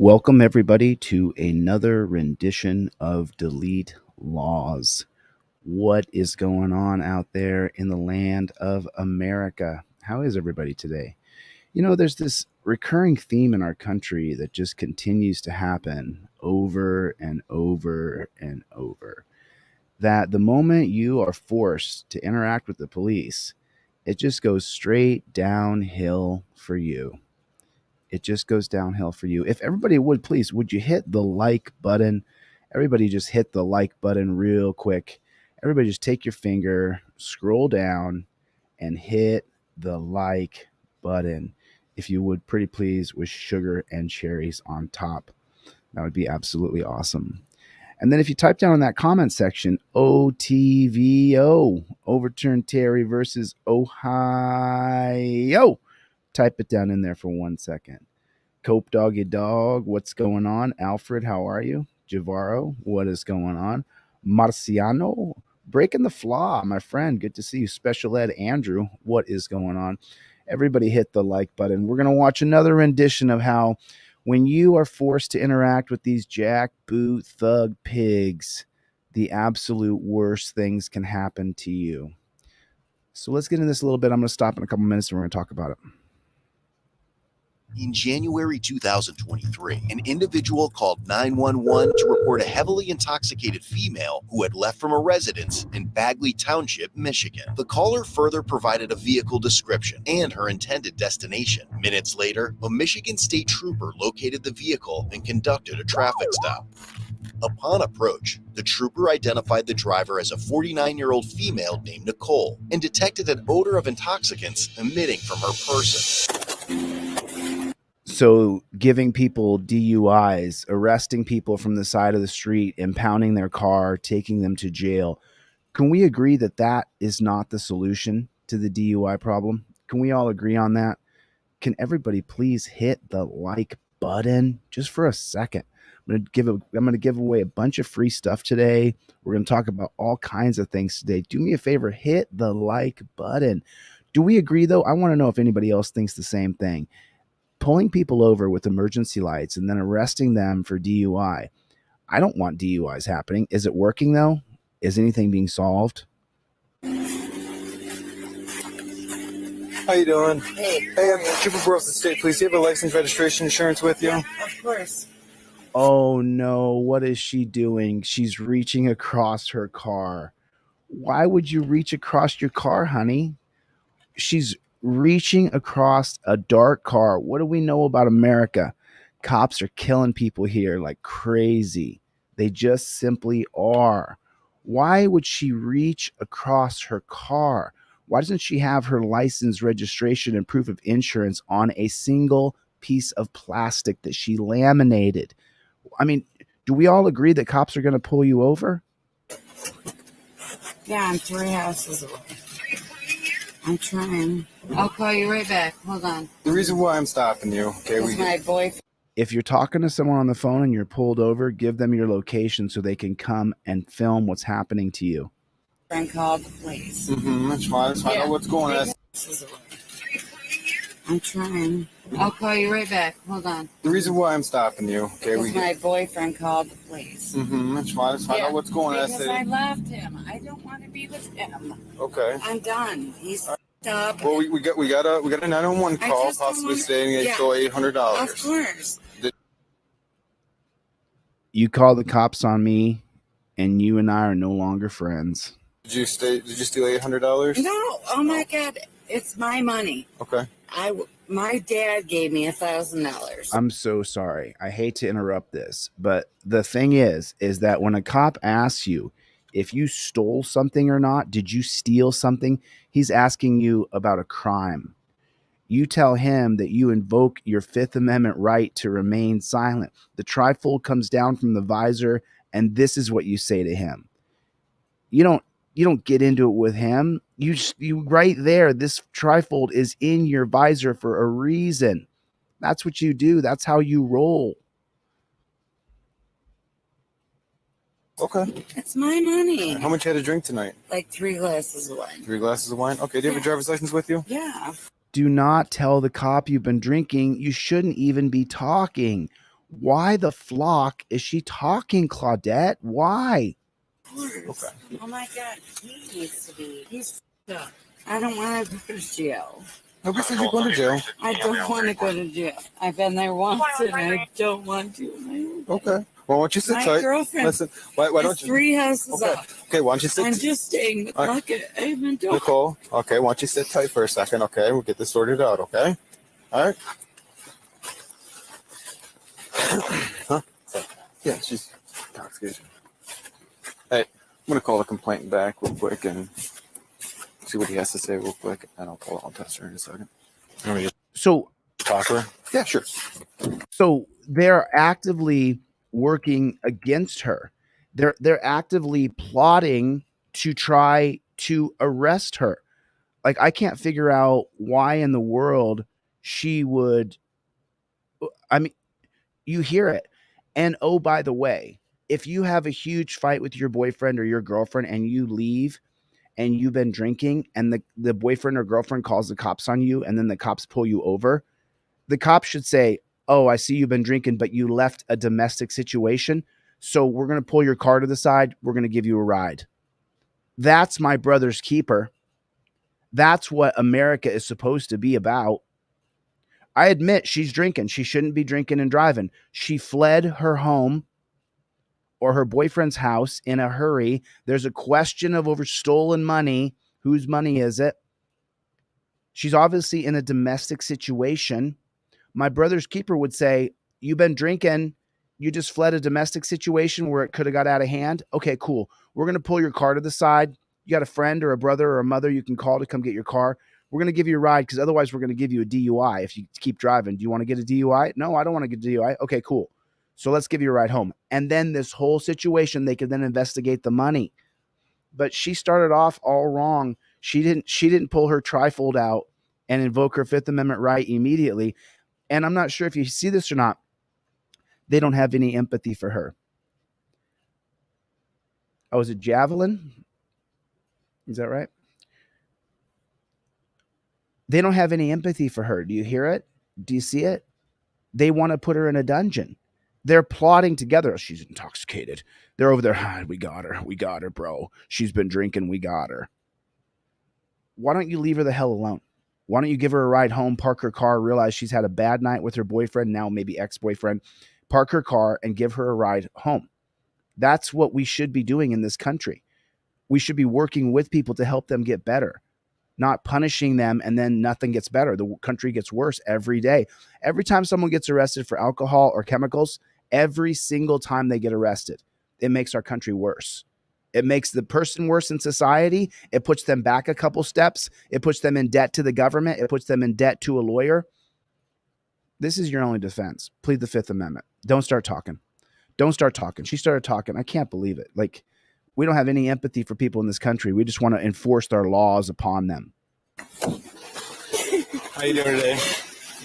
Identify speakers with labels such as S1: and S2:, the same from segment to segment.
S1: Welcome, everybody, to another rendition of Delete Laws. What is going on out there in the land of America? How is everybody today? You know, there's this recurring theme in our country that just continues to happen over and over and over. That the moment you are forced to interact with the police, it just goes straight downhill for you. It just goes downhill for you. If everybody would please, would you hit the like button? Everybody just hit the like button real quick. Everybody just take your finger, scroll down, and hit the like button. If you would, pretty please, with sugar and cherries on top. That would be absolutely awesome. And then if you type down in that comment section, OTVO, Overturn Terry versus Ohio, type it down in there for 1 second. Cope Doggy Dog, what's going on? Alfred, how are you? Javaro, what is going on? Marciano, breaking the flaw, my friend. Good to see you. Special Ed Andrew, what is going on? Everybody hit the like button. We're going to watch another rendition of how when you are forced to interact with these jackboot thug pigs, the absolute worst things can happen to you. So let's get into this a little bit. I'm going to stop in a couple minutes and we're going to talk about it.
S2: In January 2023, an individual called 911 to report a heavily intoxicated female who had left from a residence in Bagley Township, Michigan. The caller further provided a vehicle description and her intended destination. Minutes later, a Michigan state trooper located the vehicle and conducted a traffic stop. Upon approach, the trooper identified the driver as a 49-year-old female named Nicole and detected an odor of intoxicants emitting from her person.
S1: So giving people DUIs, arresting people from the side of the street, impounding their car, taking them to jail. Can we agree that that is not the solution to the DUI problem? Can we all agree on that? Can everybody please hit the like button just for a second? I'm going to give away a bunch of free stuff today. We're going to talk about all kinds of things today. Do me a favor, hit the like button. Do we agree though? I want to know if anybody else thinks the same thing. Pulling people over with emergency lights and then arresting them for DUI. I don't want DUIs happening. Is it working though? Is anything being solved?
S3: How you doing?
S4: Hey,
S3: I'm Trooper Burleson State Police. Do you have a license, registration, insurance with you?
S4: Of course.
S1: Oh no, what is she doing? She's reaching across her car. Why would you reach across your car, honey? She's reaching across a dark car. What do we know about America? Cops are killing people here like crazy. They just simply are. Why would she reach across her car? Why doesn't she have her license, registration, and proof of insurance on a single piece of plastic that she laminated? I mean, do we all agree that cops are going to pull you over?
S4: Yeah, I'm 3 houses away. I'm trying. I'll call you right back. Hold on.
S3: The reason why I'm stopping you, okay?
S4: My boyfriend.
S1: If you're talking to someone on the phone and you're pulled over, give them your location so they can come and film what's happening to you.
S4: Friend called the police.
S3: That's fine. Let's find out what's going on.
S4: I'm trying. I'll call you right back. Hold on.
S3: The reason why I'm stopping you, okay?
S4: My boyfriend called the police.
S3: That's fine. Let's find out what's going on.
S4: Because I left him. I don't want to be with him.
S3: Okay.
S4: I'm done. He's up.
S3: Well, we got a 911 call, possibly saying they stole $800.
S4: Of course.
S1: You call the cops on me, and you and I are no longer friends.
S3: Did you steal $800?
S4: No. Oh my God. It's my money.
S3: Okay.
S4: My dad gave me $1,000.
S1: I'm so sorry. I hate to interrupt this, but the thing is that when a cop asks you if you stole something or not, did you steal something? He's asking you about a crime. You tell him that you invoke your Fifth Amendment right to remain silent. The trifold comes down from the visor, and this is what you say to him. You don't get into it with him. You right there, this trifold is in your visor for a reason. That's what you do. That's how you roll.
S3: Okay.
S4: It's my money.
S3: How much you had to drink tonight?
S4: Like 3 glasses of wine.
S3: 3 glasses of wine? Okay. Do you have a driver's license with you?
S4: Yeah.
S1: Do not tell the cop you've been drinking. You shouldn't even be talking. Why the flock is she talking, Claudette? Why?
S4: Okay. Oh my God, he needs to be. He's up. I don't want to go to jail.
S3: Nobody said you're going to jail.
S4: I don't want to go to jail. I've been there once and I don't want to.
S3: Okay. Well, why don't you sit
S4: My
S3: tight?
S4: girlfriend
S3: Listen, why don't you?
S4: 3 houses
S3: Okay.
S4: up.
S3: Okay, why don't you sit?
S4: I'm just staying with Bucket. I haven't done.
S3: Nicole, okay, why don't you sit tight for a second, okay? We'll get this sorted out, okay? All right? Huh? Yeah, she's intoxicated. Hey, I'm going to call the complainant back real quick and see what he has to say real quick, and I'll test her in a second. You want me to
S1: So
S3: talk to her? Yeah, sure.
S1: So they're actively working against her. They're actively plotting to try to arrest her. Like, I can't figure out why in the world she would. I mean, you hear it. And oh, by the way, if you have a huge fight with your boyfriend or your girlfriend and you leave and you've been drinking and the boyfriend or girlfriend calls the cops on you and then the cops pull you over, the cops should say, "Oh, I see you've been drinking, but you left a domestic situation. So we're going to pull your car to the side. We're going to give you a ride." That's my brother's keeper. That's what America is supposed to be about. I admit she's drinking. She shouldn't be drinking and driving. She fled her home or her boyfriend's house in a hurry. There's a question of over stolen money. Whose money is it? She's obviously in a domestic situation. My brother's keeper would say, "You've been drinking. You just fled a domestic situation where it could have got out of hand. Okay, cool. We're going to pull your car to the side. You got a friend or a brother or a mother you can call to come get your car. We're going to give you a ride because otherwise we're going to give you a DUI if you keep driving. Do you want to get a DUI? No, I don't want to get a DUI. Okay, cool. So let's give you a ride home." And then this whole situation, they could then investigate the money. But she started off all wrong. She didn't pull her trifold out and invoke her Fifth Amendment right immediately. And I'm not sure if you see this or not. They don't have any empathy for her. Oh, is it Javelin? Is that right? They don't have any empathy for her. Do you hear it? Do you see it? They want to put her in a dungeon. They're plotting together. She's intoxicated. They're over there. We got her. We got her, bro. She's been drinking. We got her. Why don't you leave her the hell alone? Why don't you give her a ride home, park her car, realize she's had a bad night with her boyfriend, now maybe ex-boyfriend, park her car and give her a ride home. That's what we should be doing in this country. We should be working with people to help them get better, not punishing them and then nothing gets better. The country gets worse every day. Every time someone gets arrested for alcohol or chemicals, every single time they get arrested, it makes our country worse. It makes the person worse in society. It puts them back a couple steps. It puts them in debt to the government. It puts them in debt to a lawyer. This is your only defense. Plead the Fifth Amendment. Don't start talking. Don't start talking. She started talking. I can't believe it. Like, we don't have any empathy for people in this country. We just want to enforce our laws upon them.
S3: How you doing today?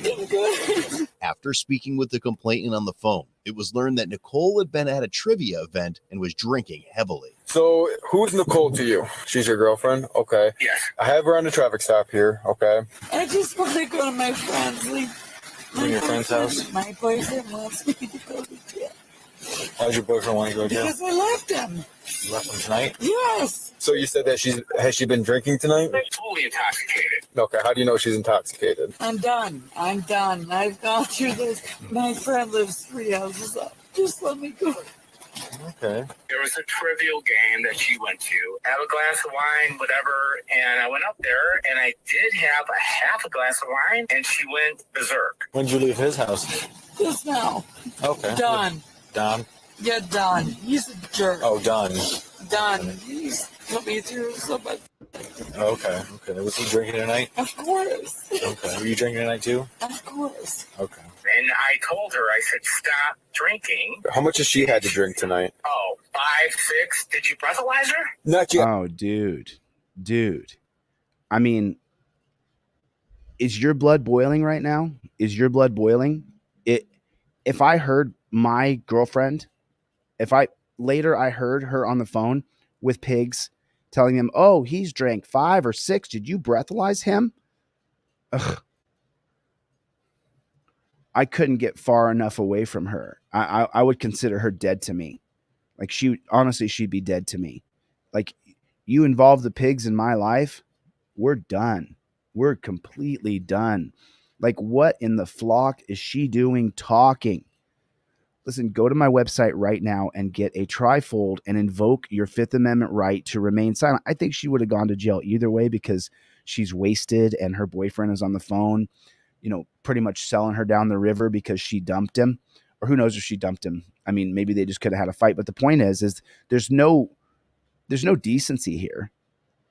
S4: Good.
S2: After speaking with the complainant on the phone, it was learned that Nicole had been at a trivia event and was drinking heavily.
S3: So, who's Nicole to you? She's your girlfriend? Okay.
S5: Yes.
S3: I have her on the traffic stop here, okay?
S4: I just want to go to my friend's.
S3: Your friend's house?
S4: My boyfriend wants me to go to jail.
S3: Why does your boyfriend want to go to jail?
S4: Because I left him.
S3: You left him tonight?
S4: Yes.
S3: So you said that has she been drinking tonight?
S5: Fully intoxicated.
S3: Okay, how do you know she's intoxicated?
S4: I'm done. I've gone through this. My friend lives 3 houses up. Just let me go.
S3: Okay.
S5: There was a trivial game that she went to. Have a glass of wine, whatever. And I went up there and I did have a half a glass of wine and she went berserk.
S3: When did you leave his house?
S4: Just now.
S3: Okay.
S4: Done.
S3: Don?
S4: Yeah, done. He's a jerk.
S3: Oh, Don.
S4: Done. He's put me through so much.
S3: Okay. Was he drinking tonight?
S4: Of course.
S3: Okay. Were you drinking tonight too?
S4: Of course.
S3: Okay.
S5: And I told her, I said, stop drinking.
S3: How much has she had to drink tonight?
S5: Oh, 5, 6. Did you breathalyze her?
S3: Not yet.
S1: Oh, dude. I mean, is your blood boiling right now? Is your blood boiling? If I heard my girlfriend, I heard her on the phone with pigs telling them, "Oh, he's drank 5 or 6. Did you breathalyze him?" Ugh. I couldn't get far enough away from her. I would consider her dead to me. Like she'd be dead to me. Like you involve the pigs in my life, we're done. We're completely done. Like what in the flock is she doing talking? Listen, go to my website right now and get a trifold and invoke your Fifth Amendment right to remain silent. I think she would have gone to jail either way because she's wasted and her boyfriend is on the phone, pretty much selling her down the river because she dumped him. Or who knows if she dumped him. I mean, maybe they just could have had a fight. But the point is there's no decency here.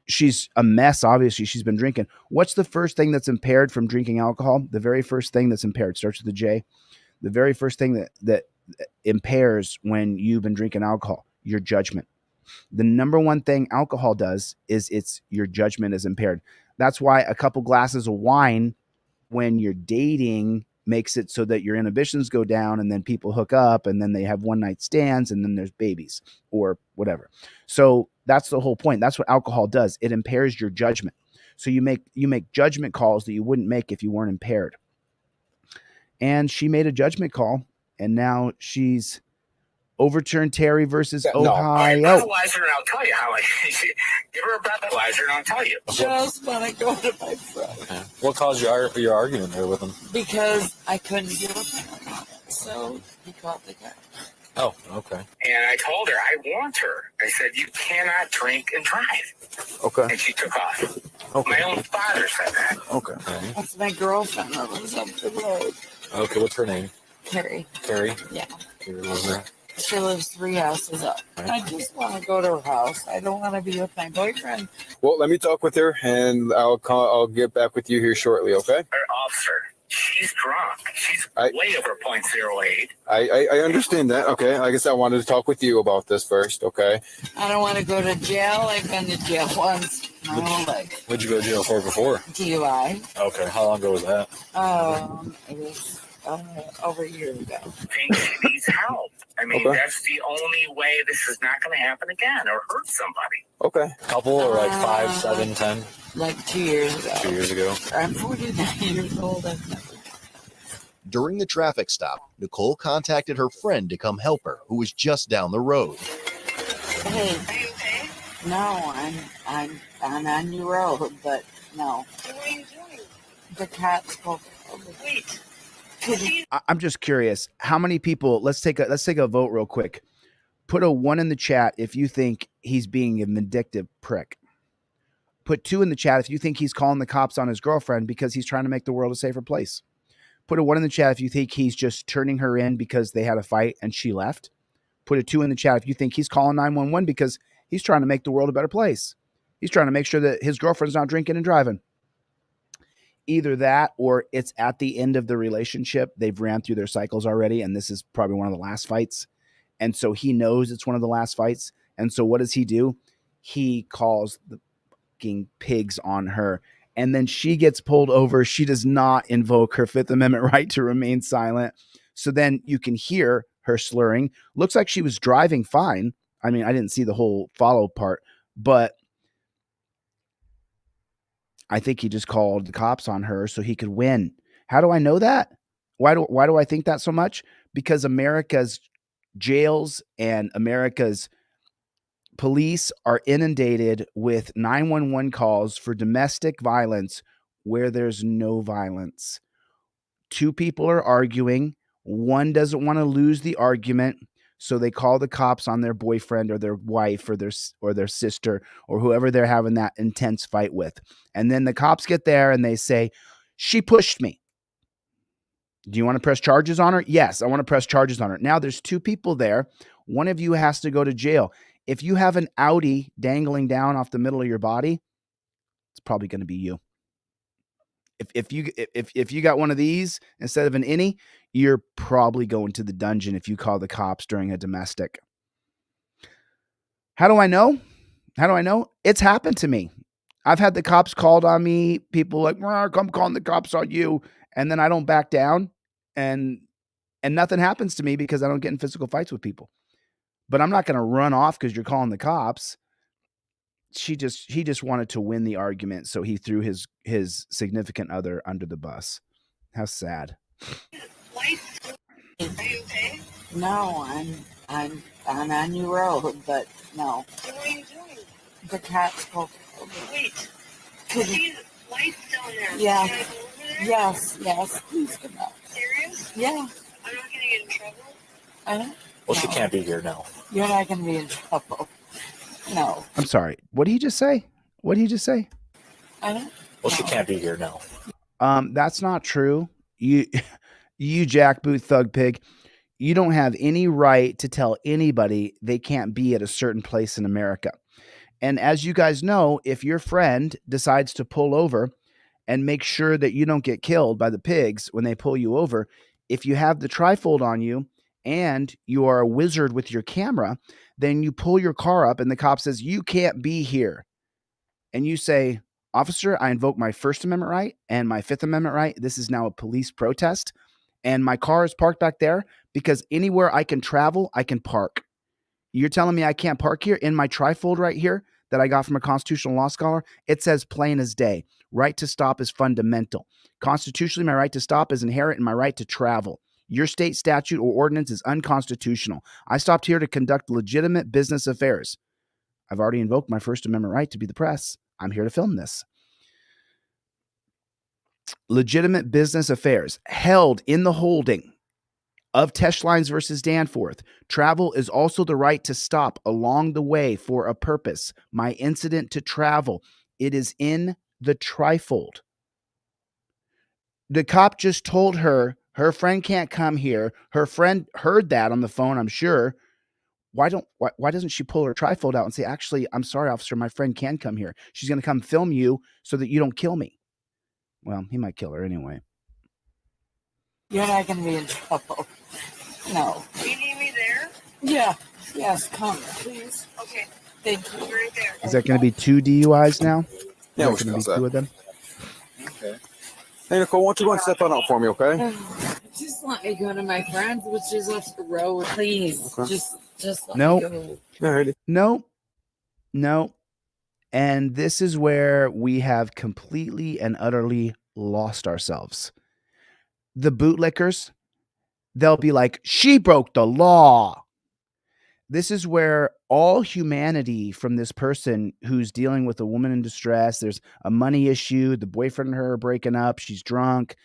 S1: She's a mess. Obviously, she's been drinking. What's the first thing that's impaired from drinking alcohol? The very first thing that's impaired starts with a J. The very first thing that impairs when you've been drinking alcohol, your judgment. The number one thing alcohol does is your judgment is impaired. That's why a couple glasses of wine when you're dating makes it so that your inhibitions go down and then people hook up and then they have one night stands and then there's babies or whatever. So that's the whole point. That's what alcohol does. It impairs your judgment. So you make judgment calls that you wouldn't make if you weren't impaired. And she made a judgment call and now she's overturned Terry versus Ohio.
S5: Breathalyzer, and I'll tell you how I give her a breathalyzer, and I'll tell you.
S4: Just want to go to my friend.
S3: Okay. What caused your argument there with him?
S4: Because I couldn't give up. So he called the guy.
S3: Oh, okay.
S5: And I told her, I warned her. I said, you cannot drink and drive.
S3: Okay.
S5: And she took off.
S3: Okay.
S5: My own father said that.
S3: Okay.
S4: That's my girlfriend that lives up the road.
S3: Okay, what's her name?
S4: Carrie.
S3: Carrie?
S4: Yeah.
S3: Carrie lives there.
S4: She lives 3 houses up. I just want to go to her house. I don't want to be with my boyfriend.
S3: Well, let me talk with her, and I'll get back with you here shortly, okay?
S5: Officer, she's drunk. She's way over .08.
S3: I understand that, okay? I guess I wanted to talk with you about this first, okay?
S4: I don't want to go to jail. I've been to jail once my whole life.
S3: What'd you go to jail for before?
S4: DUI.
S3: Okay, how long ago was that?
S4: It was over a year ago.
S5: I think she needs help. I mean, that's the only way this is not going to happen again or hurt somebody.
S3: Okay. Couple or like 5, 7, 10?
S4: Like 2 years ago.
S3: 2 years ago.
S4: I'm 49 years old. I've never.
S2: During the traffic stop, Nicole contacted her friend to come help her, who was just down the road.
S4: Hey. Are you okay? No, I'm on your road, but no. What are you doing? The cops go. Wait.
S1: I'm just curious. How many people? Let's take a vote real quick. Put a 1 in the chat if you think he's being a vindictive prick. Put 2 in the chat if you think he's calling the cops on his girlfriend because he's trying to make the world a safer place. Put a 1 in the chat if you think he's just turning her in because they had a fight and she left. Put a 2 in the chat if you think he's calling 911 because he's trying to make the world a better place. He's trying to make sure that his girlfriend's not drinking and driving. Either that or it's at the end of the relationship. They've ran through their cycles already, and this is probably one of the last fights. And so he knows it's one of the last fights. And so what does he do? He calls the fucking pigs on her. And then she gets pulled over. She does not invoke her Fifth Amendment right to remain silent. So then you can hear her slurring. Looks like she was driving fine. I mean, I didn't see the whole follow part, but I think he just called the cops on her so he could win. How do I know that? Why do I think that so much? Because America's jails and America's police are inundated with 911 calls for domestic violence where there's no violence. 2 people are arguing. 1 doesn't want to lose the argument. So they call the cops on their boyfriend or their wife or their sister or whoever they're having that intense fight with. And then the cops get there and they say, she pushed me. Do you want to press charges on her? Yes, I want to press charges on her. Now there's 2 people there. One of you has to go to jail. If you have an Audi dangling down off the middle of your body, it's probably going to be you. If you got one of these instead of an innie, you're probably going to the dungeon if you call the cops during a domestic. How do I know? It's happened to me. I've had the cops called on me. People like, I'm calling the cops on you. And then I don't back down and nothing happens to me because I don't get in physical fights with people. But I'm not going to run off because you're calling the cops. He just wanted to win the argument, so he threw his significant other under the bus. How sad.
S4: Are you okay? No, I'm on your road, but no. What are you doing? The cat's go. Wait. See the lights down there. Yeah. Can I go over there? Yes. Please come out. Serious? Yeah. I'm not gonna get in trouble. Well, no.
S6: She can't be here now.
S4: You're not gonna be in trouble. No.
S1: I'm sorry. What did he just say?
S6: She can't be here now.
S1: That's not true. You jackboot thug pig. You don't have any right to tell anybody they can't be at a certain place in America. And as you guys know, if your friend decides to pull over and make sure that you don't get killed by the pigs when they pull you over, if you have the trifold on you and you are a wizard with your camera, then you pull your car up and the cop says, you can't be here. And you say, officer, I invoke my First Amendment right and my Fifth Amendment right. This is now a police protest. And my car is parked back there because anywhere I can travel, I can park. You're telling me I can't park here? In my trifold right here that I got from a constitutional law scholar, it says plain as day. Right to stop is fundamental. Constitutionally, my right to stop is inherent in my right to travel. Your state statute or ordinance is unconstitutional. I stopped here to conduct legitimate business affairs. I've already invoked my First Amendment right to be the press. I'm here to film this. Legitimate business affairs held in the holding of Tesh Lines versus Danforth. Travel is also the right to stop along the way for a purpose. My incident to travel. It is in the trifold. The cop just told her friend can't come here. Her friend heard that on the phone, I'm sure. Why doesn't she pull her trifold out and say, actually, I'm sorry, officer, my friend can come here. She's going to come film you so that you don't kill me. Well, he might kill her anyway.
S4: You're not going to be in trouble. No. You need me there? Yeah. Yes, come, please. Okay. Thank you. Right there.
S1: Is that going to be 2 DUIs now?
S3: Yeah,
S1: we're going to be 2 of them.
S3: Okay. Hey, Nicole, why don't you go and step on out for me, okay?
S4: Just let me go to my friends, which is up the road, please. Okay. Just let
S1: me
S4: go.
S3: Alrighty.
S1: No. And this is where we have completely and utterly lost ourselves. The bootlickers, they'll be like, she broke the law. This is where all humanity from this person who's dealing with a woman in distress, there's a money issue, the boyfriend and her are breaking up, she's drunk.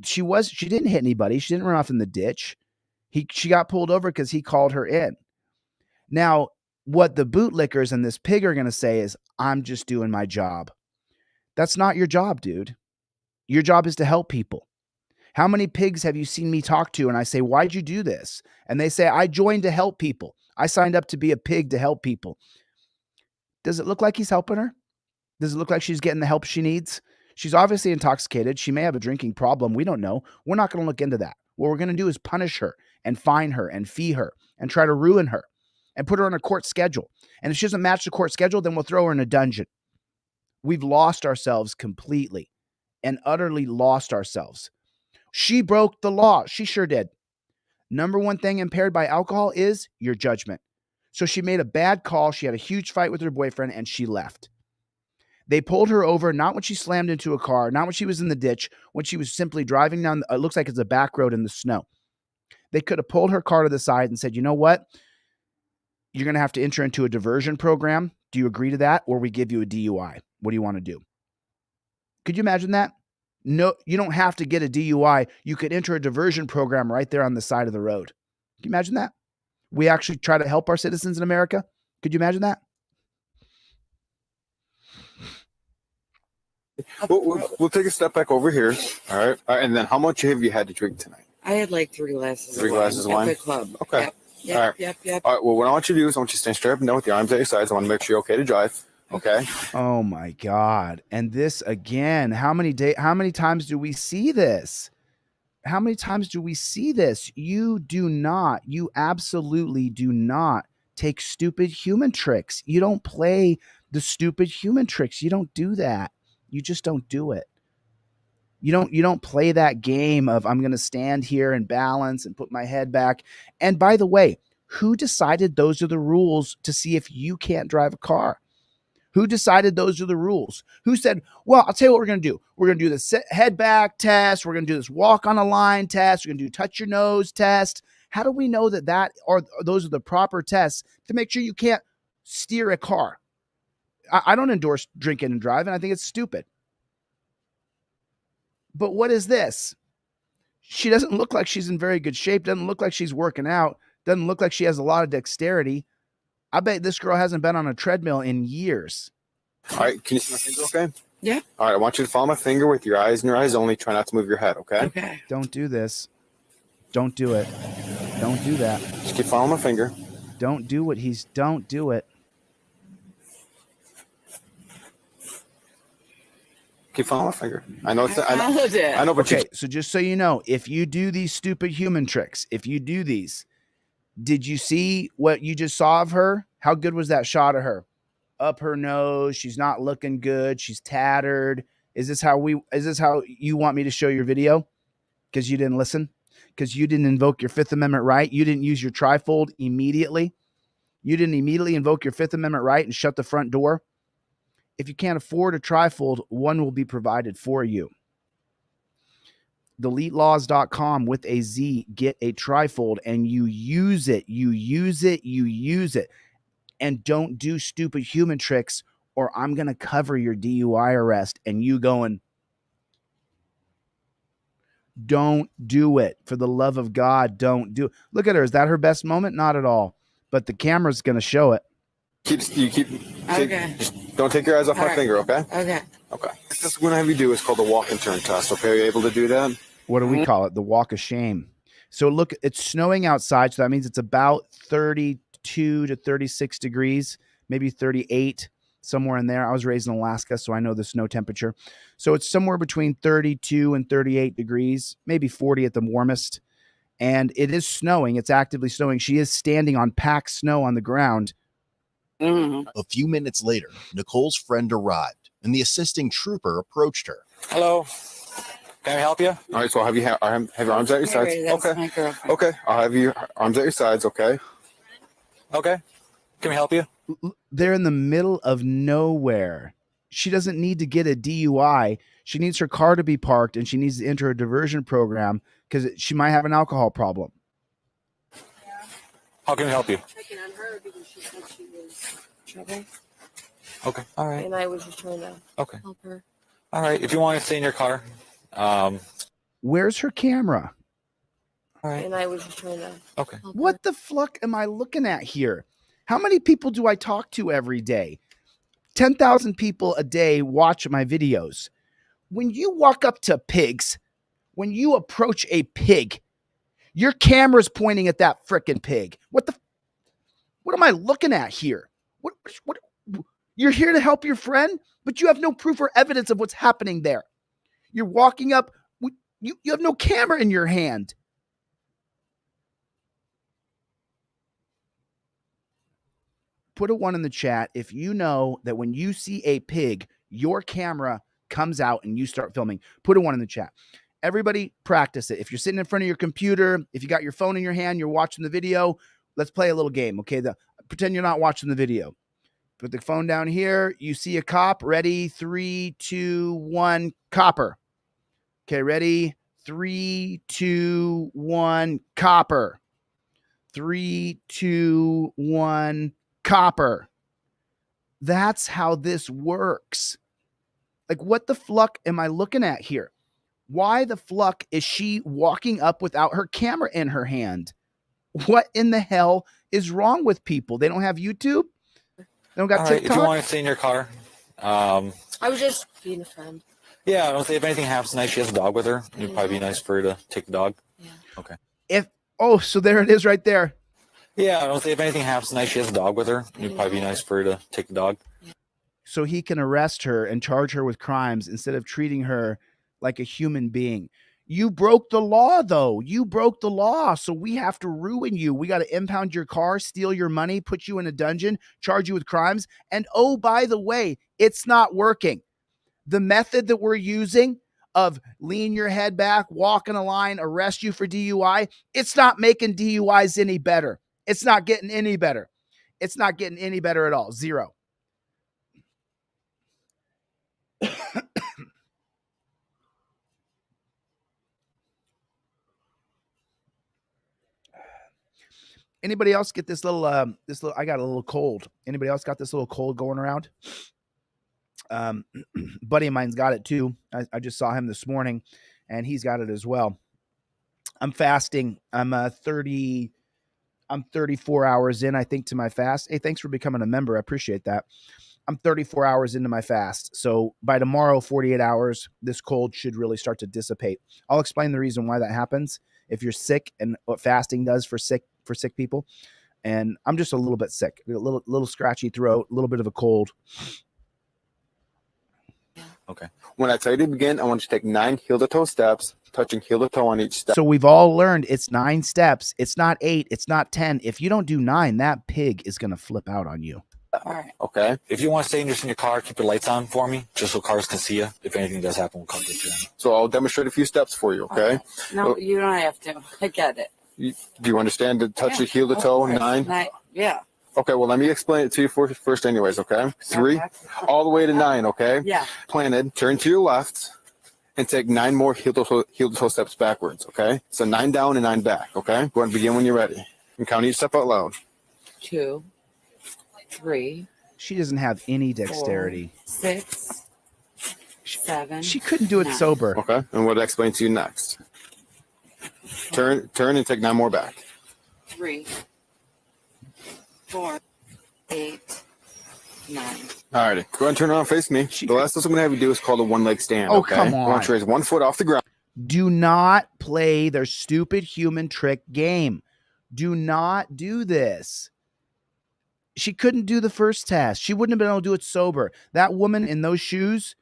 S1: She didn't hit anybody. She didn't run off in the ditch. She got pulled over because he called her in. Now, what the bootlickers and this pig are going to say is, I'm just doing my job. That's not your job, dude. Your job is to help people. How many pigs have you seen me talk to? And I say, why'd you do this? And they say, I joined to help people. I signed up to be a pig to help people. Does it look like he's helping her? Does it look like she's getting the help she needs? She's obviously intoxicated. She may have a drinking problem. We don't know. We're not going to look into that. What we're going to do is punish her and fine her and fee her and try to ruin her and put her on a court schedule. And if she doesn't match the court schedule, then we'll throw her in a dungeon. We've lost ourselves completely and utterly lost ourselves. She broke the law. She sure did. Number one thing impaired by alcohol is your judgment. So she made a bad call. She had a huge fight with her boyfriend and she left. They pulled her over, not when she slammed into a car, not when she was in the ditch, when she was simply driving down, it looks like it's a back road in the snow. They could have pulled her car to the side and said, you know what? You're going to have to enter into a diversion program. Do you agree to that? Or we give you a DUI. What do you want to do? Could you imagine that? No, you don't have to get a DUI. You could enter a diversion program right there on the side of the road. Can you imagine that? We actually try to help our citizens in America. Could you imagine that?
S3: We'll take a step back over here. All right. And then how much have you had to drink tonight?
S4: I had like 3 glasses.
S3: 3 glasses of wine?
S4: At the club.
S3: Okay.
S4: Yep.
S3: All right. All right. Well, what I want you to do is I want you to stand straight up and down with your arms at your sides. I want to make sure you're okay to drive. Okay.
S1: Oh my God. And this again, how many times do we see this? How many times do we see this? You absolutely do not take stupid human tricks. You don't play the stupid human tricks. You don't do that. You just don't do it. You don't play that game of I'm going to stand here and balance and put my head back. And by the way, who decided those are the rules to see if you can't drive a car? Who decided those are the rules? Who said, well, I'll tell you what we're going to do. We're going to do this head back test. We're going to do this walk on a line test. We're going to do touch your nose test. How do we know that those are the proper tests to make sure you can't steer a car? I don't endorse drinking and driving. I think it's stupid. But what is this? She doesn't look like she's in very good shape. Doesn't look like she's working out. Doesn't look like she has a lot of dexterity. I bet this girl hasn't been on a treadmill in years.
S3: All right, can you see my finger okay?
S4: Yeah.
S3: All right, I want you to follow my finger with your eyes and your eyes only. Try not to move your head, okay?
S4: Okay.
S1: Don't do this. Don't do it. Don't do that.
S3: Just keep following my finger.
S1: Don't do don't do it.
S3: Keep following my finger. I know
S4: I followed it.
S3: I know, but
S1: Okay, so just so you know, if you do these stupid human tricks, if you do these, did you see what you just saw of her? How good was that shot of her? Up her nose, she's not looking good, she's tattered. Is this how you want me to show your video? Because you didn't listen? Because you didn't invoke your Fifth Amendment right? You didn't use your trifold immediately? You didn't immediately invoke your Fifth Amendment right and shut the front door? If you can't afford a trifold, one will be provided for you. DeleteLaws.com with a Z. Get a trifold and you use it. You use it. You use it. And don't do stupid human tricks or I'm going to cover your DUI arrest and you going, don't do it. For the love of God, don't do it. Look at her. Is that her best moment? Not at all. But the camera's going to show it.
S4: Okay.
S3: Just don't take your eyes off my finger, okay?
S4: Okay.
S3: Okay. This is what I have you do is called the walk and turn test. Okay, are you able to do that?
S1: What do we call it? The walk of shame. So look, it's snowing outside. So that means it's about 32 to 36 degrees, maybe 38, somewhere in there. I was raised in Alaska, so I know the snow temperature. So it's somewhere between 32 and 38 degrees, maybe 40 at the warmest. And it is snowing. It's actively snowing. She is standing on packed snow on the ground.
S4: Mm-hmm.
S2: A few minutes later, Nicole's friend arrived, and the assisting trooper approached her.
S6: Hello. Can I help you?
S3: All right, so I'll have you have your arms at your sides.
S4: That's
S3: Okay.
S4: my girlfriend.
S3: Okay, I'll have your arms at your sides, okay?
S6: Okay. Can we help you?
S1: They're in the middle of nowhere. She doesn't need to get a DUI. She needs her car to be parked and she needs to enter a diversion program because she might have an alcohol problem.
S6: How can we help you?
S7: Checking on her because she said she was trouble,
S6: Okay. All right.
S7: and I was just trying to
S6: Okay.
S7: help her.
S6: All right. If you want to stay in your car.
S1: Where's her camera?
S6: All right.
S7: And I was just trying to
S6: Okay.
S7: help her.
S1: What the fuck am I looking at here? How many people do I talk to every day? 10,000 people a day watch my videos. When you walk up to pigs, when you approach a pig, your camera's pointing at that frickin' pig. What am I looking at here? What you're here to help your friend, but you have no proof or evidence of what's happening there. You're walking up, you have no camera in your hand. Put a 1 in the chat if you know that when you see a pig, your camera comes out and you start filming. Put a 1 in the chat. Everybody practice it. If you're sitting in front of your computer, if you got your phone in your hand, you're watching the video, let's play a little game, okay? Pretend you're not watching the video. Put the phone down here. You see a cop. Ready? 3, 2, 1, copper. Okay, ready? 3, 2, 1, copper. 3, 2, 1, copper. That's how this works. Like, what the fuck am I looking at here? Why the fuck is she walking up without her camera in her hand? What in the hell is wrong with people? They don't have YouTube? They don't got
S6: All right.
S1: TikTok?
S6: If you want to stay in your car.
S7: I was just being a friend.
S6: Yeah. I don't think if anything happens tonight, she has a dog with her. It'd probably be nice for her to take the dog.
S7: Yeah.
S6: Okay.
S1: So there it is right there.
S6: Yeah. I don't think if anything happens tonight, she has a dog with her. It'd probably be nice for her to take the dog.
S1: So he can arrest her and charge her with crimes instead of treating her like a human being. You broke the law, though. You broke the law. So we have to ruin you. We got to impound your car, steal your money, put you in a dungeon, charge you with crimes. And oh, by the way, it's not working. The method that we're using of lean your head back, walk in a line, arrest you for DUI, it's not making DUIs any better. It's not getting any better. It's not getting any better at all. Zero. Anybody else get this little I got a little cold. Anybody else got this little cold going around? Buddy of mine's got it too. I just saw him this morning and he's got it as well. I'm fasting. I'm 34 hours in, I think, to my fast. Hey, thanks for becoming a member. I appreciate that. I'm 34 hours into my fast. So by tomorrow, 48 hours, this cold should really start to dissipate. I'll explain the reason why that happens if you're sick and what fasting does for sick people. And I'm just a little bit sick, a little scratchy throat, a little bit of a cold.
S3: Okay. When I tell you to begin, I want you to take 9 heel-to-toe steps, touching heel-to-toe on each step.
S1: So we've all learned it's 9 steps. It's not 8. It's not 10. If you don't do 9, that pig is going to flip out on you.
S4: All right.
S3: Okay.
S6: If you want to stay in your car, keep the lights on for me, just so cars can see you. If anything does happen, we'll come get you.
S3: So I'll demonstrate a few steps for you, okay?
S4: No, you don't have to. I get it.
S3: Do you understand to touch your heel-to-toe, 9?
S4: Yeah.
S3: Okay, well, let me explain it to you first anyways, okay? 3, all the way to 9, okay?
S4: Yeah.
S3: Planted, turn to your left, and take 9 more heel-to-toe steps backwards, okay? So 9 down and 9 back, okay? Go ahead and begin when you're ready. And count each step out loud.
S4: 2, 3.
S1: She doesn't have any dexterity.
S4: 4, 6, 7.
S1: She couldn't do it
S4: 9.
S1: sober.
S3: Okay, and what I explain to you next. Turn and take 9 more back.
S4: 3, 4, 8, 9.
S3: All right, go ahead and turn around and face me. The last thing I'm going to have you do is called a one-leg stand,
S1: Oh,
S3: okay?
S1: come
S3: I want you
S1: on.
S3: to raise 1 foot off the ground.
S1: Do not play their stupid human trick game. Do not do this. She couldn't do the first test. She wouldn't have been able to do it sober. That woman in those shoes,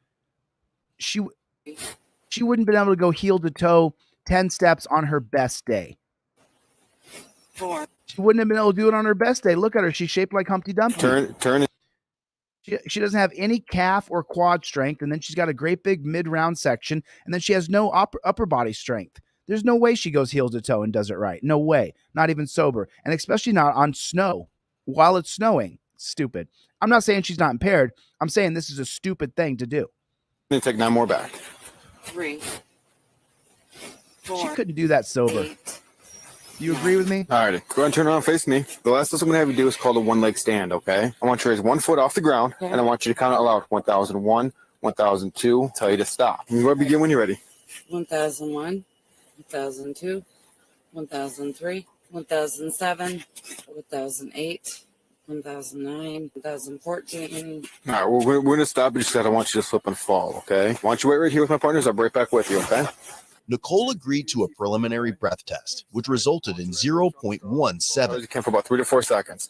S1: she wouldn't have been able to go heel to toe 10 steps on her best day.
S4: 4.
S1: She wouldn't have been able to do it on her best day. Look at her. She's shaped like Humpty Dumpty.
S3: Turn.
S1: She doesn't have any calf or quad strength, and then she's got a great big mid-round section, and then she has no upper body strength. There's no way she goes heel to toe and does it right. No way. Not even sober. And especially not on snow while it's snowing. Stupid. I'm not saying she's not impaired. I'm saying this is a stupid thing to do.
S3: And take 9 more back.
S4: 3, 4.
S1: She couldn't do that sober.
S4: 8.
S1: You agree with me?
S3: All right, go ahead and turn around and face me. The last thing I'm going to have you do is called a one-leg stand, okay? I want you to raise 1 foot off the ground, and I want you to count out loud. 1001, 1002, tell you to stop. You go begin when you're ready.
S4: 1001, 1002, 1003, 1007, 1008, 1009, 2014.
S3: All right, we're going to stop. You just said I want you to slip and fall, okay? Why don't you wait right here with my partners? I'll be right back with you, okay?
S2: Nicole agreed to a preliminary breath test, which resulted in 0.17.
S3: You can for about 3 to 4 seconds.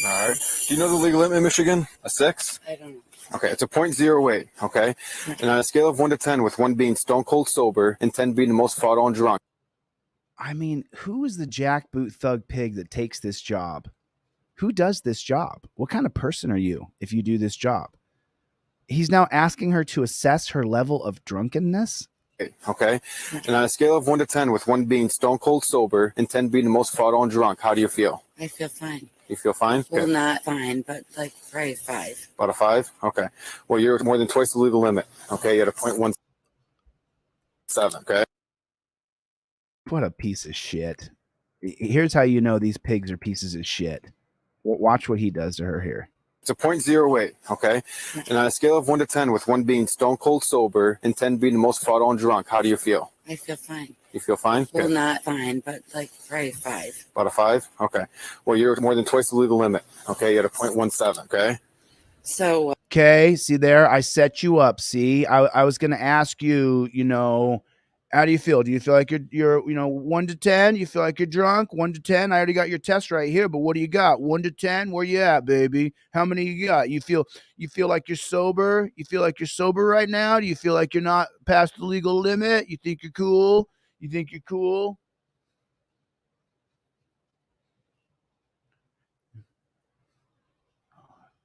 S3: All right. Do you know the legal limit in Michigan? A 6?
S4: I don't know.
S3: Okay, it's a 0.08, okay? And on a scale of 1 to 10, with 1 being stone cold sober and 10 being the most fought on drunk.
S1: I mean, who is the jackboot thug pig that takes this job? Who does this job? What kind of person are you if you do this job? He's now asking her to assess her level of drunkenness.
S3: Okay, and on a scale of 1 to 10, with 1 being stone cold sober and 10 being the most fought on drunk, how do you feel?
S4: I feel fine.
S3: You feel fine?
S4: Well,
S3: Okay.
S4: not fine, but like probably 5.
S3: About a 5? Okay. Well, you're more than twice the legal limit. Okay, you're at a 0.17. Okay.
S1: What a piece of shit. Here's how you know these pigs are pieces of shit. Watch what he does to her here.
S3: It's a 0.08, okay? And on a scale of 1 to 10, with 1 being stone cold sober and 10 being the most fought on drunk, how do you feel?
S4: I feel fine.
S3: You feel fine?
S4: Well,
S3: Okay.
S4: not fine, but like probably 5.
S3: About a 5? Okay. Well, you're more than twice the legal limit. Okay, you're at a 0.17, okay?
S4: So,
S1: Okay, see there? I set you up. See, I was going to ask you, how do you feel? Do you feel like you're 1 to 10? You feel like you're drunk? 1 to 10? I already got your test right here, but what do you got? 1 to 10? Where you at, baby? How many you got? You feel like you're sober? You feel like you're sober right now? Do you feel like you're not past the legal limit? You think you're cool? You think you're cool?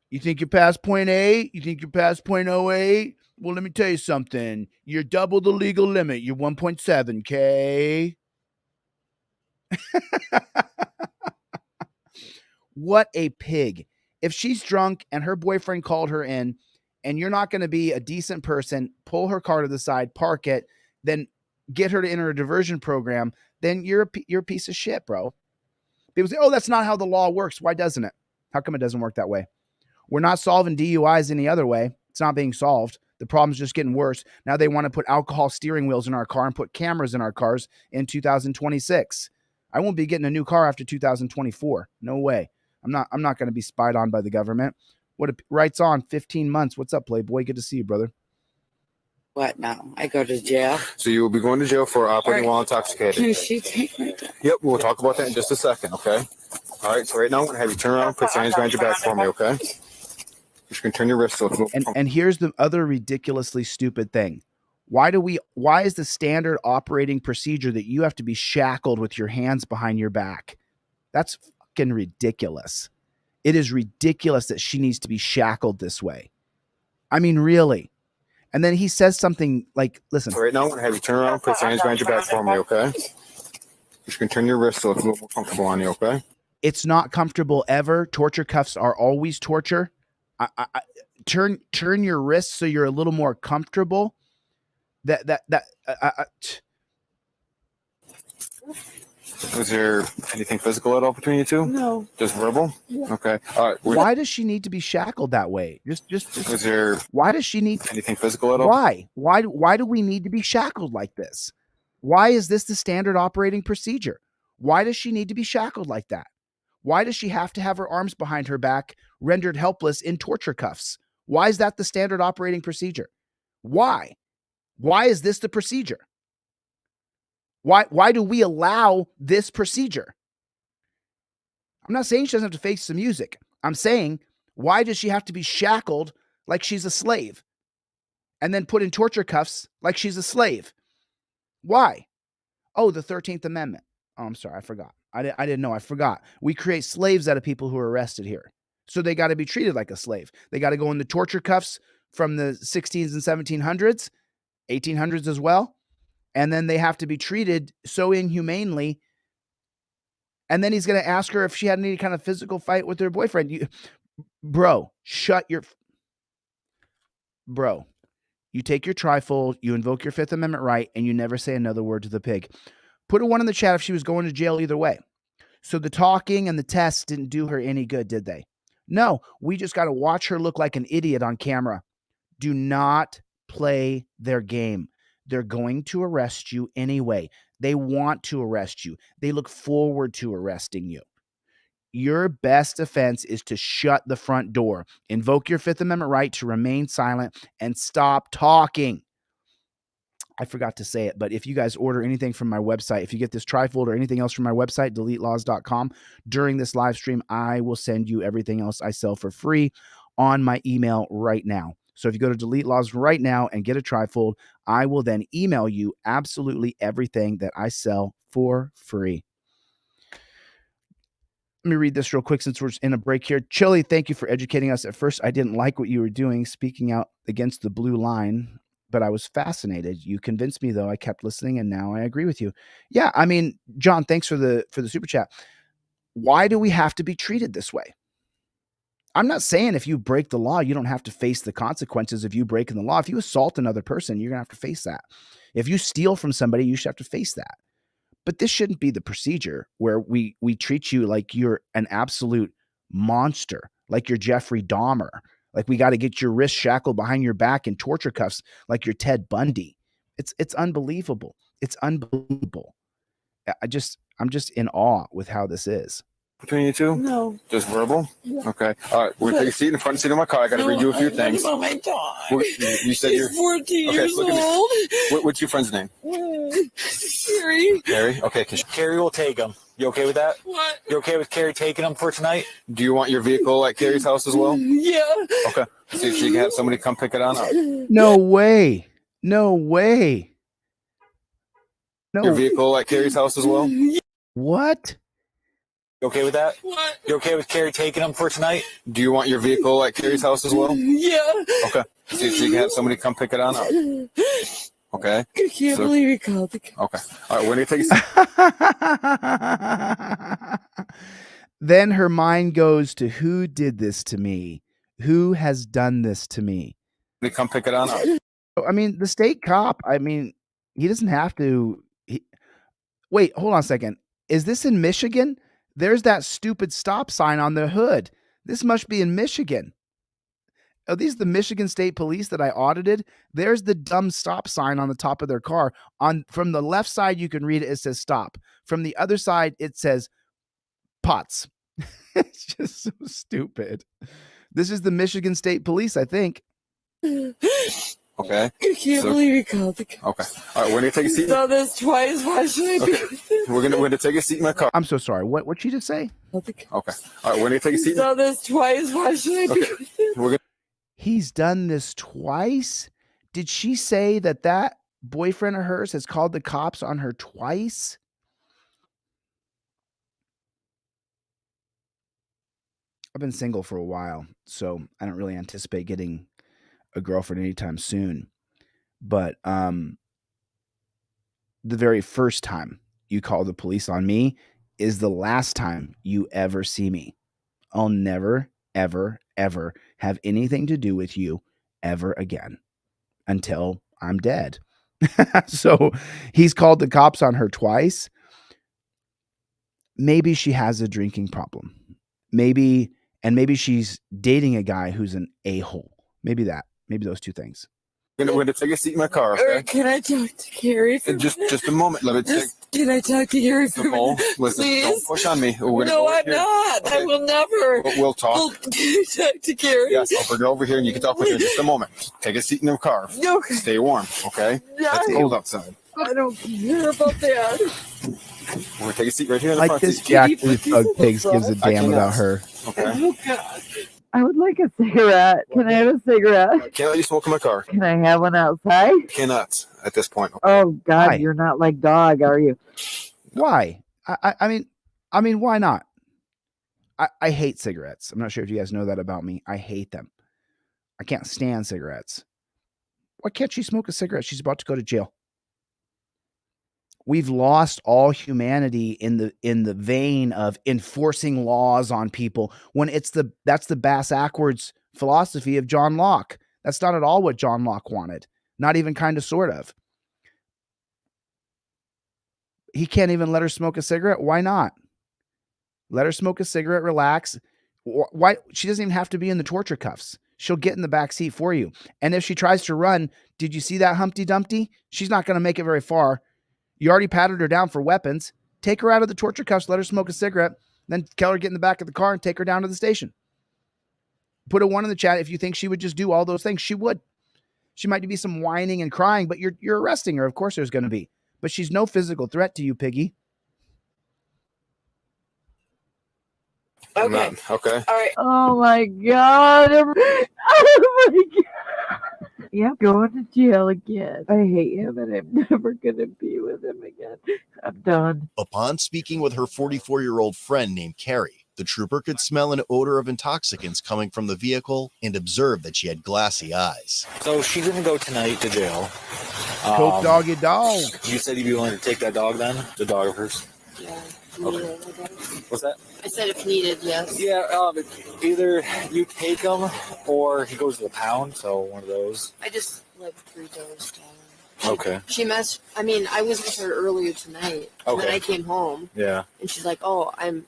S1: You think you're past 0.8? You think you're past 0.08? Well, let me tell you something. You're double the legal limit. You're 1.7, okay? What a pig. If she's drunk and her boyfriend called her in and you're not going to be a decent person, pull her car to the side, park it, then get her to enter a diversion program, then you're a piece of shit, bro. People say, oh, that's not how the law works. Why doesn't it? How come it doesn't work that way? We're not solving DUIs any other way. It's not being solved. The problem's just getting worse. Now they want to put alcohol steering wheels in our car and put cameras in our cars in 2026. I won't be getting a new car after 2024. No way. I'm not going to be spied on by the government. What writes on 15 months. What's up, Playboy? Good to see you, brother.
S4: What now? I go to jail?
S3: So you will be going to jail for operating while intoxicated.
S4: Can she take my dog?
S3: Yep, we'll talk about that in just a second, okay? All right, so right now I'm going to have you turn around, put your hands behind your back for me, okay? Just going to turn your wrist so it's
S1: and here's the other ridiculously stupid thing. Why is the standard operating procedure that you have to be shackled with your hands behind your back? That's fucking ridiculous. It is ridiculous that she needs to be shackled this way. I mean, really. And then he says something like, listen.
S3: So right now I'm going to have you turn around, put your hands behind your back for me, okay? Just going to turn your wrist so it's a little more comfortable on you, okay?
S1: It's not comfortable ever. Torture cuffs are always torture. Turn your wrists so you're a little more comfortable.
S3: Was there anything physical at all between you two?
S4: No.
S3: Just verbal?
S4: Yeah.
S3: Okay. All right.
S1: Why does she need to be shackled that way? Just.
S3: Was there
S1: why does she need
S3: anything physical at all?
S1: Why? Why do we need to be shackled like this? Why is this the standard operating procedure? Why does she need to be shackled like that? Why does she have to have her arms behind her back, rendered helpless in torture cuffs? Why is that the standard operating procedure? Why? Why is this the procedure? Why do we allow this procedure? I'm not saying she doesn't have to face the music. I'm saying, why does she have to be shackled like she's a slave and then put in torture cuffs like she's a slave? Why? Oh, the 13th Amendment. Oh, I'm sorry. I forgot. I didn't know. I forgot. We create slaves out of people who are arrested here. So they got to be treated like a slave. They got to go in the torture cuffs from the 16s and 1700s, 1800s as well. And then they have to be treated so inhumanely. And then he's going to ask her if she had any kind of physical fight with her boyfriend. Bro, you take your trifold, you invoke your Fifth Amendment right, and you never say another word to the pig. Put a 1 in the chat if she was going to jail either way. So the talking and the tests didn't do her any good, did they? No, we just got to watch her look like an idiot on camera. Do not play their game. They're going to arrest you anyway. They want to arrest you. They look forward to arresting you. Your best defense is to shut the front door. Invoke your Fifth Amendment right to remain silent and stop talking. I forgot to say it, but if you guys order anything from my website, if you get this trifold or anything else from my website, deletelaws.com, during this live stream, I will send you everything else I sell for free on my email right now. So if you go to Delete Laws right now and get a trifold, I will then email you absolutely everything that I sell for free. Let me read this real quick since we're in a break here. Chille, thank you for educating us. At first, I didn't like what you were doing, speaking out against the blue line, but I was fascinated. You convinced me, though. I kept listening, and now I agree with you. Yeah, I mean, John, thanks for the super chat. Why do we have to be treated this way? I'm not saying if you break the law, you don't have to face the consequences of you breaking the law. If you assault another person, you're going to have to face that. If you steal from somebody, you should have to face that. But this shouldn't be the procedure where we treat you like you're an absolute monster, like you're Jeffrey Dahmer. Like we got to get your wrist shackled behind your back in torture cuffs like you're Ted Bundy. It's unbelievable. It's unbelievable. I'm just in awe with how this is.
S3: Between you two?
S4: No.
S3: Just verbal?
S4: Yeah.
S3: Okay. All right. We're going to take a seat in the front seat of my car. I got to read you a few things.
S4: What about my dog?
S3: You said you're
S4: 14 years old.
S3: What's your friend's name?
S4: Carrie.
S3: Carrie? Okay.
S6: Carrie will take him. You okay with that?
S4: What?
S6: You okay with Carrie taking him for tonight?
S3: Do you want your vehicle at Carrie's house as well?
S4: Yeah.
S3: Okay. See if she can have somebody come pick it on up.
S1: No way. No way. No.
S3: Your vehicle at Carrie's house as well?
S1: What?
S6: You okay with that?
S4: What?
S6: You okay with Carrie taking him for tonight?
S3: Do you want your vehicle at Carrie's house as well?
S4: Yeah.
S3: Okay. See if she can have somebody come pick it on up. Okay.
S4: I can't believe you called the car.
S3: Okay. All right. We're going to take a seat.
S1: Then her mind goes to who did this to me? Who has done this to me?
S3: They come pick it on up.
S1: I mean, the state cop, I mean, he doesn't have to. Wait, hold on a second. Is this in Michigan? There's that stupid stop sign on the hood. This must be in Michigan. Oh, these are the Michigan State Police that I audited. There's the dumb stop sign on the top of their car. From the left side, you can read it. It says stop. From the other side, it says pots. It's just so stupid. This is the Michigan State Police, I think.
S3: Okay.
S7: I can't believe you called the cops.
S3: Okay. All right, we're gonna take a seat.
S7: You've done this twice. Why should I be with this?
S3: We're gonna take a seat in my car.
S1: I'm so sorry. What'd she just say?
S3: Okay. All right, we're gonna take a seat.
S7: You've done this twice. Why should I be with this?
S3: We're gonna.
S1: He's done this twice? Did she say that boyfriend of hers has called the cops on her twice? I've been single for a while, so I don't really anticipate getting a girlfriend anytime soon. But the very first time you call the police on me is the last time you ever see me. I'll never, ever, ever have anything to do with you ever again until I'm dead. So he's called the cops on her twice. Maybe she has a drinking problem. Maybe she's dating a guy who's an a-hole. Maybe those two things.
S3: We're gonna take a seat in my car. Okay?
S7: Can I talk to Carrie?
S3: Just a moment. Let me take
S7: Can I talk to Carrie for
S3: the ball. Listen,
S7: please?
S3: don't push on me. We're gonna
S7: No,
S3: go over
S7: I'm
S3: here.
S7: not.
S3: Okay.
S7: I will never.
S3: We'll talk.
S7: Well, can I talk to Carrie?
S3: Yes, I'll bring her over here and you can talk with her in just a moment. Take a seat in the car.
S7: Okay.
S3: Stay warm, okay? It's cold outside.
S7: I don't care about that.
S3: We're gonna take a seat right here in the
S1: Like
S3: front
S1: this
S3: seat.
S1: Jack
S7: Can you put these
S1: Pug
S7: in the
S1: Pigs gives a
S7: front?
S1: damn about her.
S3: Okay.
S7: Oh, God.
S8: I would like a cigarette. Can I have a cigarette?
S3: Can't let you smoke in my car.
S8: Can I have one outside?
S3: Cannot at this point.
S8: Oh God,
S1: Why?
S8: you're not like dog, are you?
S1: Why? I mean, why not? I hate cigarettes. I'm not sure if you guys know that about me. I hate them. I can't stand cigarettes. Why can't she smoke a cigarette? She's about to go to jail. We've lost all humanity in the vein of enforcing laws on people when that's the bass backwards philosophy of John Locke. That's not at all what John Locke wanted. Not even kind of sort of. He can't even let her smoke a cigarette. Why not? Let her smoke a cigarette, relax. Why? She doesn't even have to be in the torture cuffs. She'll get in the back seat for you. And if she tries to run, did you see that Humpty Dumpty? She's not going to make it very far. You already patted her down for weapons. Take her out of the torture cuffs, let her smoke a cigarette, then tell her to get in the back of the car and take her down to the station. Put a 1 in the chat if you think she would just do all those things. She would. She might be some whining and crying, but you're arresting her. Of course there's going to be. But she's no physical threat to you, Piggy.
S7: Okay.
S3: Okay.
S7: All right.
S8: Oh my God. Oh my God. Yeah, I'm going to jail again. I hate him and I'm never going to be with him again. I'm done.
S2: Upon speaking with her 44-year-old friend named Carrie, the trooper could smell an odor of intoxicants coming from the vehicle and observed that she had glassy eyes.
S6: So she's gonna go tonight to jail.
S1: Coke doggy dog.
S6: You said you'd be willing to take that dog then? The dog of hers?
S7: Yeah.
S6: Okay. What's that?
S7: I said if needed, yes.
S6: Yeah, either you take him or he goes to the pound, so one of those.
S7: I just live 3 doors down.
S6: Okay.
S7: I was with her earlier tonight. And then
S6: Okay.
S7: I came home
S6: Yeah.
S7: and she's like, oh, I'm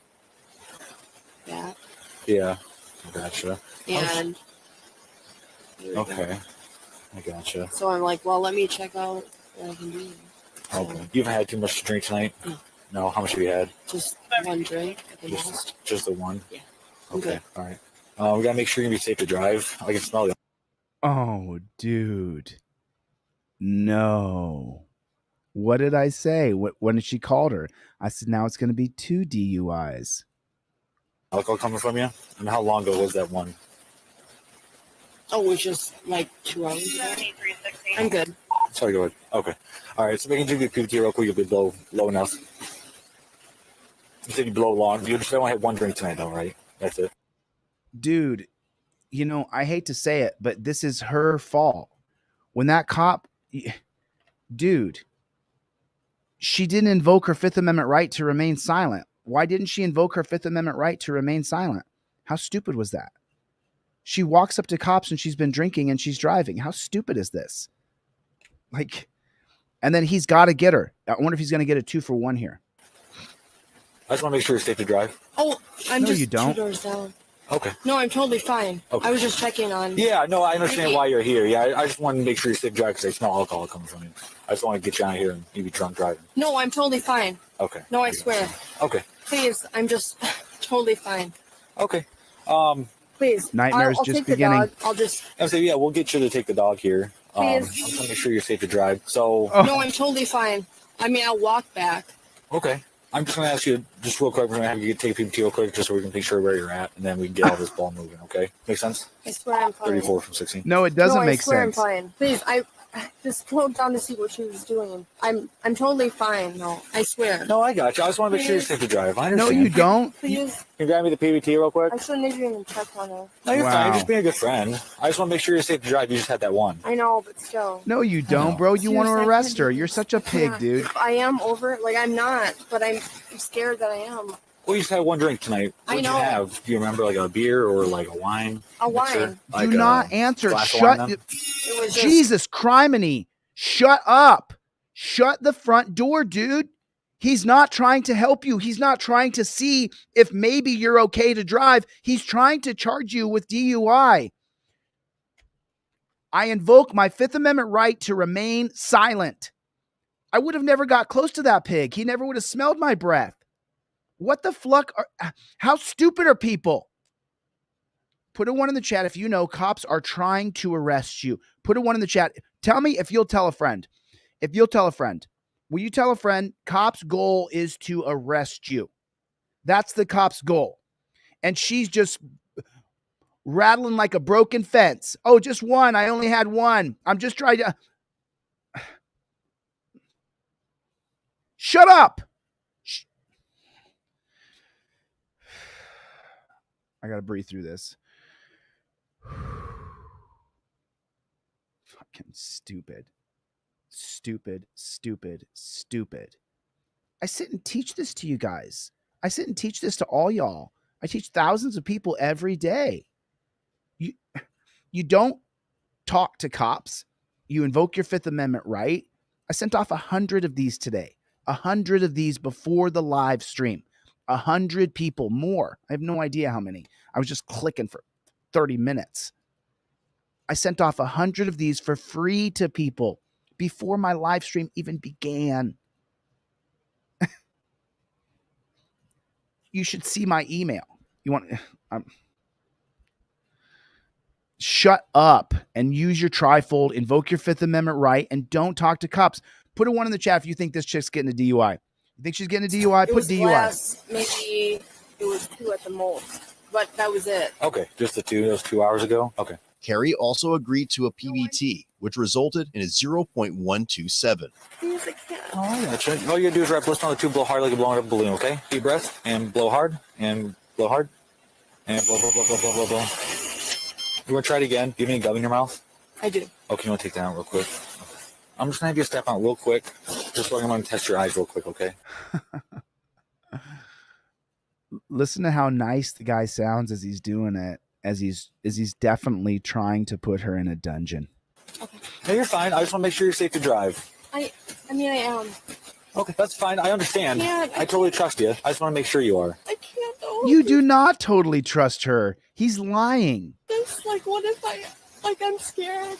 S7: back.
S6: Yeah. Gotcha.
S7: And
S6: Okay. I gotcha.
S7: so I'm like, well, let me check out what I can do. So,
S6: Okay. You haven't had too much to drink tonight?
S7: No.
S6: No? How much have you had?
S7: just 1 drink at the most.
S6: Just the one?
S7: Yeah.
S6: Okay.
S7: Okay.
S6: All right. We gotta make sure you're gonna be safe to drive. I can smell you.
S1: Oh, dude. No. What did I say? When did she called her? I said, now it's going to be 2 DUIs.
S6: Alcohol coming from you? And how long ago was that one?
S7: Oh, it was just like 2 hours ago. I'm good.
S6: Sorry, go ahead. Okay. All right. So we can do the PVT real quick. You'll be low enough. You said you blow long. You just only had 1 drink tonight, though, right? That's it.
S1: Dude, I hate to say it, but this is her fault. When that cop, dude, she didn't invoke her 5th Amendment right to remain silent. Why didn't she invoke her 5th Amendment right to remain silent? How stupid was that? She walks up to cops and she's been drinking and she's driving. How stupid is this? And then he's got to get her. I wonder if he's going to get a 2 for 1 here.
S6: I just want to make sure you're safe to drive.
S7: Oh, I'm
S1: No,
S7: just
S1: you don't.
S7: 2 doors down.
S6: Okay.
S7: No, I'm totally fine.
S6: Okay.
S7: I was just checking on.
S6: Yeah, no, I understand why you're here. Yeah, I just want to make sure you're safe to drive because I smell alcohol coming from you. I just want to get you out of here and you be drunk driving.
S7: No, I'm totally fine.
S6: Okay.
S7: No, I swear.
S6: Okay.
S7: Please, I'm just totally fine.
S6: Okay.
S7: Please.
S1: Nightmares
S7: I'll
S1: just
S7: take
S1: beginning.
S7: The dog. I'll just.
S6: I say, yeah, we'll get you to take the dog here. I
S7: Please.
S6: just want to make sure you're safe to drive. So.
S1: Oh.
S7: No, I'm totally fine. I mean, I'll walk back.
S6: Okay. I'm just going to ask you just real quick. We're going to have you take PBT real quick just so we can make sure where you're at, and then we can get all this ball moving, okay? Make sense?
S7: I swear I'm fine.
S6: 34 from 16.
S1: No, it doesn't
S7: no,
S1: make
S7: I swear
S1: sense.
S7: I'm fine. Please, I just slowed down to see what she was doing. I'm totally fine. No, I swear.
S6: No, I got you. I just want to make sure you're safe to drive. I
S1: No,
S6: understand.
S1: you don't.
S7: Please.
S6: Can you grab me the PBT real quick?
S7: I shouldn't have even checked on her.
S6: No, you're
S1: Wow.
S6: fine. You're just being a good friend. I just want to make sure you're safe to drive. You just had that one.
S7: I know, but still.
S1: No, you don't, bro. You want to
S7: Seriously, I
S1: arrest
S7: can't
S1: her.
S7: do
S1: You're
S7: this.
S1: such a pig,
S7: Yeah.
S1: dude.
S7: I am over it. Like, I'm not, but I'm scared that I am.
S6: Well, you just had one drink tonight.
S7: I
S6: What did you
S7: know.
S6: have? Do you remember like a beer or like a wine?
S7: A
S6: mixer?
S7: wine.
S6: Like
S1: Do not answer.
S6: glass of
S1: Shut.
S6: wine, then?
S7: It was just,
S1: Jesus, criminy. Shut up. Shut the front door, dude. He's not trying to help you. He's not trying to see if maybe you're okay to drive. He's trying to charge you with DUI. I invoke my Fifth Amendment right to remain silent. I would have never got close to that pig. He never would have smelled my breath. What the fuck? How stupid are people? Put a 1 in the chat if you know cops are trying to arrest you. Put a 1 in the chat. Tell me if you'll tell a friend. If you'll tell a friend. Will you tell a friend cops' goal is to arrest you? That's the cop's goal. And she's just rattling like a broken fence. Oh, just 1. I only had 1. I'm just trying to... Shut up. I got to breathe through this. Fucking stupid. Stupid, stupid, stupid. I sit and teach this to you guys. I sit and teach this to all y'all. I teach thousands of people every day. You don't talk to cops. You invoke your Fifth Amendment right. I sent off 100 of these today. 100 of these before the live stream. 100 people more. I have no idea how many. I was just clicking for 30 minutes. I sent off 100 of these for free to people before my live stream even began. You should see my email. You want shut up and use your trifold, invoke your Fifth Amendment right, and don't talk to cops. Put a 1 in the chat if you think this chick's getting a DUI. You think she's getting a DUI?
S7: it
S1: Put
S7: was
S1: DUI.
S7: glass, maybe it was 2 at the most, but that was it.
S6: Okay, just the 2. That was 2 hours ago. Okay.
S2: Carrie also agreed to a PBT, which resulted in a 0.127.
S7: Please, I can't.
S6: Oh, I gotcha. All you gotta do is wrap listen on the 2, blow hard like you're blowing up a balloon, okay? Deep breath, and blow hard, and blow hard, and blow, blow, blow, blow, blow, blow, blow. You wanna try it again? Do you have any gum in your mouth?
S7: I do.
S6: Okay, you wanna take that out real quick? Okay. I'm just gonna have you step out real quick, just so I'm gonna test your eyes real quick, okay?
S1: Listen to how nice the guy sounds as he's doing it, as he's definitely trying to put her in a dungeon.
S6: No, you're fine. I just wanna make sure you're safe to drive.
S7: I mean, I am.
S6: Okay, that's fine. I understand.
S7: I
S6: I totally trust you. I just wanna make sure you are.
S7: I can't though.
S1: You do not totally trust her. He's lying.
S7: This, like, what if I'm scared?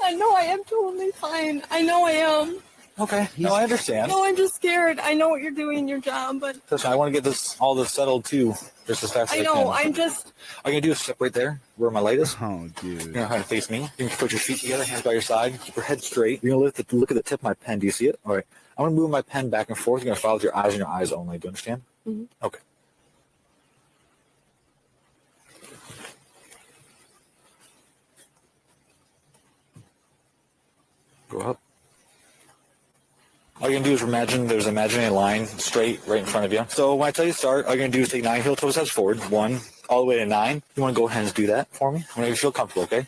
S7: I know I am totally fine. I know I am.
S6: Okay, no, I understand.
S7: No, I'm just scared. I know what you're doing in your job, but
S6: Listen, I want to get all this settled too, just as fast as
S7: I
S6: I
S7: know.
S6: can.
S7: I'm just.
S6: All you're gonna do is step right there, where my light is.
S1: Oh, dude.
S6: You're gonna kind of face me. You can put your feet together, hands by your side, keep your head straight. You're gonna look at the tip of my pen. Do you see it? All right. I'm gonna move my pen back and forth. You're gonna follow with your eyes and your eyes only. Do you understand?
S7: Mm-hmm.
S6: Okay. Go up. All you're gonna do is imagine there's an imaginary line straight right in front of you. So when I tell you to start, all you're gonna do is take 9 heel toe steps forward. 1, all the way to 9. You wanna go ahead and do that for me? Whenever you feel comfortable, okay?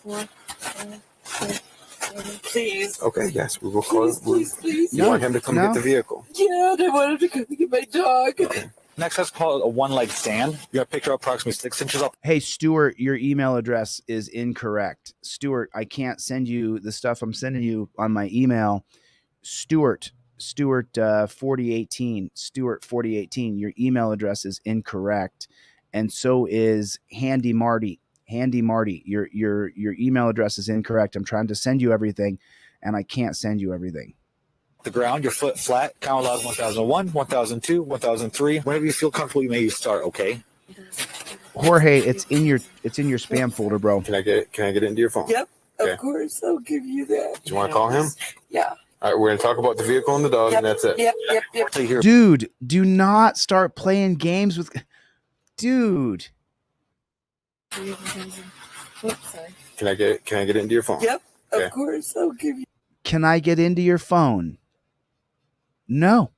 S7: 1, 2, 3, 4. Please.
S3: Okay, yes, we will call it.
S7: Please.
S3: You want him to come
S1: No.
S3: get the vehicle.
S7: Yeah, I wanted to come get my dog.
S6: Next, let's call it a one-leg stand. You're gonna pick her up approximately 6 inches up.
S1: Hey, Stuart, your email address is incorrect. Stuart, I can't send you the stuff I'm sending you on my email. Stuart, Stuart 4018. Stuart 4018. Your email address is incorrect, and so is Handy Marty. Handy Marty, your email address is incorrect. I'm trying to send you everything, and I can't send you everything.
S6: The ground, your foot flat. Count aloud 1001, 1002, 1003. Whenever you feel comfortable, you may start. Okay.
S1: Jorge, it's in your spam folder, bro.
S3: Can I get it into your phone?
S4: Yep,
S3: Okay.
S4: of course. I'll give you that.
S3: Do you want to call him?
S4: Yeah.
S3: All right, we're going to talk about the vehicle and the dog,
S4: Yep,
S3: and that's it.
S4: Yep.
S1: Dude, do not start playing games with. Dude.
S7: Oops, sorry.
S3: Can I get it into your phone?
S4: Yep,
S3: Okay.
S4: of course. I'll give you.
S1: Can I get into your phone? No.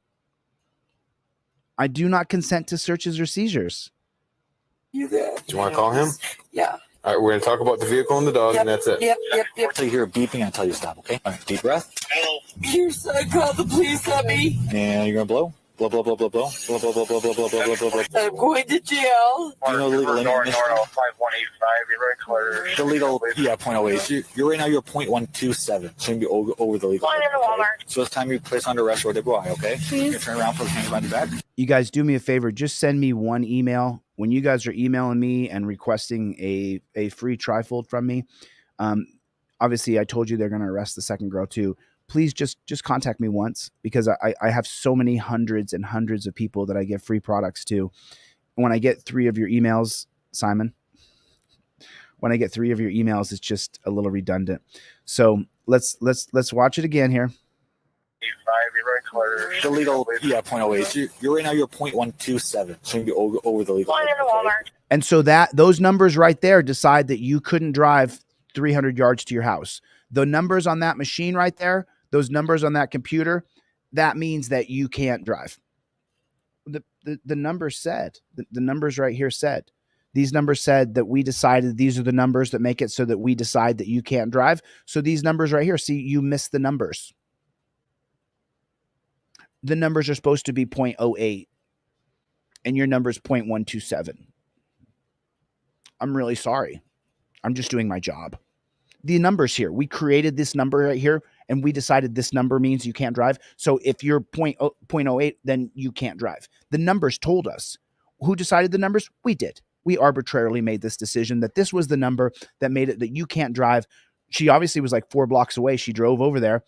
S1: I do not consent to searches or seizures.
S4: You that.
S3: Do you want to call him?
S4: Yeah.
S3: All right, we're going to talk about the vehicle and the dog, and that's it.
S4: Yep.
S6: Until you hear a beeping, I tell you to stop. Okay. All right. Deep breath.
S4: Your son called the police on me.
S6: And you're gonna blow. Blow, blow, blow, blow, blow. Blow, blow, blow, blow, blow, blow, blow, blow, blow.
S4: I'm going to jail.
S6: Do you know the legal limit in Michigan?
S5: 5185. You're very clear.
S6: The legal, 0.08. You're right now. You're 0.127. Shouldn't be over the legal.
S5: Flying into Walmart.
S6: So it's time you place under arrest or DWI. Okay. You can turn around, put the hands behind your back.
S1: You guys do me a favor. Just send me one email when you guys are emailing me and requesting a free trifold from me. Obviously, I told you they're going to arrest the second girl too. Please just contact me once, because I have so many hundreds and hundreds of people that I give free products to. When I get 3 of your emails, Simon, it's just a little redundant. So let's watch it again here.
S5: You're very clear.
S6: The legal, 0.08. You're right now. You're 0.127. Shouldn't be over the legal.
S5: Flying into Walmart.
S1: And so those numbers right there decide that you couldn't drive 300 yards to your house. The numbers on that machine right there, those numbers on that computer, that means that you can't drive. The numbers said, the numbers right here said, these numbers said that we decided these are the numbers that make it so that we decide that you can't drive. So these numbers right here, see, you missed the numbers. The numbers are supposed to be 0.08 and your number is 0.127. I'm really sorry. I'm just doing my job. The numbers here, we created this number right here and we decided this number means you can't drive. So if you're 0.08, then you can't drive. The numbers told us. Who decided the numbers? We did. We arbitrarily made this decision that this was the number that made it that you can't drive. She obviously was like 4 blocks away. She drove over there.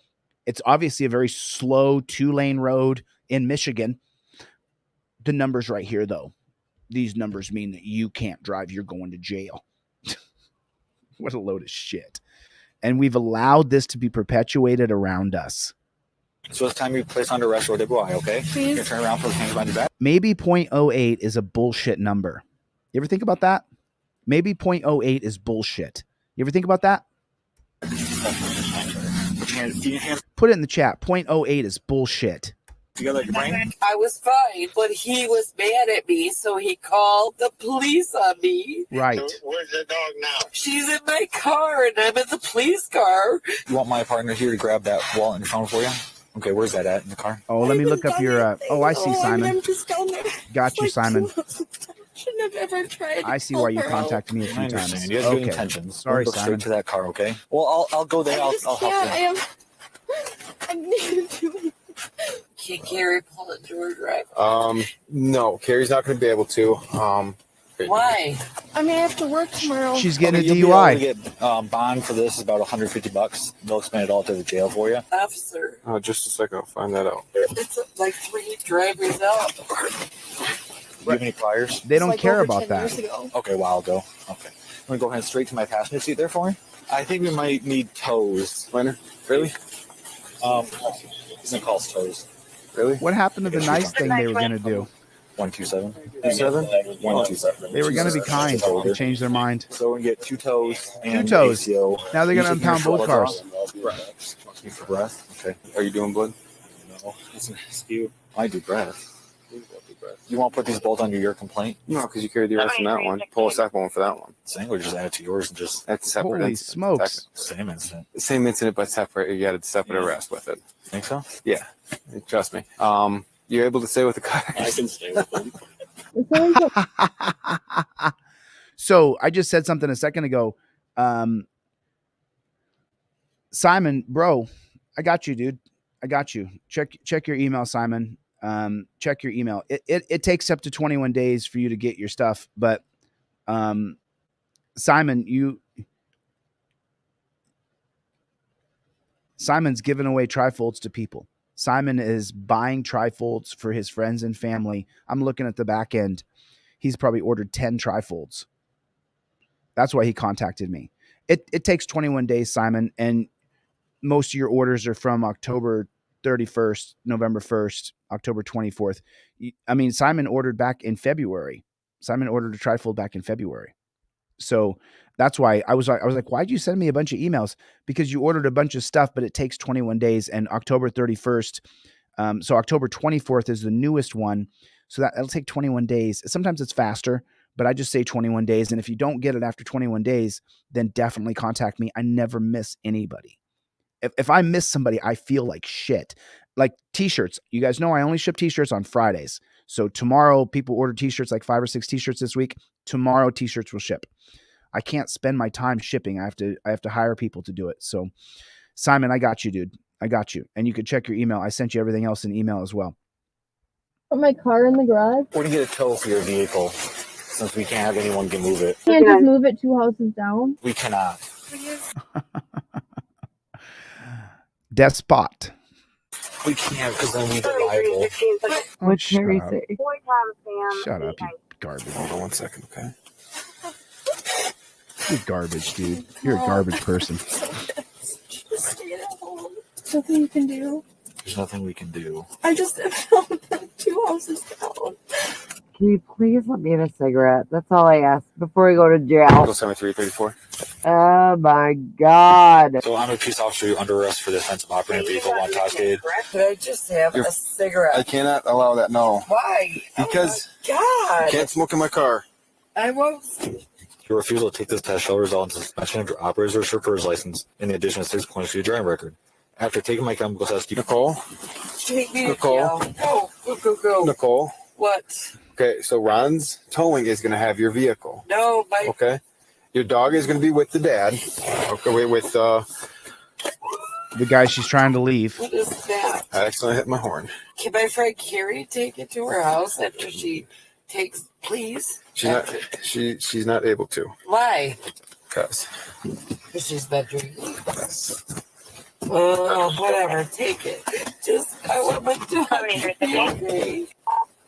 S1: It's obviously a very slow 2-lane road in Michigan. The numbers right here, though, these numbers mean that you can't drive. You're going to jail. What a load of shit. And we've allowed this to be perpetuated around us.
S6: So it's time you place under arrest or DWI. Okay. You can turn around, put the hands behind your back.
S1: Maybe 0.08 is a bullshit number. You ever think about that? Maybe 0.08 is bullshit. You ever think about that? Put it in the chat. 0.08 is bullshit.
S6: Together, your brain.
S4: I was fine, but he was mad at me, so he called the police on me.
S1: Right.
S5: So where's the dog now?
S4: She's in my car, and I'm in the police car.
S6: You want my partner here to grab that wallet and phone for you? Okay, where's that at in the car?
S1: Oh, let me look up your. I see, Simon.
S7: I'm just down there.
S1: Got you, Simon.
S7: Shouldn't have ever tried.
S1: I see why you contacted me a
S6: I
S1: few
S6: understand.
S1: times.
S6: You have good intentions.
S1: Sorry,
S6: Go
S1: Simon.
S6: straight to that car, okay? Well, I'll go there. I'll help you.
S7: I need to.
S4: Can Carrie pull it to her drive?
S3: No, Carrie's not going to be able to.
S4: Why?
S7: I may have to work tomorrow.
S1: She's getting
S6: You'll
S1: a
S6: be able
S1: DUI.
S6: to get bond for this is about $150. They'll expend it all to the jail for you.
S4: Officer,
S3: Just a second, I'll find that out.
S4: it's like 3 drivers out.
S6: Do you have any priors?
S1: They don't
S7: Like
S1: care
S7: over
S1: about
S7: 10
S1: that.
S7: years ago.
S6: Okay, a while ago. Okay. I'm going to go ahead straight to my passenger seat there for me. I think we might need toes.
S3: Minor?
S6: Really? He's going to call us toes.
S3: Really?
S1: What happened to the nice thing they were going to do?
S6: 127.
S3: 27?
S6: 127.
S1: They were going to be kind. They changed their mind.
S6: So we're going to get 2 toes and
S1: 2 toes.
S6: ACO.
S1: Now they're going to
S6: You taking
S1: impound
S6: your
S1: both
S6: shoulder
S1: cars.
S6: off? For breath? Okay.
S3: Are you doing blood?
S6: No. It's an SKU. I do breath. You want to put these both under your complaint?
S3: No, because you carried the arrest on that one. Pull a separate one for that one.
S6: Saying or just add it to yours and just
S3: That's a separate
S1: Holy
S3: incident.
S1: smokes.
S6: same incident.
S3: Same incident, but separate. You got a separate arrest with it.
S6: Think so?
S3: Yeah, trust me. You're able to stay with the car.
S5: I can stay with them.
S1: So I just said something a second ago. Simon, bro, I got you, dude. I got you. Check your email, Simon. Check your email. It takes up to 21 days for you to get your stuff, but Simon's giving away trifolds to people. Simon is buying trifolds for his friends and family. I'm looking at the back end. He's probably ordered 10 trifolds. That's why he contacted me. It takes 21 days, Simon, and most of your orders are from October 31st, November 1st, October 24th. I mean, Simon ordered back in February. Simon ordered a trifold back in February. So that's why I was like, why'd you send me a bunch of emails? Because you ordered a bunch of stuff, but it takes 21 days, and October 31st. So October 24th is the newest one. So that'll take 21 days. Sometimes it's faster, but I just say 21 days. And if you don't get it after 21 days, then definitely contact me. I never miss anybody. If I miss somebody, I feel like shit. Like t-shirts. You guys know I only ship t-shirts on Fridays. So tomorrow, people order t-shirts, like 5 or 6 t-shirts this week. Tomorrow, t-shirts will ship. I can't spend my time shipping. I have to hire people to do it. So Simon, I got you, dude. I got you. And you can check your email. I sent you everything else in email as well.
S7: Put my car in the garage.
S6: Or to get a tow for your vehicle, since we can't have anyone can move it.
S7: Can't just move it 2 houses down.
S6: We cannot.
S1: Despot.
S6: We can't because then we get liable.
S8: What'd Carrie say?
S1: Shut up, you garbage.
S3: Hold on 1 second, okay?
S1: You're garbage, dude. You're a garbage person.
S7: Just stay at home. Nothing you can do.
S6: There's nothing we can do.
S7: I just found them 2 houses down.
S8: Can you please let me in a cigarette? That's all I ask before I go to jail.
S3: 7334.
S8: Oh my God.
S6: So I'm a peace officer. You're under arrest for the offense of operating a vehicle while intoxicated.
S4: Could I just have a cigarette?
S3: I cannot allow that, no.
S4: Why?
S3: Because
S4: God.
S3: I can't smoke in my car.
S4: I won't.
S6: Your refusal to take this test shall result in suspension of your operator's or chauffeur's license in addition to 6 points to your driving record. After taking my chemical test, you
S3: Nicole?
S4: Take me
S3: Nicole?
S4: to jail. Go.
S3: Nicole?
S4: What?
S3: Okay, so Ron's towing is going to have your vehicle.
S4: No, my.
S3: Okay? Your dog is going to be with the dad. Okay, with
S1: The guy she's trying to leave.
S4: What is that?
S3: I accidentally hit my horn.
S4: Can my friend Carrie take it to her house after she takes, please?
S3: She's not able to.
S4: Why?
S3: Because
S4: She's been drinking. Oh, whatever. Take it. I want my dog to be okay.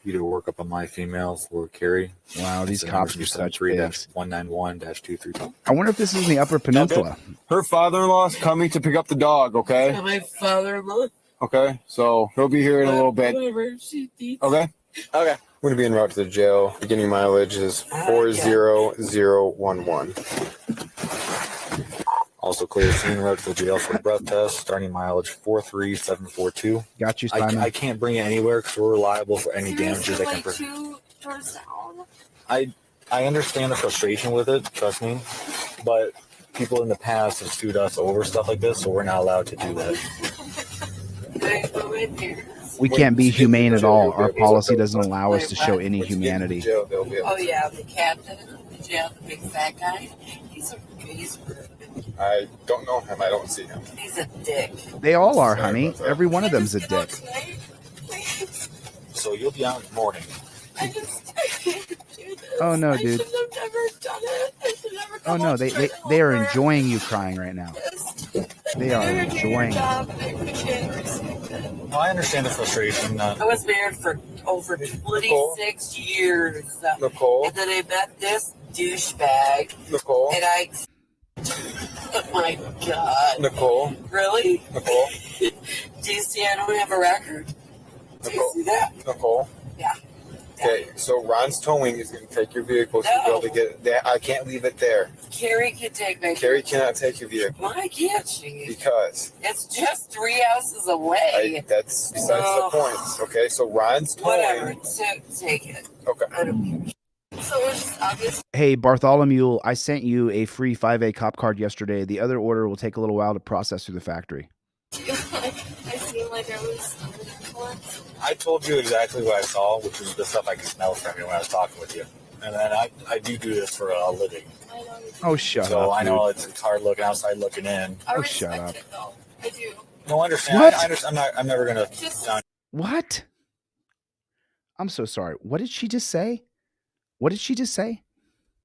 S6: you to work up on my female for Carrie.
S1: Wow, these cops are such pigs.
S6: 191-232.
S1: I wonder if this is in the Upper Peninsula.
S3: her father-in-law's coming to pick up the dog, okay?
S4: My father-in-law.
S3: Okay, so he'll be here in a little bit.
S4: Whatever. She needs.
S3: Okay? Okay. I'm going to be en route to the jail. Beginning mileage is 40011.
S6: Also clear scene route to the jail for a breath test. Starting mileage 43742.
S1: Got you, Simon.
S6: I can't bring it anywhere because we're liable for any damages I can. I understand the frustration with it. Trust me, but people in the past have sued us over stuff like this, so we're not allowed to do that.
S1: We can't be humane at all. Our policy doesn't allow us to show any humanity.
S4: Oh yeah, the captain of the jail, the big fat guy. He's
S3: I don't know him. I don't see him.
S4: He's a dick.
S1: They all are, honey. Every one of them's a dick.
S6: So you'll be out in the morning.
S4: I can't do this.
S1: Oh no, dude.
S4: I should have never done it. I should never
S1: Oh no, they are enjoying you crying right now. They are enjoying it.
S6: Well, I understand the frustration.
S4: I was married for over 26 years.
S3: Nicole.
S4: And then I met this douchebag.
S3: Nicole.
S4: And oh my God.
S3: Nicole.
S4: Really?
S3: Nicole.
S4: Do you see I don't have a record? Do you see that?
S3: Nicole.
S4: Yeah.
S3: Okay, so Ron's towing is going to take your vehicle. So
S4: No.
S3: you'll be able to get it there. I can't leave it there.
S4: Carrie can take my
S3: Carrie cannot take your vehicle.
S4: Why can't she?
S3: Because
S4: It's just 3 houses away.
S3: that's besides
S4: Oh.
S3: the point. Okay, so Ron's towing.
S4: Whatever. Take it.
S3: Okay.
S4: I don't care. So it's just obvious.
S1: Hey, Bartholomew, I sent you a free 5A cop card yesterday. The other order will take a little while to process through the factory.
S7: I seem like I was.
S6: I told you exactly what I saw, which is the stuff I could smell from you when I was talking with you. And then I do this for a living.
S7: I know.
S1: Oh, shut
S6: So
S1: up,
S6: I know
S1: dude.
S6: it's hard looking outside looking in.
S7: I
S1: Oh,
S7: respect
S1: shut up.
S7: it though. I do.
S6: No, I understand.
S1: What?
S6: I understand. I'm never gonna.
S1: What? I'm so sorry. What did she just say? What did she just say?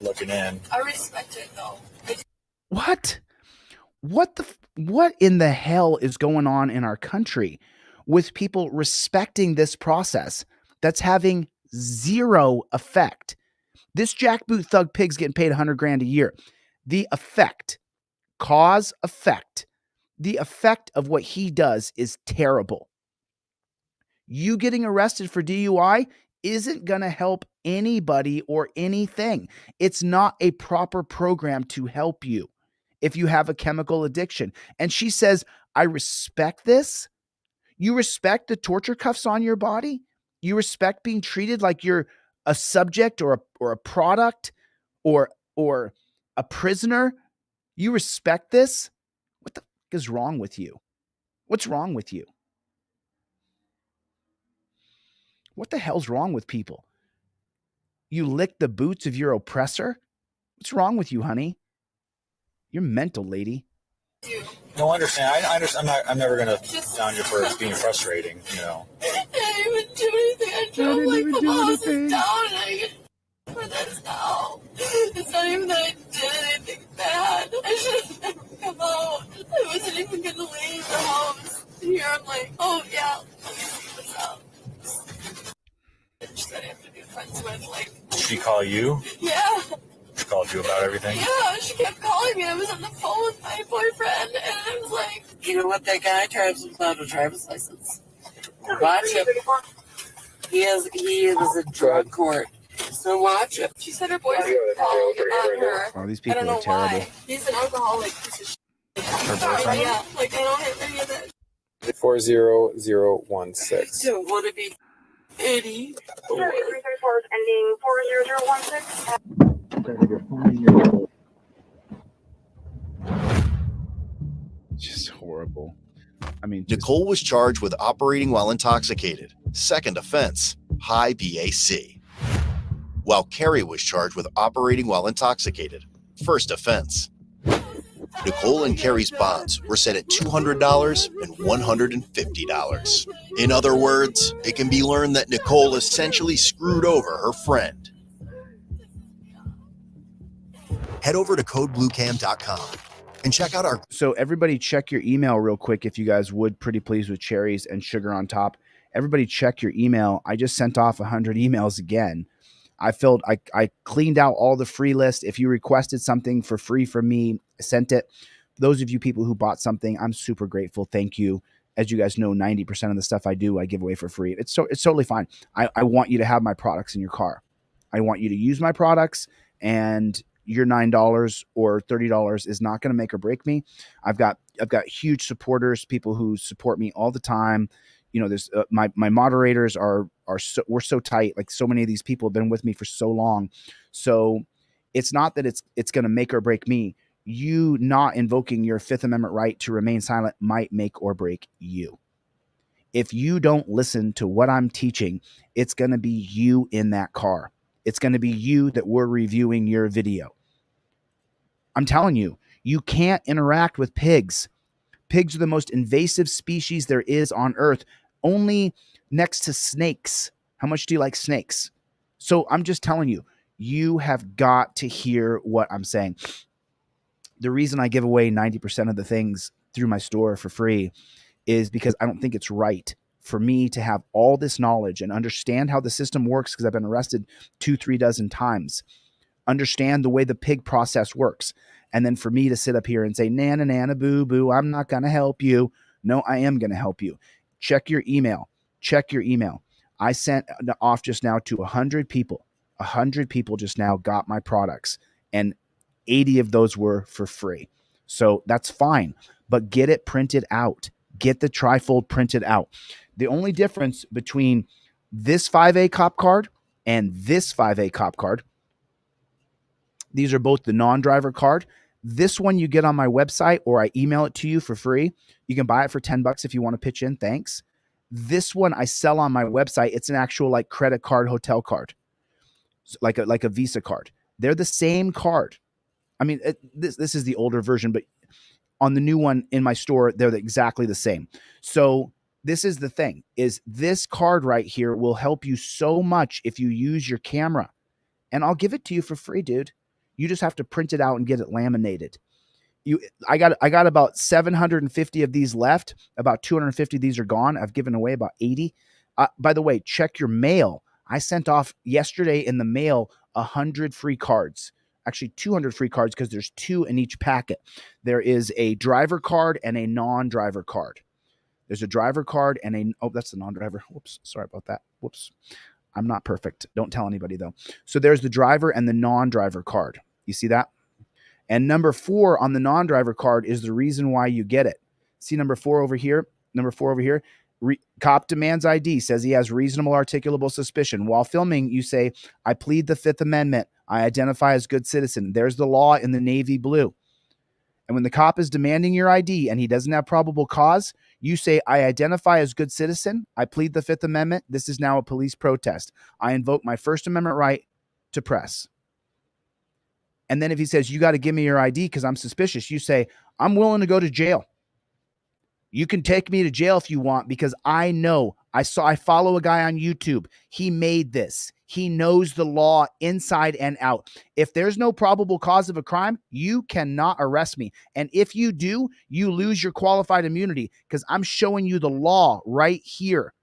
S6: Looking in.
S7: I respect it though.
S1: What? What in the hell is going on in our country with people respecting this process that's having zero effect? This jackboot thug pig's getting paid 100 grand a year. The effect, cause effect, the effect of what he does is terrible. You getting arrested for DUI isn't going to help anybody or anything. It's not a proper program to help you if you have a chemical addiction. And she says, I respect this. You respect the torture cuffs on your body. You respect being treated like you're a subject or a product or a prisoner. You respect this. What the fuck is wrong with you? What's wrong with you? What the hell's wrong with people? You lick the boots of your oppressor? What's wrong with you, honey? You're mental, lady.
S6: No, I understand. I understand. I'm never gonna down you for being frustrating. You know.
S7: I didn't even do anything. I drove like the house is down and I get for this now. It's not even that I did anything bad. I should have never come out. I wasn't even gonna leave the house. And here I'm like, oh yeah, let me see what's up. Bitch that I have to be friends with, like.
S6: Did she call you?
S7: Yeah.
S6: She called you about everything?
S7: Yeah, she kept calling me. I was on the phone with my boyfriend, and I was like,
S4: You know what? That guy drives without a driver's license. Watch him. He is a drug court. So watch him.
S7: she said her boyfriend called on her.
S1: Oh, these
S7: I don't
S1: people
S7: know
S1: are terrible.
S7: why. He's an alcoholic piece of shit.
S1: Her boyfriend?
S7: Yeah, like I don't have any of that.
S3: 40016.
S7: Don't want to be any.
S9: Ending 40016.
S1: Just horrible. I mean,
S2: Nicole was charged with operating while intoxicated. Second offense, high BAC. While Carrie was charged with operating while intoxicated. First offense. Nicole and Carrie's bonds were set at $200 and $150. In other words, it can be learned that Nicole essentially screwed over her friend. Head over to codebluecam.com and check out our...
S1: So everybody check your email real quick if you guys would, pretty please, with cherries and sugar on top. Everybody check your email. I just sent off 100 emails again. I cleaned out all the free list. If you requested something for free from me, I sent it. Those of you people who bought something, I'm super grateful. Thank you. As you guys know, 90% of the stuff I do, I give away for free. It's totally fine. I want you to have my products in your car. I want you to use my products, and your $9 or $30 is not going to make or break me. I've got huge supporters, people who support me all the time. You know, there's my moderators we're so tight. Like, so many of these people have been with me for so long. So it's not that it's going to make or break me. You not invoking your Fifth Amendment right to remain silent might make or break you. If you don't listen to what I'm teaching, it's going to be you in that car. It's going to be you that we're reviewing your video. I'm telling you, you can't interact with pigs. Pigs are the most invasive species there is on Earth, only next to snakes. How much do you like snakes? So I'm just telling you, you have got to hear what I'm saying. The reason I give away 90% of the things through my store for free is because I don't think it's right for me to have all this knowledge and understand how the system works, because I've been arrested 2-3 dozen times. Understand the way the pig process works. And then for me to sit up here and say, nana, nana, boo, boo, I'm not going to help you. No, I am going to help you. Check your email. Check your email. I sent off just now to 100 people. 100 people just now got my products, and 80 of those were for free. So that's fine, but get it printed out. Get the trifold printed out. The only difference between this 5A cop card and this 5A cop card, these are both the non-driver card. This one you get on my website, or I email it to you for free. You can buy it for $10 if you want to pitch in. Thanks. This one I sell on my website. It's an actual like credit card, hotel card, like a Visa card. They're the same card. I mean, this is the older version, but On the new one in my store, they're exactly the same. So this is the thing, is this card right here will help you so much if you use your camera. And I'll give it to you for free, dude. You just have to print it out and get it laminated. I got about 750 of these left. About 250 of these are gone. I've given away about 80. By the way, check your mail. I sent off yesterday in the mail 100 free cards. Actually, 200 free cards because there's 2 in each packet. There is a driver card and a non-driver card. There's a driver card and a, oh, that's the non-driver. Whoops, sorry about that. Whoops. I'm not perfect. Don't tell anybody though. So there's the driver and the non-driver card. You see that? And number 4 on the non-driver card is the reason why you get it. See number 4 over here? Number 4 over here. Cop demands ID, says he has reasonable articulable suspicion. While filming, you say, I plead the 5th Amendment. I identify as good citizen. There's the law in the navy blue. And when the cop is demanding your ID and he doesn't have probable cause, you say, I identify as good citizen. I plead the 5th Amendment. This is now a police protest. I invoke my First Amendment right to press. And then if he says, you got to give me your ID because I'm suspicious, you say, I'm willing to go to jail. You can take me to jail if you want because I know. I follow a guy on YouTube. He made this. He knows the law inside and out. If there's no probable cause of a crime, you cannot arrest me. And if you do, you lose your qualified immunity because I'm showing you the law right here.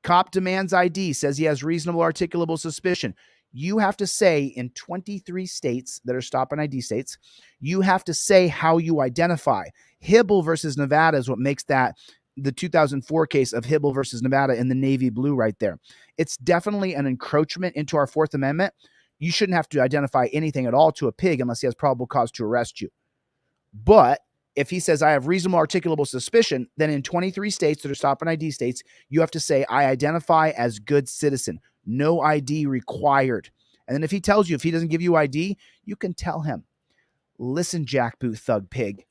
S1: Cop demands ID, says he has reasonable articulable suspicion. You have to say in 23 states that are stop and ID states, you have to say how you identify. Hibble versus Nevada is what makes that the 2004 case of Hibble versus Nevada in the navy blue right there. It's definitely an encroachment into our 4th Amendment. You shouldn't have to identify anything at all to a pig unless he has probable cause to arrest you. But if he says, I have reasonable articulable suspicion, then in 23 states that are stop and ID states, you have to say, I identify as good citizen. No ID required. And then if he tells you, if he doesn't give you ID, you can tell him, listen, jackboot thug pig,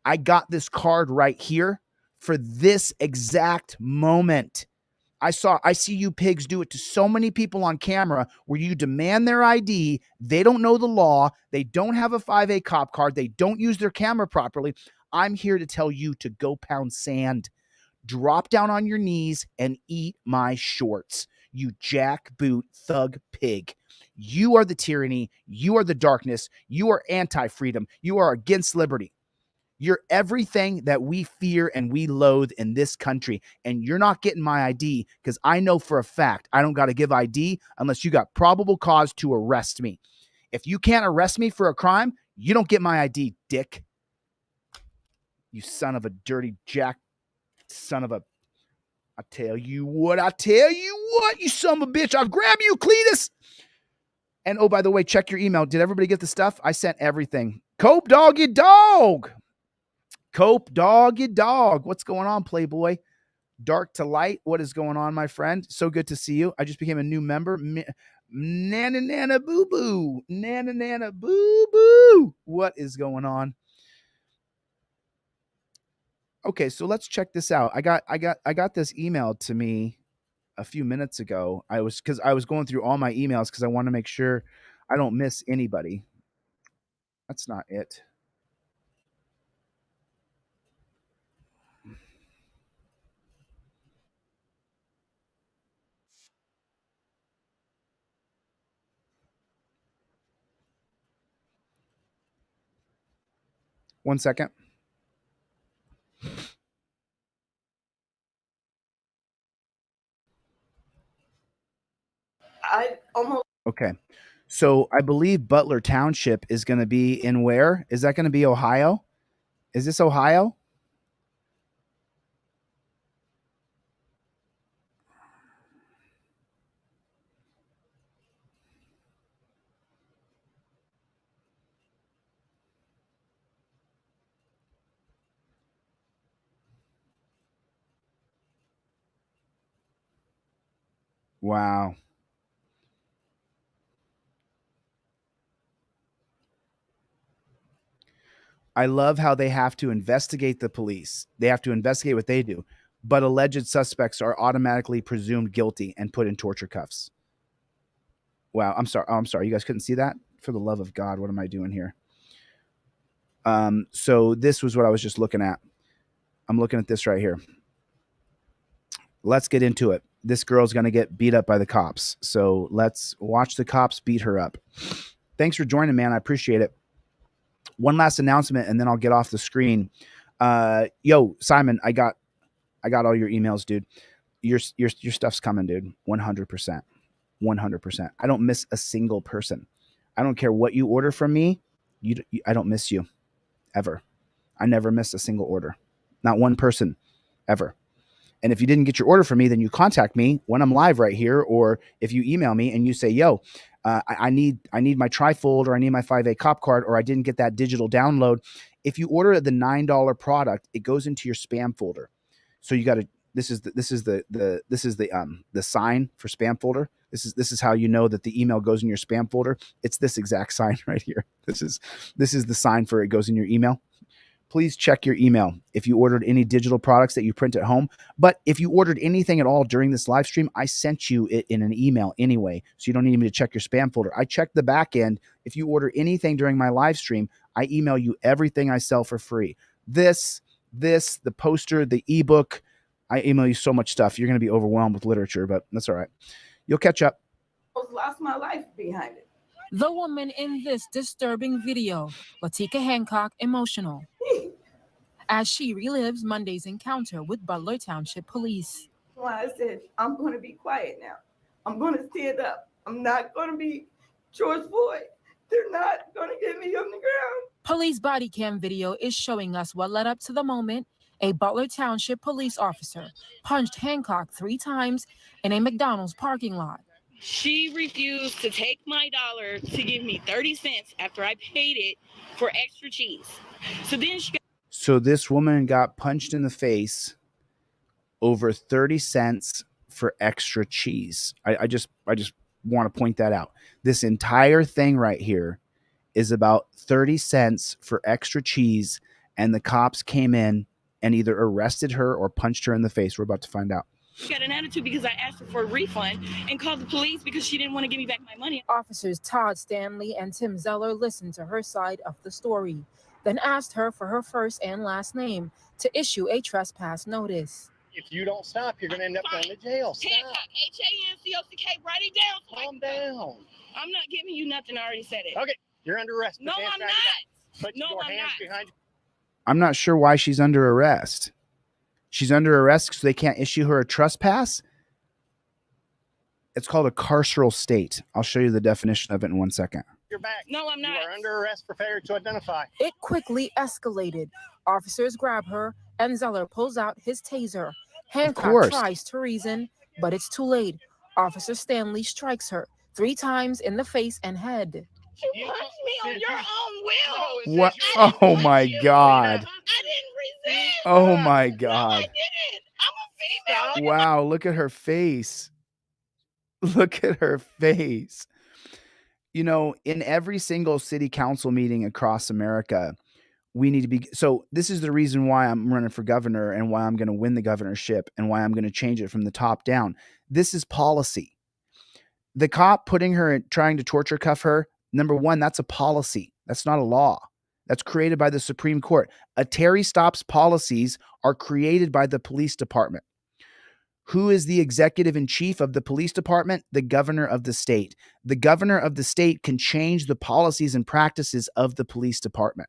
S1: I got this card right here for this exact moment. I see you pigs do it to so many people on camera where you demand their ID. They don't know the law. They don't have a 5A cop card. They don't use their camera properly. I'm here to tell you to go pound sand. Drop down on your knees and eat my shorts. You jackboot thug pig. You are the tyranny. You are the darkness. You are anti-freedom. You are against liberty. You're everything that we fear and we loathe in this country. And you're not getting my ID because I know for a fact I don't got to give ID unless you got probable cause to arrest me. If you can't arrest me for a crime, you don't get my ID, dick. You son of a dirty jack. Son of a... I tell you what, you son of a bitch. I'll grab you, Cletus. And oh, by the way, check your email. Did everybody get the stuff? I sent everything. Cope dog, you dog. Cope dog, you dog. What's going on, Playboy? Dark to light. What is going on, my friend? So good to see you. I just became a new member. Nana, nana, boo, boo. Nana, nana, boo, boo. What is going on? Okay, so let's check this out. I got this email to me a few minutes ago. I was going through all my emails because I want to make sure I don't miss anybody. That's not it. One second. Okay. So I believe Butler Township is going to be in where? Is that going to be Ohio? Is this Ohio? Wow. I love how they have to investigate the police. They have to investigate what they do, but alleged suspects are automatically presumed guilty and put in torture cuffs. Wow. I'm sorry. Oh, I'm sorry. You guys couldn't see that? For the love of God, what am I doing here? So this was what I was just looking at. I'm looking at this right here. Let's get into it. This girl's going to get beat up by the cops. So let's watch the cops beat her up. Thanks for joining, man. I appreciate it. One last announcement, and then I'll get off the screen. Yo, Simon, I got all your emails, dude. Your stuff's coming, dude. 100%. 100%. I don't miss a single person. I don't care what you order from me. I don't miss you ever. I never miss a single order. Not one person ever. And if you didn't get your order from me, then you contact me when I'm live right here, or if you email me and you say, yo, I need my trifold, or I need my 5A cop card, or I didn't get that digital download. If you order the $9 product, it goes into your spam folder. So you got to, this is the sign for spam folder. This is how you know that the email goes in your spam folder. It's this exact sign right here. This is the sign for it goes in your email. Please check your email if you ordered any digital products that you print at home. But if you ordered anything at all during this live stream, I sent you it in an email anyway, so you don't need me to check your spam folder. I checked the back end. If you order anything during my live stream, I email you everything I sell for free. This, the poster, the ebook. I email you so much stuff. You're going to be overwhelmed with literature, but that's all right. You'll catch up.
S10: Lost my life behind it.
S11: The woman in this disturbing video, Latika Hancock, emotional as she relives Monday's encounter with Butler Township Police.
S10: Why I said, I'm going to be quiet now. I'm going to stand up. I'm not going to be George Floyd. They're not going to get me on the ground.
S11: Police body cam video is showing us what led up to the moment a Butler Township police officer punched Hancock 3 times in a McDonald's parking lot.
S12: She refused to take my dollar to give me 30 cents after I paid it for extra cheese.
S1: So this woman got punched in the face over 30 cents for extra cheese. I just want to point that out. This entire thing right here is about 30 cents for extra cheese, and the cops came in and either arrested her or punched her in the face. We're about to find out.
S12: She got an attitude because I asked her for a refund and called the police because she didn't want to give me back my money.
S11: Officers Todd Stanley and Tim Zeller listened to her side of the story, then asked her for her first and last name to issue a trespass notice.
S13: If you don't stop, you're going to end up going to jail. Stop.
S12: Hancock, Hancock, write it down.
S13: Calm down.
S12: I'm not giving you nothing. I already said it.
S13: Okay, you're under arrest.
S12: No, I'm not.
S13: Put your hands behind you.
S1: I'm not sure why she's under arrest. She's under arrest so they can't issue her a trespass? It's called a carceral state. I'll show you the definition of it in 1 second.
S13: You're back.
S12: No, I'm not.
S13: You are under arrest for failure to identify.
S11: It quickly escalated. Officers grab her, and Zeller pulls out his taser. Hancock tries to reason, but it's too late. Officer Stanley strikes her 3 times in the face and head.
S12: You punched me on your own will.
S1: What? Oh my God.
S12: I didn't resist.
S1: Oh my God.
S12: No, I didn't. I'm a female.
S1: Wow, look at her face. Look at her face. You know, in every single city council meeting across America, we need to be. So this is the reason why I'm running for governor and why I'm going to win the governorship and why I'm going to change it from the top down. This is policy. The cop putting her, trying to torture cuff her, number one, that's a policy. That's not a law. That's created by the Supreme Court. A Terry stops policies are created by the police department. Who is the executive in chief of the police department? The governor of the state. The governor of the state can change the policies and practices of the police department.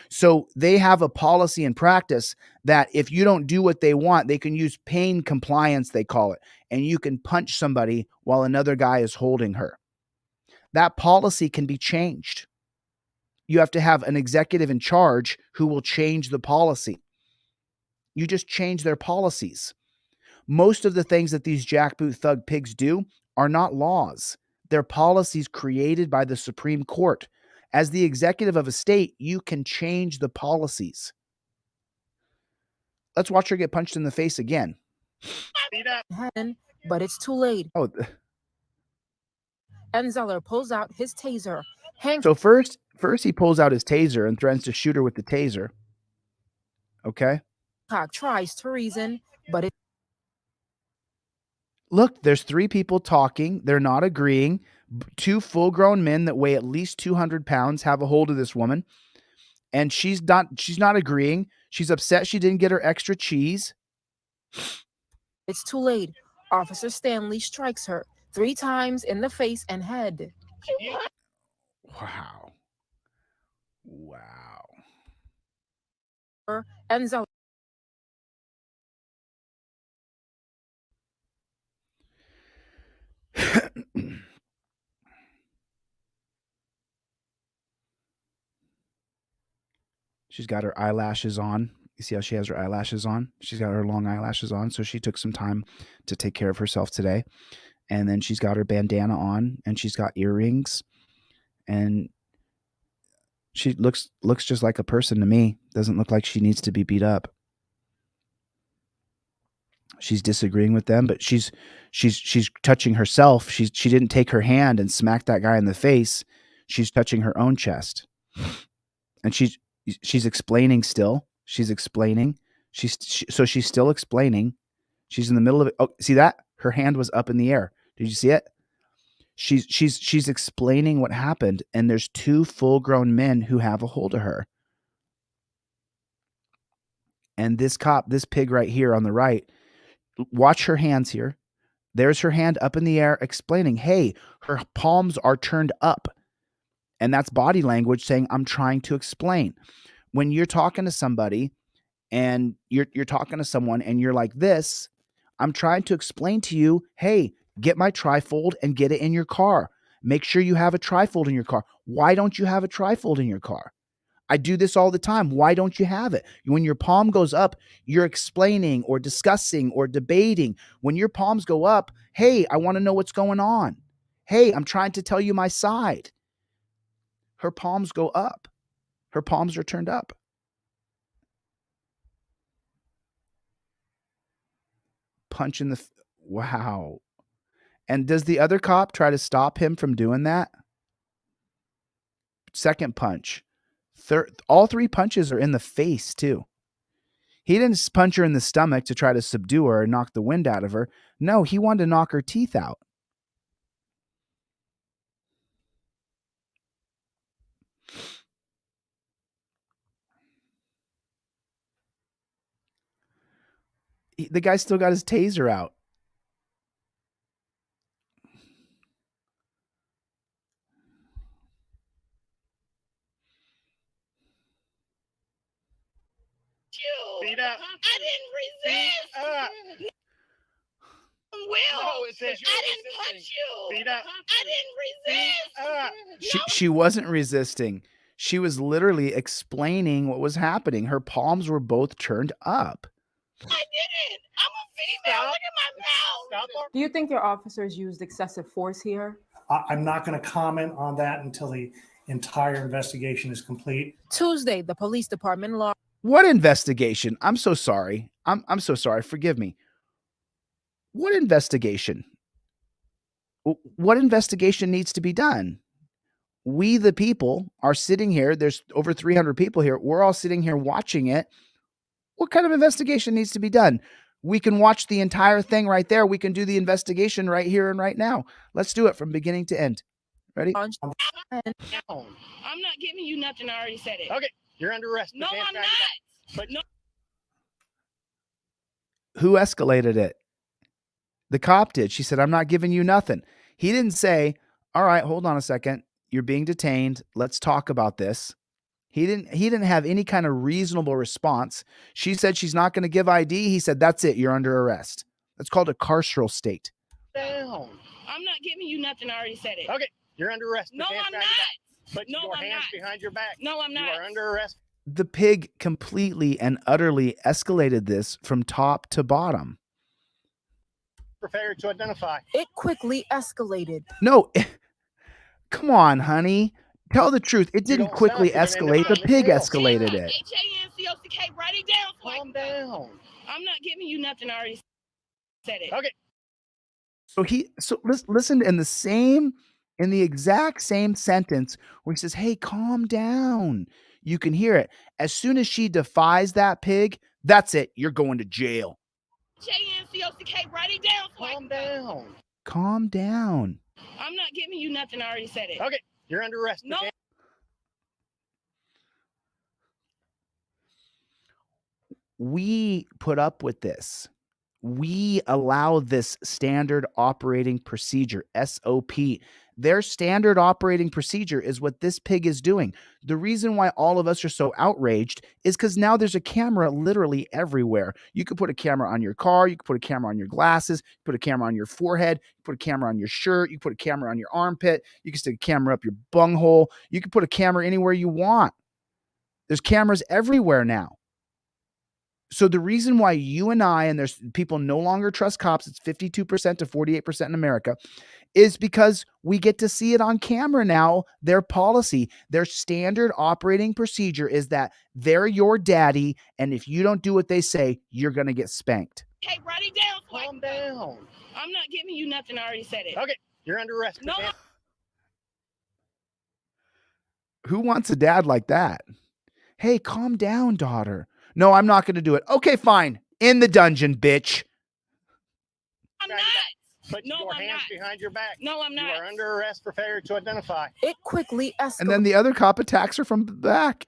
S1: So they have a policy and practice that if you don't do what they want, they can use pain compliance, they call it, and you can punch somebody while another guy is holding her. That policy can be changed. You have to have an executive in charge who will change the policy. You just change their policies. Most of the things that these jackboot thug pigs do are not laws. They're policies created by the Supreme Court. As the executive of a state, you can change the policies. Let's watch her get punched in the face again.
S11: But it's too late.
S1: Oh.
S11: And Zeller pulls out his taser.
S1: So first he pulls out his taser and threatens to shoot her with the taser. Okay.
S11: Hancock tries to reason, but it.
S1: Look, there's 3 people talking. They're not agreeing. 2 full-grown men that weigh at least 200 pounds have a hold of this woman. And she's not agreeing. She's upset she didn't get her extra cheese.
S11: It's too late. Officer Stanley strikes her 3 times in the face and head.
S1: Wow. Wow.
S11: And Zeller.
S1: She's got her eyelashes on. You see how she has her eyelashes on? She's got her long eyelashes on. So she took some time to take care of herself today. And then she's got her bandana on, and she's got earrings, and she looks just like a person to me. Doesn't look like she needs to be beat up. She's disagreeing with them, but she's touching herself. She didn't take her hand and smack that guy in the face. She's touching her own chest. And she's explaining still. She's explaining. So she's still explaining. She's in the middle of it. Oh, see that? Her hand was up in the air. Did you see it? She's explaining what happened, and there's 2 full-grown men who have a hold of her. And this pig right here on the right, watch her hands here. There's her hand up in the air explaining, hey, her palms are turned up. And that's body language saying, I'm trying to explain. When you're talking to somebody and you're talking to someone and you're like this, I'm trying to explain to you, hey, get my trifold and get it in your car. Make sure you have a trifold in your car. Why don't you have a trifold in your car? I do this all the time. Why don't you have it? When your palm goes up, you're explaining or discussing or debating. When your palms go up, hey, I want to know what's going on. Hey, I'm trying to tell you my side. Her palms go up. Her palms are turned up. Punch in the... Wow. And does the other cop try to stop him from doing that? Second punch. All 3 punches are in the face, too. He didn't punch her in the stomach to try to subdue her and knock the wind out of her. No, he wanted to knock her teeth out. The guy still got his taser out.
S13: Beat up.
S7: I didn't resist. Will,
S13: No, it says
S7: I didn't punch you.
S13: Beat up.
S7: I didn't resist.
S1: She wasn't resisting. She was literally explaining what was happening. Her palms were both turned up.
S7: I didn't. I'm a female. Look at my mouth.
S11: Do you think your officers used excessive force here?
S14: I'm not going to comment on that until the entire investigation is complete.
S11: Tuesday, the police department law.
S1: What investigation? I'm so sorry. I'm so sorry. Forgive me. What investigation? What investigation needs to be done? We, the people, are sitting here. There's over 300 people here. We're all sitting here watching it. What kind of investigation needs to be done? We can watch the entire thing right there. We can do the investigation right here and right now. Let's do it from beginning to end. Ready?
S12: I'm not giving you nothing. I already said it.
S13: Okay, you're under arrest.
S12: No, I'm not.
S13: But
S12: no.
S1: Who escalated it? The cop did. She said, I'm not giving you nothing. He didn't say, all right, hold on a second. You're being detained. Let's talk about this. He didn't have any kind of reasonable response. She said she's not going to give ID. He said, that's it. You're under arrest. That's called a carceral state.
S13: down.
S12: I'm not giving you nothing. I already said it.
S13: Okay, you're under arrest.
S12: No,
S13: Put hands
S12: I'm
S13: behind
S12: not.
S13: your back. Put
S12: No,
S13: your
S12: I'm
S13: hands
S12: not.
S13: behind your back.
S12: No, I'm not.
S13: You are under arrest.
S1: The pig completely and utterly escalated this from top to bottom.
S13: For failure to identify.
S11: It quickly escalated.
S1: No, come on, honey. Tell the truth. It didn't quickly escalate. The pig escalated it.
S12: H-A-N-C-O-C-K, write it down.
S13: Calm down.
S12: I'm not giving you nothing. I already said it.
S13: Okay.
S1: So listen in the exact same sentence where he says, hey, calm down. You can hear it. As soon as she defies that pig, that's it. You're going to jail.
S12: H-A-N-C-O-C-K, write it down.
S13: Calm down.
S1: Calm down.
S12: I'm not giving you nothing. I already said it.
S13: Okay, you're under arrest.
S12: No.
S1: we put up with this. We allow this standard operating procedure, SOP. Their standard operating procedure is what this pig is doing. The reason why all of us are so outraged is because now there's a camera literally everywhere. You could put a camera on your car. You could put a camera on your glasses. You put a camera on your forehead. You put a camera on your shirt. You put a camera on your armpit. You can stick a camera up your bunghole. You can put a camera anywhere you want. There's cameras everywhere now. So the reason why you and I, and there's people no longer trust cops, it's 52% to 48% in America, is because we get to see it on camera now. Their policy, their standard operating procedure is that they're your daddy, and if you don't do what they say, you're going to get spanked.
S12: Okay, write it down.
S13: Calm down.
S12: I'm not giving you nothing. I already said it.
S13: Okay, you're under arrest.
S12: No.
S1: Who wants a dad like that? Hey, calm down, daughter. No, I'm not going to do it. Okay, fine. In the dungeon, bitch.
S12: I'm not.
S13: Put your hands behind your back.
S12: No, I'm not.
S13: You are under arrest for failure to identify.
S11: It quickly escalated.
S1: And then the other cop attacks her from the back.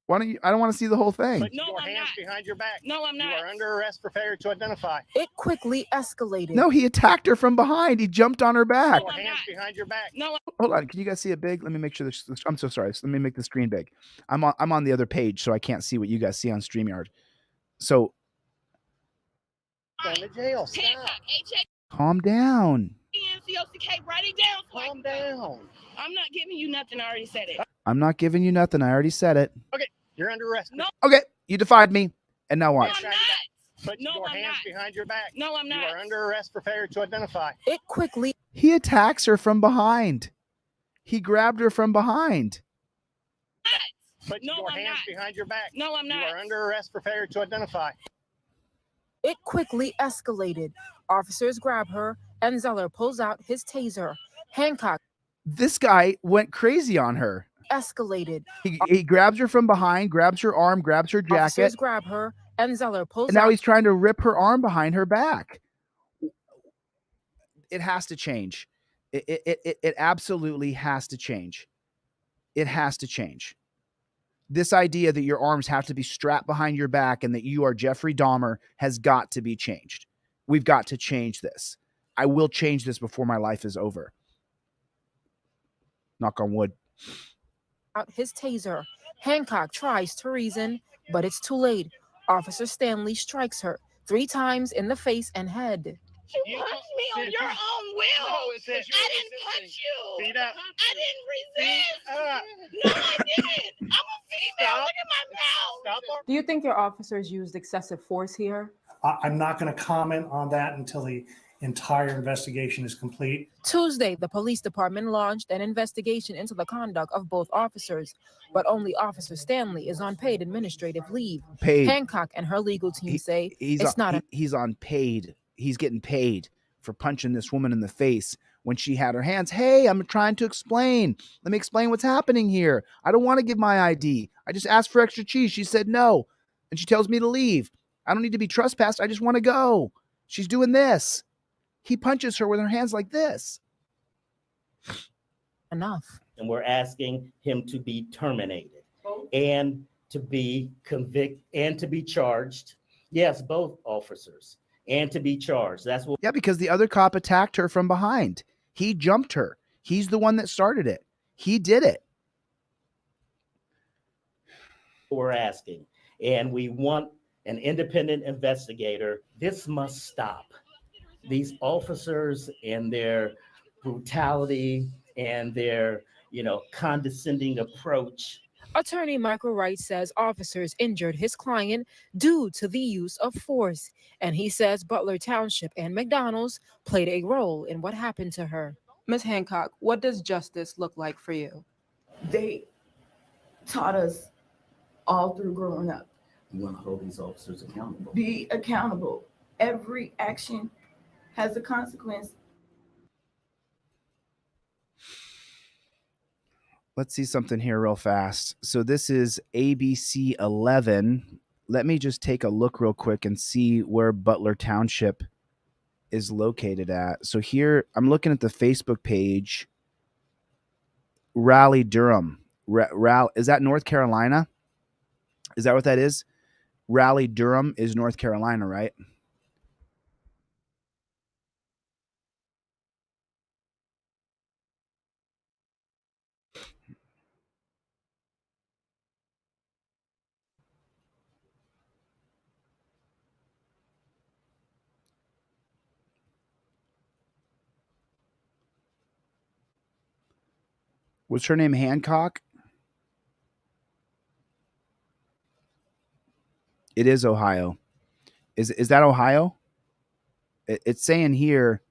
S1: Why don't you? I don't want to see the whole thing.
S13: Put your hands behind your back.
S12: No, I'm not.
S13: You are under arrest for failure to identify.
S11: It quickly escalated.
S1: No, he attacked her from behind. He jumped on her back.
S13: Put your hands behind your back.
S12: No.
S1: Hold on. Can you guys see it big? Let me make sure this. I'm so sorry. Let me make the screen big. I'm on the other page, so I can't see what you guys see on StreamYard. So
S13: Go to jail. Stop.
S1: calm down.
S12: NCOCK, write it down.
S13: Calm down.
S12: I'm not giving you nothing. I already said it.
S1: I'm not giving you nothing. I already said it.
S13: Okay, you're under arrest.
S12: No.
S1: Okay, you defied me. And now what?
S12: I'm not.
S13: Put your hands behind your back.
S12: No, I'm not.
S13: You are under arrest for failure to identify.
S11: It quickly.
S1: He attacks her from behind. He grabbed her from behind.
S13: Put your hands behind your back.
S12: No, I'm not.
S13: You are under arrest for failure to identify.
S11: It quickly escalated. Officers grab her, and Zeller pulls out his taser. Hancock.
S1: This guy went crazy on her.
S11: Escalated.
S1: He grabs her from behind, grabs her arm, grabs her jacket.
S11: Officers grab her, and Zeller pulls
S1: and now
S11: out.
S1: he's trying to rip her arm behind her back. It has to change. It absolutely has to change. It has to change. This idea that your arms have to be strapped behind your back and that you are Jeffrey Dahmer has got to be changed. We've got to change this. I will change this before my life is over. Knock on wood.
S11: Out his taser. Hancock tries to reason, but it's too late. Officer Stanley strikes her 3 times in the face and head.
S12: You punched me on your own will.
S13: No, it says
S12: I didn't punch you.
S13: Feet up.
S12: I didn't resist.
S13: Feet up.
S12: No, I didn't. I'm a female. Look at my mouth.
S13: Stop.
S15: Do you think your officers used excessive force here?
S14: I'm not going to comment on that until the entire investigation is complete.
S11: Tuesday, the police department launched an investigation into the conduct of both officers, but only Officer Stanley is on paid administrative leave.
S1: Paid.
S11: Hancock and her legal team say
S1: he's on paid. He's getting paid for punching this woman in the face when she had her hands. Hey, I'm trying to explain. Let me explain what's happening here. I don't want to give my ID. I just asked for extra cheese. She said no. And she tells me to leave. I don't need to be trespassed. I just want to go. She's doing this. He punches her with her hands like this.
S11: Enough.
S16: And we're asking him to be terminated and to be convicted and to be charged. Yes, both officers. And to be charged. That's what.
S1: Yeah, because the other cop attacked her from behind. He jumped her. He's the one that started it. He did it.
S16: We're asking. And we want an independent investigator. This must stop. These officers and their brutality and their, condescending approach.
S11: Attorney Michael Wright says officers injured his client due to the use of force, and he says Butler Township and McDonald's played a role in what happened to her.
S15: Ms. Hancock, what does justice look like for you?
S10: They taught us all through growing up.
S16: You want to hold these officers accountable.
S10: Be accountable. Every action has a consequence.
S1: Let's see something here real fast. So this is ABC 11. Let me just take a look real quick and see where Butler Township is located at. So here, I'm looking at the Facebook page. Raleigh, Durham. Is that North Carolina? Is that what that is? Raleigh-Durham is North Carolina, right? What's her name? Hancock? It is Ohio. Is that Ohio? It's saying here,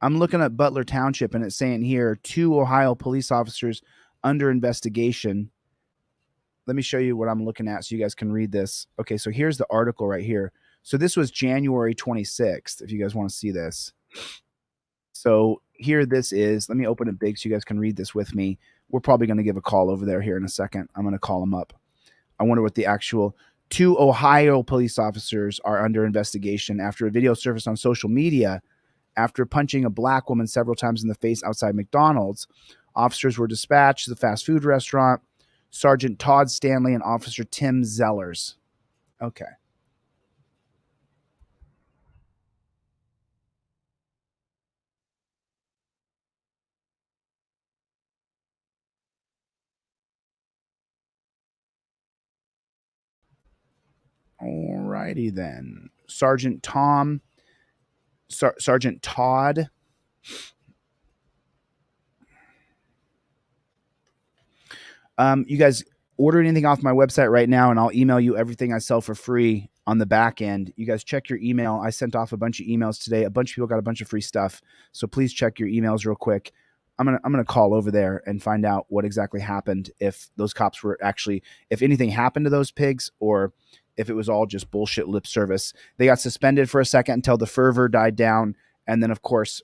S1: I'm looking at Butler Township, and it's saying here 2 Ohio police officers under investigation. Let me show you what I'm looking at so you guys can read this. Okay, so here's the article right here. So this was January 26th, if you guys want to see this. So here this is. Let me open it big so you guys can read this with me. We're probably going to give a call over there here in a second. I'm going to call them up. I wonder what the actual 2 Ohio police officers are under investigation after a video surfaced on social media after punching a black woman several times in the face outside McDonald's. Officers were dispatched to the fast food restaurant. Sergeant Todd Stanley and Officer Tim Zellers. Okay. Alrighty then. Sergeant Todd. You guys order anything off my website right now, and I'll email you everything I sell for free on the back end. You guys check your email. I sent off a bunch of emails today. A bunch of people got a bunch of free stuff. So please check your emails real quick. I'm gonna call over there and find out what exactly happened, if those cops were actually, if anything happened to those pigs, or if it was all just bullshit lip service. They got suspended for a second until the fervor died down, and then of course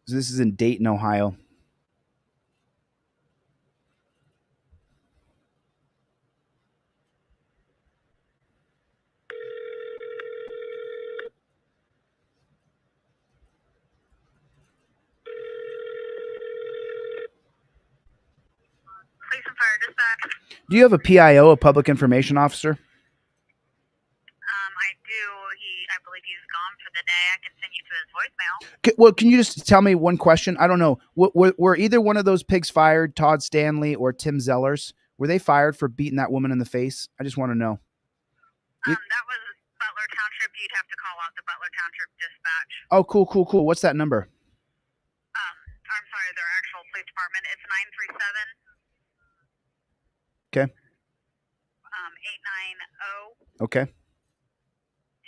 S1: so this is in Dayton, Ohio.
S9: Police and fire dispatch.
S1: Do you have a PIO, a public information officer?
S9: I do. I believe he's gone for the day. I can send you to his voicemail.
S1: Well, can you just tell me one question? I don't know. Were either one of those pigs fired, Todd Stanley or Tim Zellers? Were they fired for beating that woman in the face? I just want to know.
S9: That was Butler Township. You'd have to call out the Butler Township dispatch.
S1: Oh, cool. What's that number?
S9: I'm sorry, their actual police department. It's 937.
S1: Okay.
S9: 890.
S1: Okay.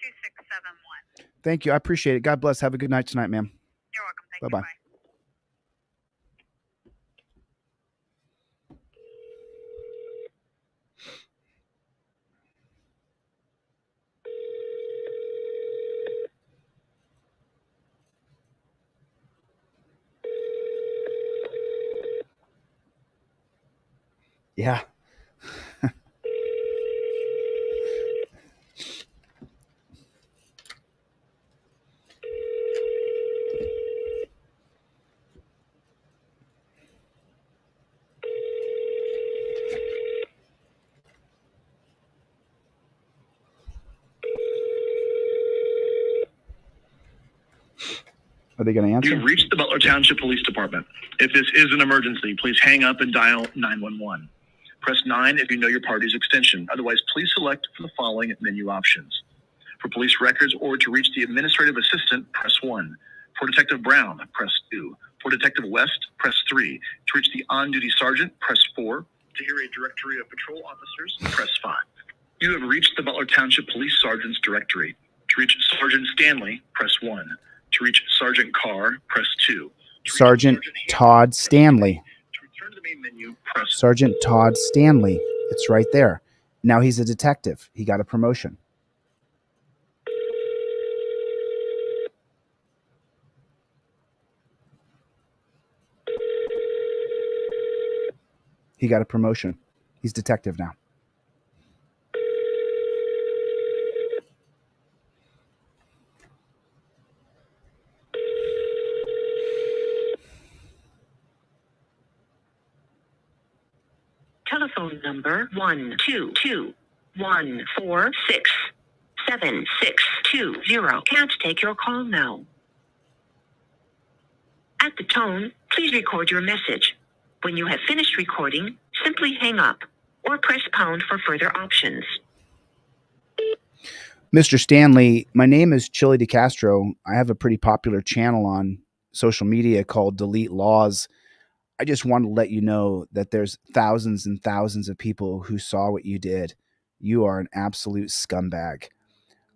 S9: 2671.
S1: Thank you. I appreciate it. God bless. Have a good night tonight, ma'am.
S9: You're welcome. Thank
S1: Bye-bye.
S9: you. Bye.
S1: Yeah. Are they going to answer?
S17: You've reached the Butler Township Police Department. If this is an emergency, please hang up and dial 911. Press 9 if you know your party's extension. Otherwise, please select from the following menu options. For police records or to reach the administrative assistant, press 1. For Detective Brown, press 2. For Detective West, press 3. To reach the on-duty sergeant, press 4. To hear a directory of patrol officers, press 5. You have reached the Butler Township Police Sergeant's directory. To reach Sergeant Stanley, press 1. To reach Sergeant Carr, press 2.
S1: Sergeant Todd Stanley.
S17: To return to the main menu, press
S1: Sergeant Todd Stanley. It's right there. Now he's a detective. He got a promotion. He got a promotion. He's detective now.
S18: phone number 12214676620 can't take your call now. At the tone, please record your message. When you have finished recording, simply hang up or press pound for further options.
S1: Mr. Stanley, my name is ChilleDeCastro. I have a pretty popular channel on social media called Delete Laws. I just want to let you know that there's thousands and thousands of people who saw what you did. You are an absolute scumbag.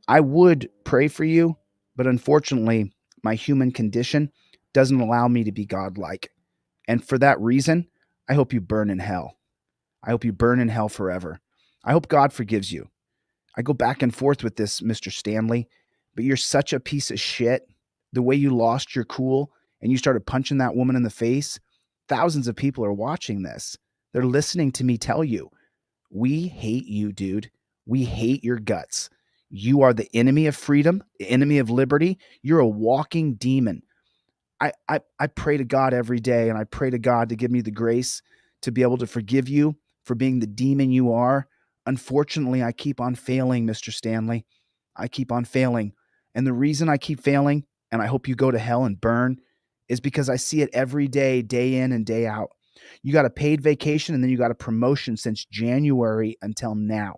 S1: I would pray for you, but unfortunately, my human condition doesn't allow me to be godlike. And for that reason, I hope you burn in hell. I hope you burn in hell forever. I hope God forgives you. I go back and forth with this, Mr. Stanley, but you're such a piece of shit. The way you lost your cool and you started punching that woman in the face, thousands of people are watching this. They're listening to me tell you, we hate you, dude. We hate your guts. You are the enemy of freedom, the enemy of liberty. You're a walking demon. I pray to God every day, and I pray to God to give me the grace to be able to forgive you for being the demon you are. Unfortunately, I keep on failing, Mr. Stanley. I keep on failing. And the reason I keep failing, and I hope you go to hell and burn, is because I see it every day, day in and day out. You got a paid vacation, and then you got a promotion since January until now.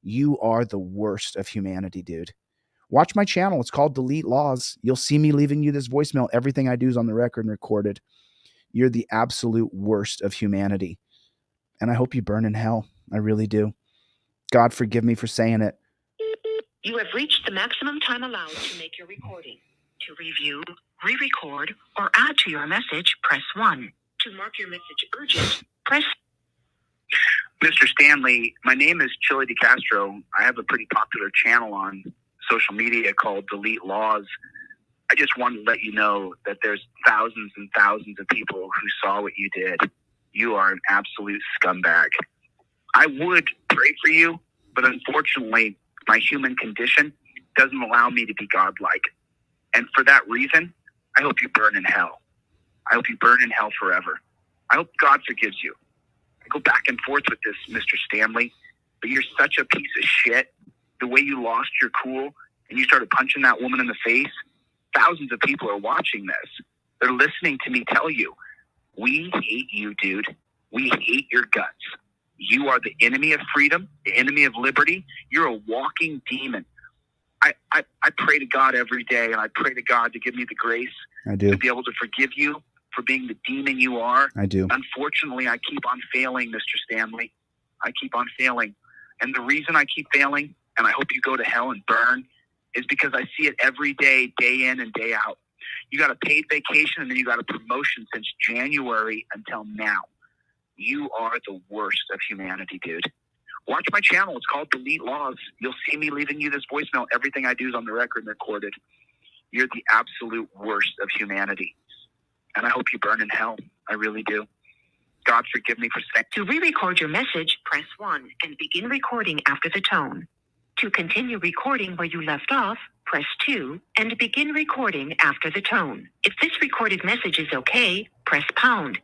S1: You are the worst of humanity, dude. Watch my channel. It's called Delete Laws. You'll see me leaving you this voicemail. Everything I do is on the record and recorded. You're the absolute worst of humanity. And I hope you burn in hell. I really do. God forgive me for saying it.
S18: You have reached the maximum time allowed to make your recording. To review, re-record, or add to your message, press 1. To mark your message urgent, press...
S19: Mr. Stanley, my name is ChilleDeCastro. I have a pretty popular channel on social media called Delete Laws. I just wanted to let you know that there's thousands and thousands of people who saw what you did. You are an absolute scumbag. I would pray for you, but unfortunately, my human condition doesn't allow me to be godlike. And for that reason, I hope you burn in hell. I hope you burn in hell forever. I hope God forgives you. I go back and forth with this, Mr. Stanley, but you're such a piece of shit. The way you lost your cool and you started punching that woman in the face, thousands of people are watching this. They're listening to me tell you, we hate you, dude. We hate your guts. You are the enemy of freedom, the enemy of liberty. You're a walking demon. I pray to God every day, and I pray to God to give me the grace to be able to forgive you for being the demon you are.
S1: I do.
S19: Unfortunately, I keep on failing, Mr. Stanley. I keep on failing. And the reason I keep failing, and I hope you go to hell and burn, is because I see it every day, day in and day out. You got a paid vacation, and then you got a promotion since January until now. You are the worst of humanity, dude. Watch my channel. It's called Delete Laws. You'll see me leaving you this voicemail. Everything I do is on the record and recorded. You're the absolute worst of humanity. And I hope you burn in hell. I really do. God forgive me for saying.
S18: To re-record your message, press 1 and begin recording after the tone. To continue recording where you left off, press 2 and begin recording after the tone. If this recorded message is okay, press pound.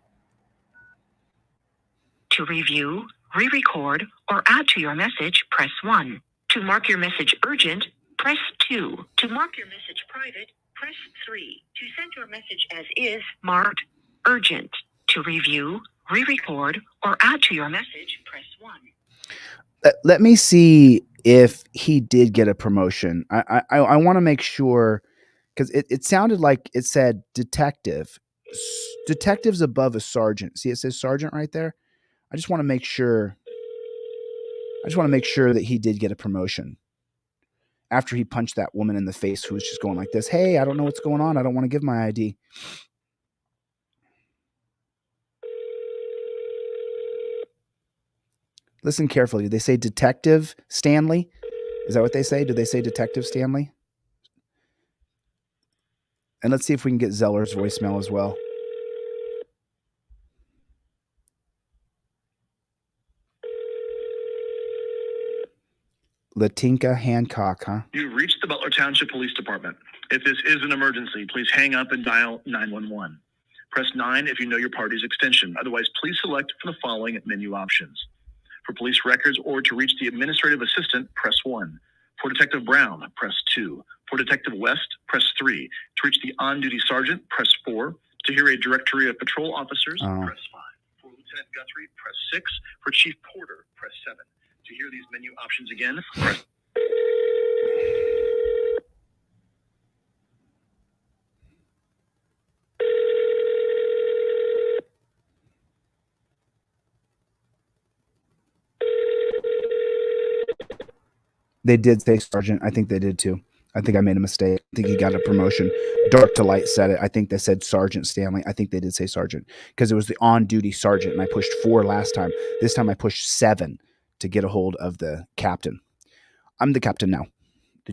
S18: To review, re-record, or add to your message, press 1. To mark your message urgent, press 2. To mark your message private, press 3. To send your message as is, marked urgent. To review, re-record, or add to your message, press 1.
S1: Let me see if he did get a promotion. I want to make sure, because it sounded like it said detective. Detective's above a sergeant. See, it says sergeant right there. I just want to make sure. I just want to make sure that he did get a promotion after he punched that woman in the face who was just going like this. Hey, I don't know what's going on. I don't want to give my ID. Listen carefully. They say Detective Stanley. Is that what they say? Do they say Detective Stanley? And let's see if we can get Zeller's voicemail as well. Latinka Hancock, huh?
S17: You've reached the Butler Township Police Department. If this is an emergency, please hang up and dial 911. Press 9 if you know your party's extension. Otherwise, please select from the following menu options. For police records or to reach the administrative assistant, press 1. For Detective Brown, press 2. For Detective West, press 3. To reach the on-duty sergeant, press 4. To hear a directory of patrol officers, press 5. For Lieutenant Guthrie, press 6. For Chief Porter, press 7. To hear these menu options again, press...
S1: They did say sergeant. I think they did too. I think I made a mistake. I think he got a promotion. Dark to Light said it. I think they said Sergeant Stanley. I think they did say sergeant because it was the on-duty sergeant, and I pushed 4 last time. This time I pushed 7 to get a hold of the captain. I'm the captain now.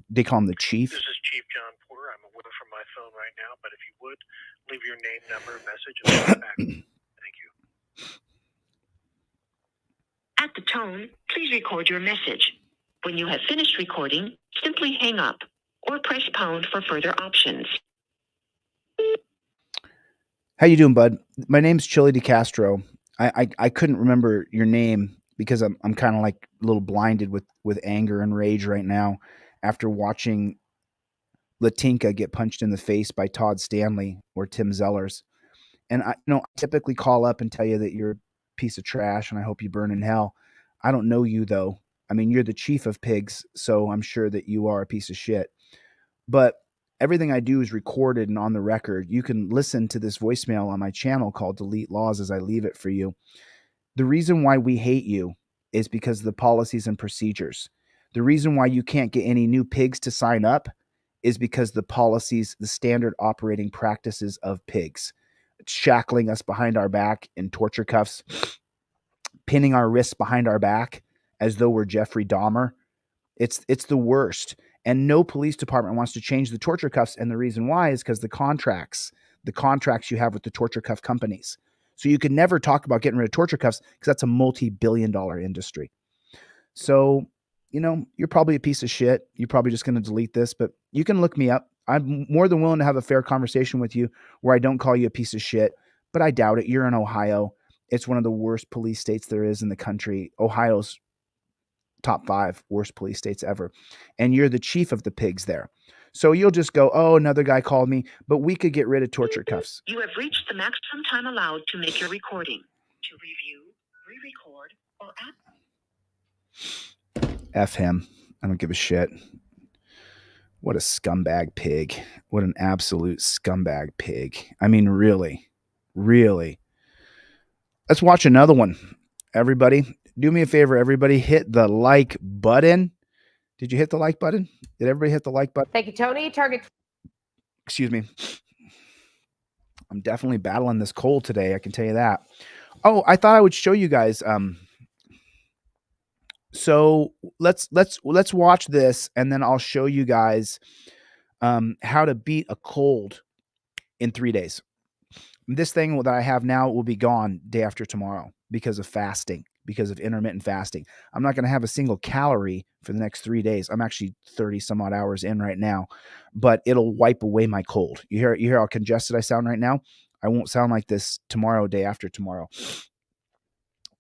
S1: They call him the chief.
S13: This is Chief John Porter. I'm away from my phone right now, but if you would, leave your name, number, and message, and I'll get back. Thank you.
S18: At the tone, please record your message. When you have finished recording, simply hang up or press pound for further options.
S1: How you doing, bud? My name's ChilleDeCastro. I couldn't remember your name because I'm kind of like a little blinded with anger and rage right now after watching Latinka get punched in the face by Todd Stanley or Tim Zellers. And I typically call up and tell you that you're a piece of trash and I hope you burn in hell. I don't know you though. I mean, you're the chief of pigs, so I'm sure that you are a piece of shit. But everything I do is recorded and on the record. You can listen to this voicemail on my channel called Delete Laws as I leave it for you. The reason why we hate you is because of the policies and procedures. The reason why you can't get any new pigs to sign up is because the policies, the standard operating practices of pigs, shackling us behind our back in torture cuffs, pinning our wrists behind our back as though we're Jeffrey Dahmer. It's the worst. And no police department wants to change the torture cuffs. And the reason why is because the contracts you have with the torture cuff companies. So you can never talk about getting rid of torture cuffs because that's a multi-billion-dollar industry. So, you're probably a piece of shit. You're probably just going to delete this, but you can look me up. I'm more than willing to have a fair conversation with you where I don't call you a piece of shit, but I doubt it. You're in Ohio. It's one of the worst police states there is in the country. Ohio's top 5 worst police states ever. And you're the chief of the pigs there. So you'll just go, oh, another guy called me, but we could get rid of torture cuffs.
S18: You have reached the maximum time allowed to make your recording. To review, re-record, or
S1: F him. I don't give a shit. What a scumbag pig. What an absolute scumbag pig. I mean, really, really. Let's watch another one. Everybody, do me a favor. Everybody hit the like button. Did you hit the like button? Did everybody hit the like button?
S20: Thank you, Tony. Target.
S1: Excuse me. I'm definitely battling this cold today. I can tell you that. Oh, I thought I would show you guys. So let's watch this, and then I'll show you guys how to beat a cold in 3 days. This thing that I have now will be gone day after tomorrow because of fasting, because of intermittent fasting. I'm not going to have a single calorie for the next 3 days. I'm actually 30 some odd hours in right now, but it'll wipe away my cold. You hear how congested I sound right now? I won't sound like this tomorrow, day after tomorrow.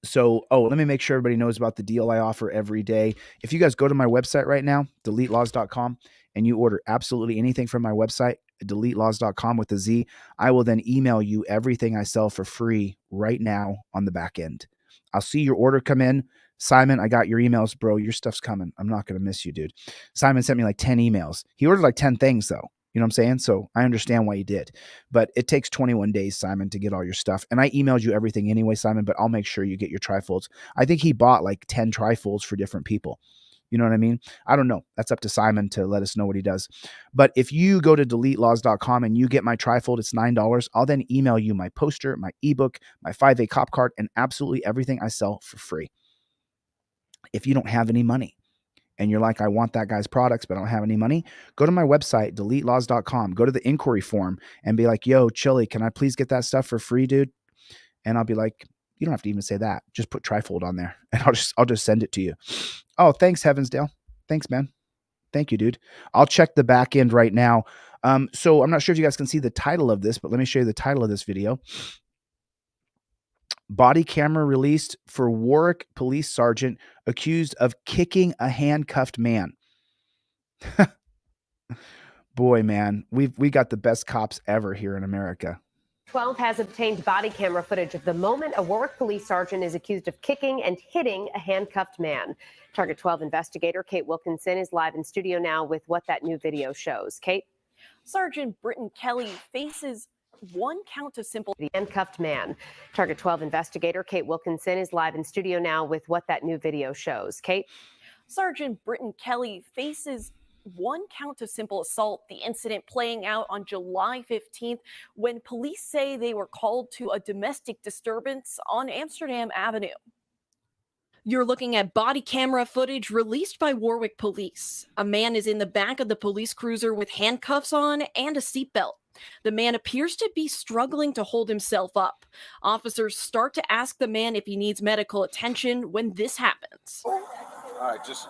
S1: So, let me make sure everybody knows about the deal I offer every day. If you guys go to my website right now, deletelaws.com, and you order absolutely anything from my website, deletelaws.com with a Z, I will then email you everything I sell for free right now on the back end. I'll see your order come in. Simon, I got your emails, bro. Your stuff's coming. I'm not going to miss you, dude. Simon sent me like 10 emails. He ordered like 10 things though. You know what I'm saying? So I understand why you did, but it takes 21 days, Simon, to get all your stuff. And I emailed you everything anyway, Simon, but I'll make sure you get your trifolds. I think he bought like 10 trifolds for different people. You know what I mean? I don't know. That's up to Simon to let us know what he does. But if you go to deletelaws.com and you get my trifold, it's $9. I'll then email you my poster, my ebook, my 5A cop card, and absolutely everything I sell for free. If you don't have any money and you're like, I want that guy's products, but I don't have any money, go to my website, deletelaws.com, go to the inquiry form and be like, yo, Chille, can I please get that stuff for free, dude? And I'll be like, you don't have to even say that. Just put trifold on there and I'll just send it to you. Oh, thanks, Heavensdale. Thanks, man. Thank you, dude. I'll check the back end right now. So I'm not sure if you guys can see the title of this, but let me show you the title of this video. Body camera released for Warwick police sergeant accused of kicking a handcuffed man. Boy, man, we got the best cops ever here in America.
S20: 12 has obtained body camera footage of the moment a Warwick police sergeant is accused of kicking and hitting a handcuffed man. Target 12 investigator Kate Wilkinson is live in studio now with what that new video shows. Kate?
S21: Sergeant Britton Kelly faces one count of simple
S20: handcuffed man. Target 12 investigator Kate Wilkinson is live in studio now with what that new video shows. Kate?
S21: Sergeant Britton Kelly faces one count of simple assault, the incident playing out on July 15th when police say they were called to a domestic disturbance on Amsterdam Avenue. You're looking at body camera footage released by Warwick Police. A man is in the back of the police cruiser with handcuffs on and a seatbelt. The man appears to be struggling to hold himself up. Officers start to ask the man if he needs medical attention when this happens.
S22: All right, just...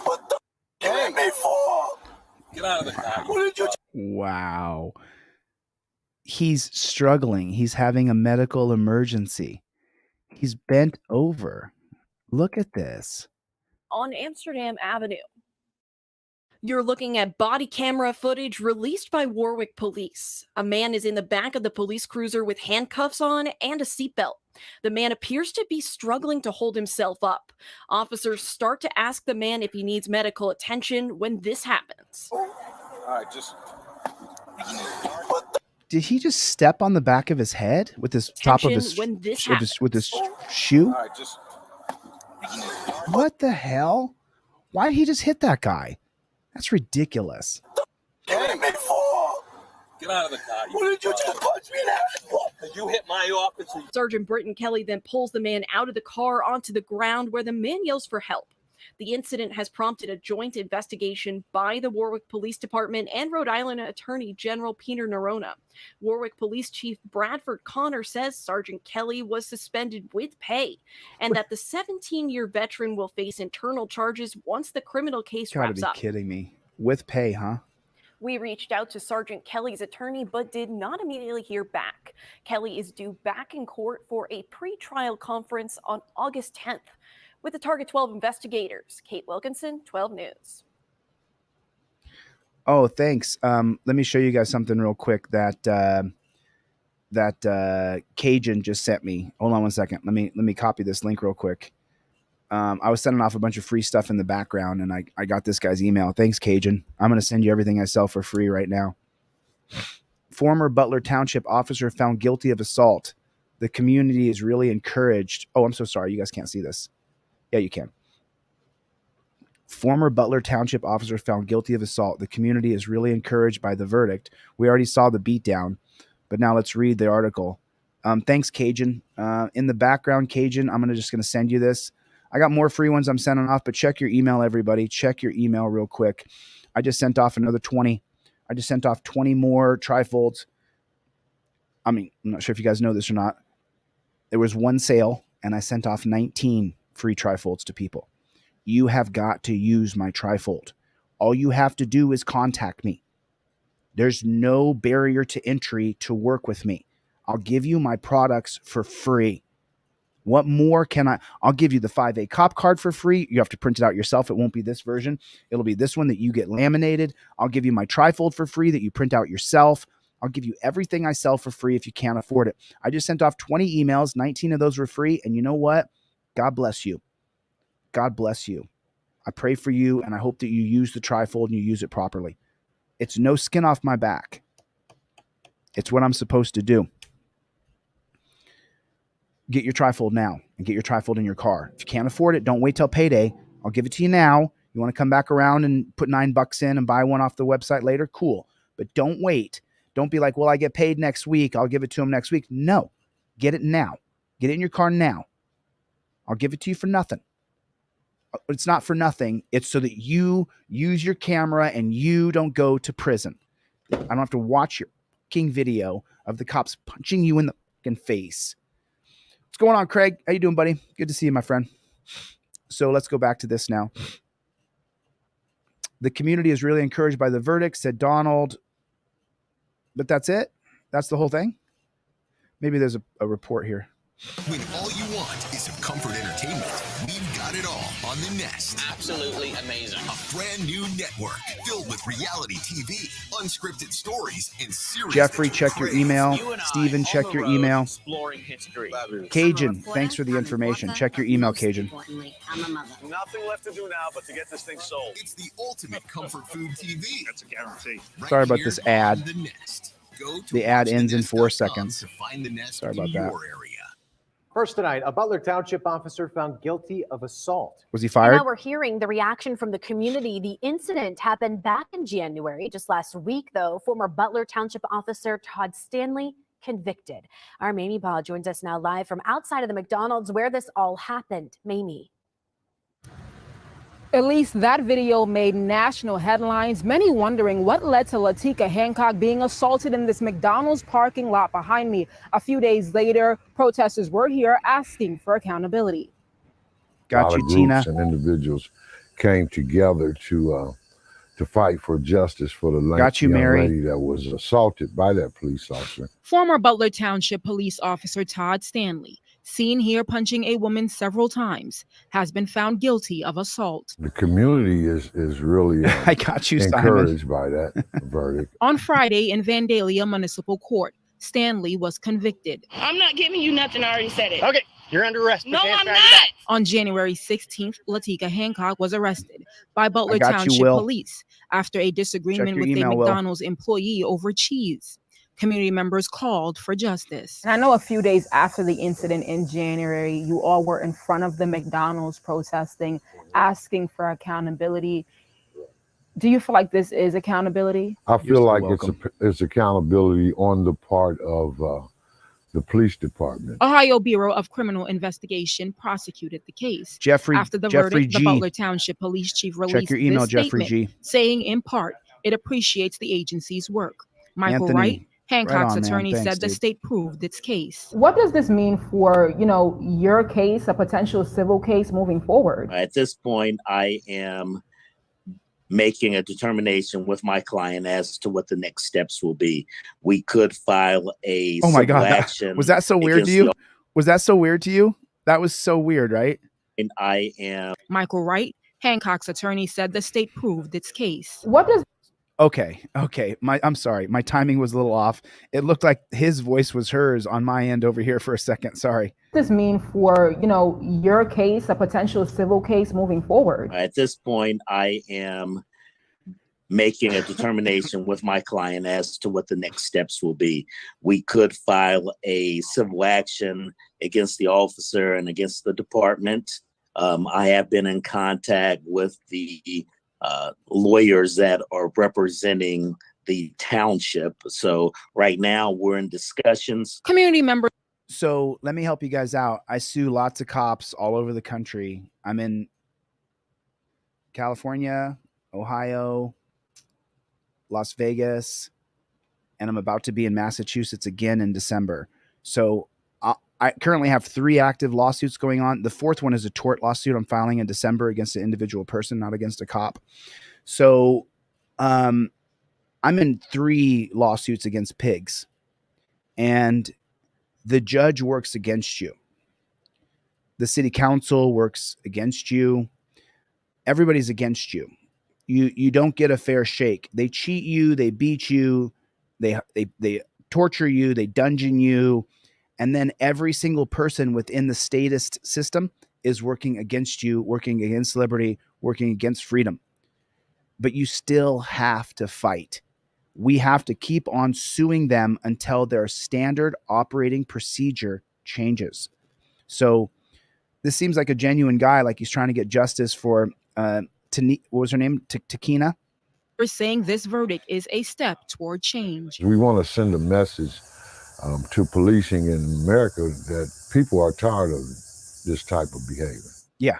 S22: What the hit me for? Get out of the car. What did you...
S1: Wow. He's struggling. He's having a medical emergency. He's bent over. Look at this.
S21: On Amsterdam Avenue. You're looking at body camera footage released by Warwick Police. A man is in the back of the police cruiser with handcuffs on and a seatbelt. The man appears to be struggling to hold himself up. Officers start to ask the man if he needs medical attention when this happens.
S22: All right, just...
S1: Did he just step on the back of his head with his top of his, with his shoe?
S22: All right, just...
S1: What the hell? Why did he just hit that guy? That's ridiculous.
S22: Hit me for? Get out of the car. What did you just punch me in the ass for? You hit my officer.
S21: Sergeant Britton Kelly then pulls the man out of the car onto the ground where the man yells for help. The incident has prompted a joint investigation by the Warwick Police Department and Rhode Island Attorney General Peter Nerona. Warwick Police Chief Bradford Connor says Sergeant Kelly was suspended with pay and that the 17-year veteran will face internal charges once the criminal case wraps up.
S1: Gotta be kidding me. With pay, huh?
S21: We reached out to Sergeant Kelly's attorney, but did not immediately hear back. Kelly is due back in court for a pre-trial conference on August 10th. With the Target 12 investigators, Kate Wilkinson, 12 News.
S1: Oh, thanks. Let me show you guys something real quick that Cajun just sent me. Hold on one second. Let me copy this link real quick. I was sending off a bunch of free stuff in the background, and I got this guy's email. Thanks, Cajun. I'm going to send you everything I sell for free right now. Former Butler Township officer found guilty of assault. The community is really encouraged. Oh, I'm so sorry. You guys can't see this. Yeah, you can. Former Butler Township officer found guilty of assault. The community is really encouraged by the verdict. We already saw the beatdown, but now let's read the article. Thanks, Cajun. In the background, Cajun, I'm just going to send you this. I got more free ones I'm sending off, but check your email, everybody. Check your email real quick. I just sent off another 20. I just sent off 20 more trifolds. I'm not sure if you guys know this or not. There was one sale, and I sent off 19 free trifolds to people. You have got to use my trifold. All you have to do is contact me. There's no barrier to entry to work with me. I'll give you my products for free. What more can I'll give you the 5A cop card for free. You have to print it out yourself. It won't be this version. It'll be this one that you get laminated. I'll give you my trifold for free that you print out yourself. I'll give you everything I sell for free if you can't afford it. I just sent off 20 emails. 19 of those were free. And you know what? God bless you. God bless you. I pray for you, and I hope that you use the trifold and you use it properly. It's no skin off my back. It's what I'm supposed to do. Get your trifold now and get your trifold in your car. If you can't afford it, don't wait till payday. I'll give it to you now. You want to come back around and put $9 in and buy one off the website later? Cool. But don't wait. Don't be like, well, I get paid next week. I'll give it to him next week. No. Get it now. Get it in your car now. I'll give it to you for nothing. It's not for nothing. It's so that you use your camera and you don't go to prison. I don't have to watch your fucking video of the cops punching you in the fucking face. What's going on, Craig? How you doing, buddy? Good to see you, my friend. So let's go back to this now. The community is really encouraged by the verdict, said Donald. But that's it? That's the whole thing? Maybe there's a report here.
S5: When all you want is some comfort entertainment, we've got it all on The Nest.
S8: Absolutely amazing.
S5: A brand new network filled with reality TV, unscripted stories, and series.
S1: Jeffrey, check your email. Steven, check your email.
S8: Exploring history.
S1: Cajun, thanks for the information. Check your email, Cajun.
S22: Nothing left to do now but to get this thing sold.
S5: It's the ultimate comfort food TV.
S22: That's a guarantee.
S1: Sorry about this ad.
S5: The Nest. Go to
S1: The ad ends in 4
S5: watchthenest.com
S1: seconds.
S5: to find The Nest
S1: Sorry about
S5: in
S1: that.
S5: your area.
S23: First tonight, a Butler Township officer found guilty of assault.
S1: Was he fired?
S24: Now we're hearing the reaction from the community. The incident happened back in January. Just last week, though, former Butler Township officer Todd Stanley convicted. Our Mamie Ball joins us now live from outside of the McDonald's where this all happened. Mamie.
S11: At least that video made national headlines, many wondering what led to Latika Hancock being assaulted in this McDonald's parking lot behind me. A few days later, protesters were here asking for accountability.
S1: Got you, Tina.
S25: And individuals came together to fight for justice for the
S1: Got you,
S25: young
S1: Mary.
S25: lady that was assaulted by that police officer.
S11: Former Butler Township police officer Todd Stanley, seen here punching a woman several times, has been found guilty of assault.
S25: The community is really
S1: I got you,
S25: encouraged
S1: Simon.
S25: by that verdict.
S11: On Friday in Vandalia Municipal Court, Stanley was convicted.
S12: I'm not giving you nothing. I already said it.
S23: Okay, you're under arrest.
S12: No,
S23: Put your hands
S12: I'm
S23: behind your
S12: not.
S23: back.
S11: On January 16th, Latika Hancock was arrested by Butler
S1: got you,
S11: Township
S1: Will.
S11: Police after a disagreement
S1: Check your
S11: with
S1: email,
S11: a
S1: Will.
S11: McDonald's employee over cheese. Community members called for justice. And I know a few days after the incident in January, you all were in front of the McDonald's protesting, asking for accountability. Do you feel like this is accountability?
S25: I
S1: You're
S25: feel
S1: so
S25: like
S1: welcome.
S25: it's accountability on the part of the police department.
S11: Ohio Bureau of Criminal Investigation prosecuted the case.
S1: Jeffrey,
S11: After the
S1: Jeffrey
S11: verdict,
S1: G.
S11: the Butler Township Police Chief released
S1: your email,
S11: this
S1: Jeffrey
S11: statement,
S1: G.
S11: saying in part it appreciates the agency's work. Michael
S1: Anthony,
S11: Wright, Hancock's
S1: right on, man.
S11: attorney,
S1: Thanks,
S11: said the
S1: dude.
S11: state proved its case. What does this mean for, your case, a potential civil case moving forward?
S8: At this point, I am making a determination with my client as to what the next steps will be. We could file a
S1: Oh my
S8: civil
S1: God.
S8: action.
S1: Was that so weird
S8: against
S1: to you?
S8: the-
S1: Was that so weird to you? That was so weird, right?
S8: And I am
S11: Michael Wright, Hancock's attorney, said the state proved its case. What does
S1: Okay. I'm sorry. My timing was a little off. It looked like his voice was hers on my end over here for a second. Sorry.
S11: this mean for, your case, a potential civil case moving forward?
S8: At this point, I am making a determination with my client as to what the next steps will be. We could file a civil action against the officer and against the department. I have been in contact with the lawyers that are representing the township. So right now we're in discussions.
S11: Community members.
S1: So let me help you guys out. I sue lots of cops all over the country. I'm in California, Ohio, Las Vegas, and I'm about to be in Massachusetts again in December. So I currently have 3 active lawsuits going on. The 4th one is a tort lawsuit I'm filing in December against an individual person, not against a cop. So I'm in 3 lawsuits against pigs, and the judge works against you. The city council works against you. Everybody's against you. You don't get a fair shake. They cheat you. They beat you. They torture you. They dungeon you. And then every single person within the statist system is working against you, working against liberty, working against freedom. But you still have to fight. We have to keep on suing them until their standard operating procedure changes. So this seems like a genuine guy, like he's trying to get justice for, what was her name? Takina?
S11: We're saying this verdict is a step toward change.
S25: We want to send a message to policing in America that people are tired of this type of behavior.
S1: Yeah,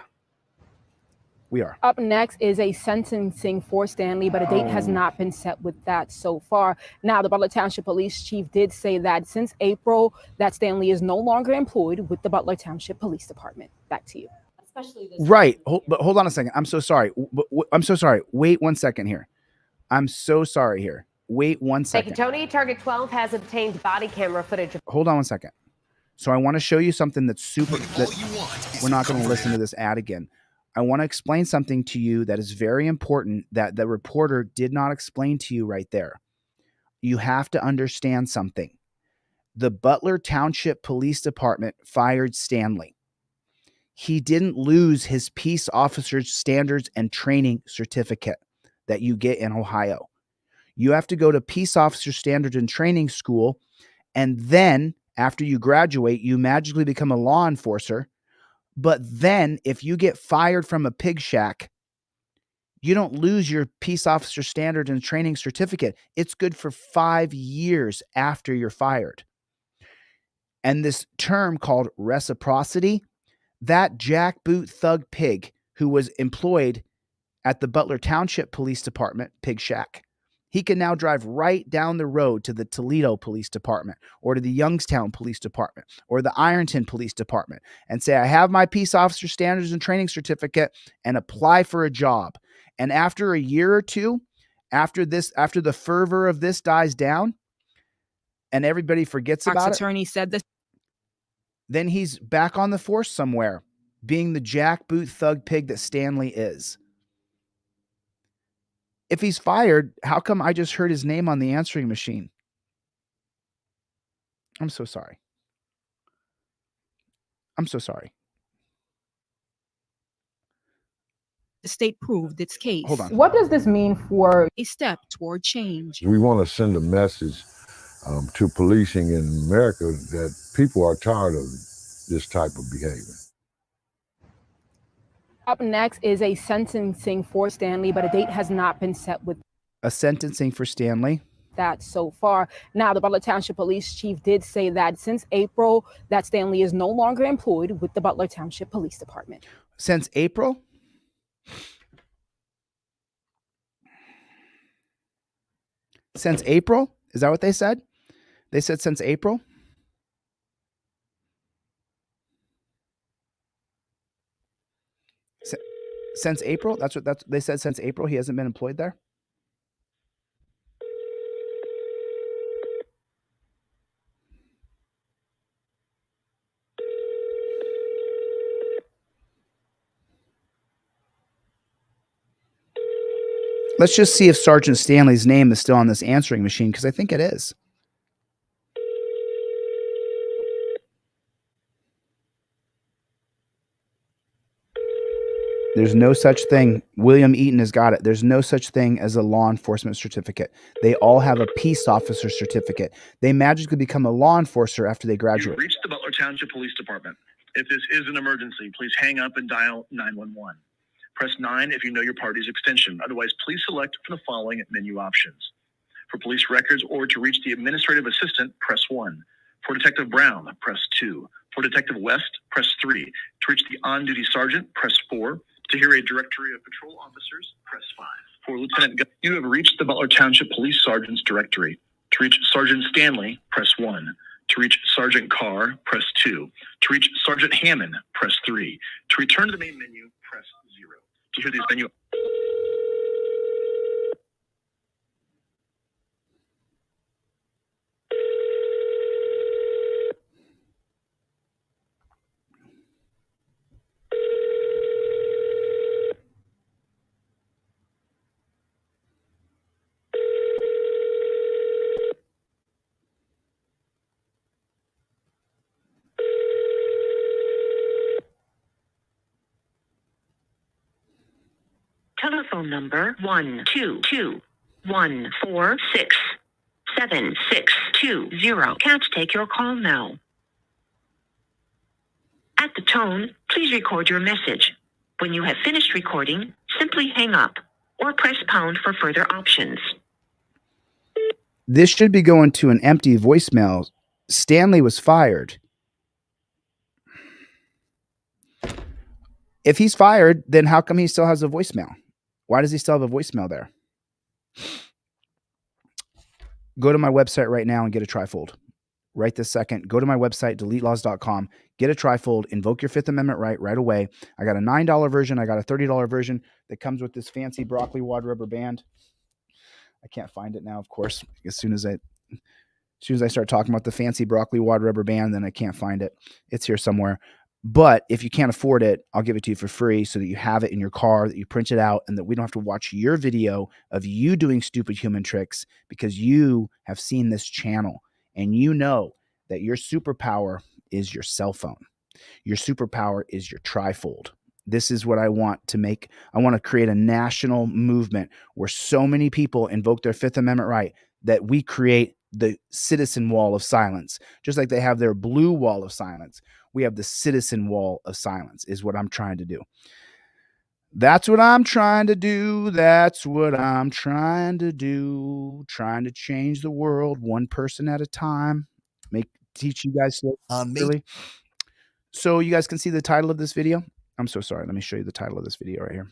S1: we are.
S11: Up next is a sentencing for Stanley, but a date has not been set with that so far. Now, the Butler Township Police Chief did say that since April, that Stanley is no longer employed with the Butler Township Police Department. Back to you. Especially this.
S1: Right. But hold on a second. I'm so sorry. I'm so sorry. Wait 1 second here. I'm so sorry here. Wait 1
S20: Thank you,
S1: second.
S20: Tony. Target 12 has obtained body camera footage of.
S1: Hold on 1 second. So I want to show you something that's super. We're not going to listen to this ad again. I want to explain something to you that is very important that the reporter did not explain to you right there. You have to understand something. The Butler Township Police Department fired Stanley. He didn't lose his peace officer's standards and training certificate that you get in Ohio. You have to go to peace officer standards and training school, and then after you graduate, you magically become a law enforcer. But then if you get fired from a pig shack, you don't lose your peace officer standard and training certificate. It's good for 5 years after you're fired. And this term called reciprocity, that jackboot thug pig who was employed at the Butler Township Police Department pig shack, he can now drive right down the road to the Toledo Police Department or to the Youngstown Police Department or the Ironton Police Department and say, I have my peace officer standards and training certificate, and apply for a job. And after a year or two, after the fervor of this dies down and everybody forgets about it,
S11: attorney said this.
S1: Then he's back on the force somewhere, being the jackboot thug pig that Stanley is. If he's fired, how come I just heard his name on the answering machine? I'm so sorry. I'm so sorry.
S11: The state proved its case.
S1: Hold on.
S15: What does this mean for
S11: a step toward change?
S25: We want to send a message to policing in America that people are tired of this type of behavior.
S15: Up next is a sentencing for Stanley, but a date has not been set with
S1: A sentencing for Stanley.
S15: that so far. Now, the Butler Township Police Chief did say that since April, that Stanley is no longer employed with the Butler Township Police Department.
S1: Since April? Since April? Is that what they said? They said since April? Since April? That's what they said. Since April, he hasn't been employed there? Let's just see if Sergeant Stanley's name is still on this answering machine, because I think it is. There's no such thing. William Eaton has got it. There's no such thing as a law enforcement certificate. They all have a peace officer certificate. They magically become a law enforcer after they graduate.
S17: You've reached the Butler Township Police Department. If this is an emergency, please hang up and dial 911. Press 9 if you know your party's extension. Otherwise, please select from the following menu options. For police records or to reach the administrative assistant, press 1. For Detective Brown, press 2. For Detective West, press 3. To reach the on-duty sergeant, press 4. To hear a directory of patrol officers, press 5. For Lieutenant Gunn, you have reached the Butler Township Police Sergeant's directory. To reach Sergeant Stanley, press 1. To reach Sergeant Carr, press 2. To reach Sergeant Hammond, press 3. To return to the main menu, press 0. To hear these menu...
S18: Telephone number 122-146-7620. Can't take your call now. At the tone, please record your message. When you have finished recording, simply hang up or press pound for further options.
S1: This should be going to an empty voicemail. Stanley was fired. If he's fired, then how come he still has a voicemail? Why does he still have a voicemail there? Go to my website right now and get a trifold. Right this second. Go to my website, deletelaws.com. Get a trifold. Invoke your Fifth Amendment right away. I got a $9 version. I got a $30 version that comes with this fancy broccoli wad rubber band. I can't find it now, of course. As soon as I start talking about the fancy broccoli water rubber band, then I can't find it. It's here somewhere. But if you can't afford it, I'll give it to you for free so that you have it in your car, that you print it out, and that we don't have to watch your video of you doing stupid human tricks because you have seen this channel and you know that your superpower is your cell phone. Your superpower is your trifold. This is what I want to make. I want to create a national movement where so many people invoke their Fifth Amendment right that we create the citizen wall of silence. Just like they have their blue wall of silence, we have the citizen wall of silence is what I'm trying to do. That's what I'm trying to do. That's what I'm trying to do. Trying to change the world one person at a time. Teach you guys slowly. So you guys can see the title of this video. I'm so sorry. Let me show you the title of this video right here.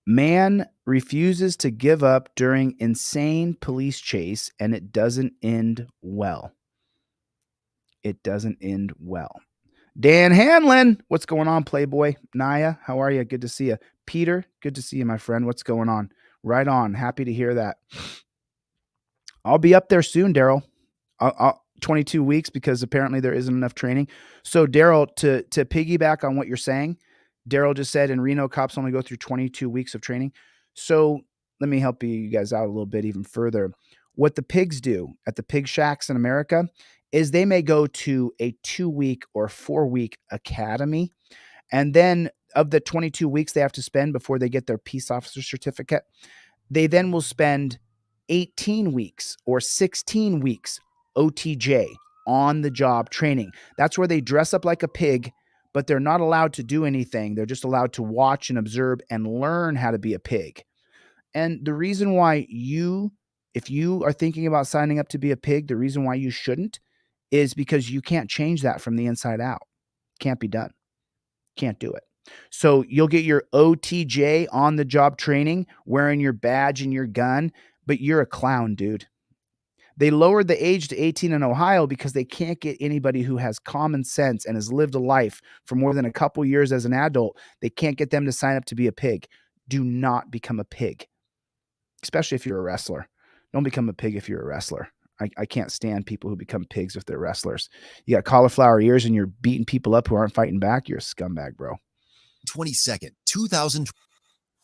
S1: Man refuses to give up during insane police chase, and it doesn't end well. It doesn't end well. Dan Hanlon, what's going on, Playboy? Naya, how are you? Good to see you. Peter, good to see you, my friend. What's going on? Right on. Happy to hear that. I'll be up there soon, Daryl. 22 weeks because apparently there isn't enough training. So Daryl, to piggyback on what you're saying, Daryl just said in Reno, cops only go through 22 weeks of training. So let me help you guys out a little bit even further. What the pigs do at the pig shacks in America is they may go to a 2-week or 4-week academy. And then of the 22 weeks they have to spend before they get their peace officer certificate, they then will spend 18 weeks or 16 weeks OTJ, on the job training. That's where they dress up like a pig, but they're not allowed to do anything. They're just allowed to watch and observe and learn how to be a pig. And the reason why if you are thinking about signing up to be a pig, the reason why you shouldn't is because you can't change that from the inside out. Can't be done. Can't do it. So you'll get your OTJ, on the job training, wearing your badge and your gun, but you're a clown, dude. They lowered the age to 18 in Ohio because they can't get anybody who has common sense and has lived a life for more than a couple years as an adult. They can't get them to sign up to be a pig. Do not become a pig, especially if you're a wrestler. Don't become a pig if you're a wrestler. I can't stand people who become pigs if they're wrestlers. You got cauliflower ears and you're beating people up who aren't fighting back. You're a scumbag, bro.
S5: 22nd, 2000.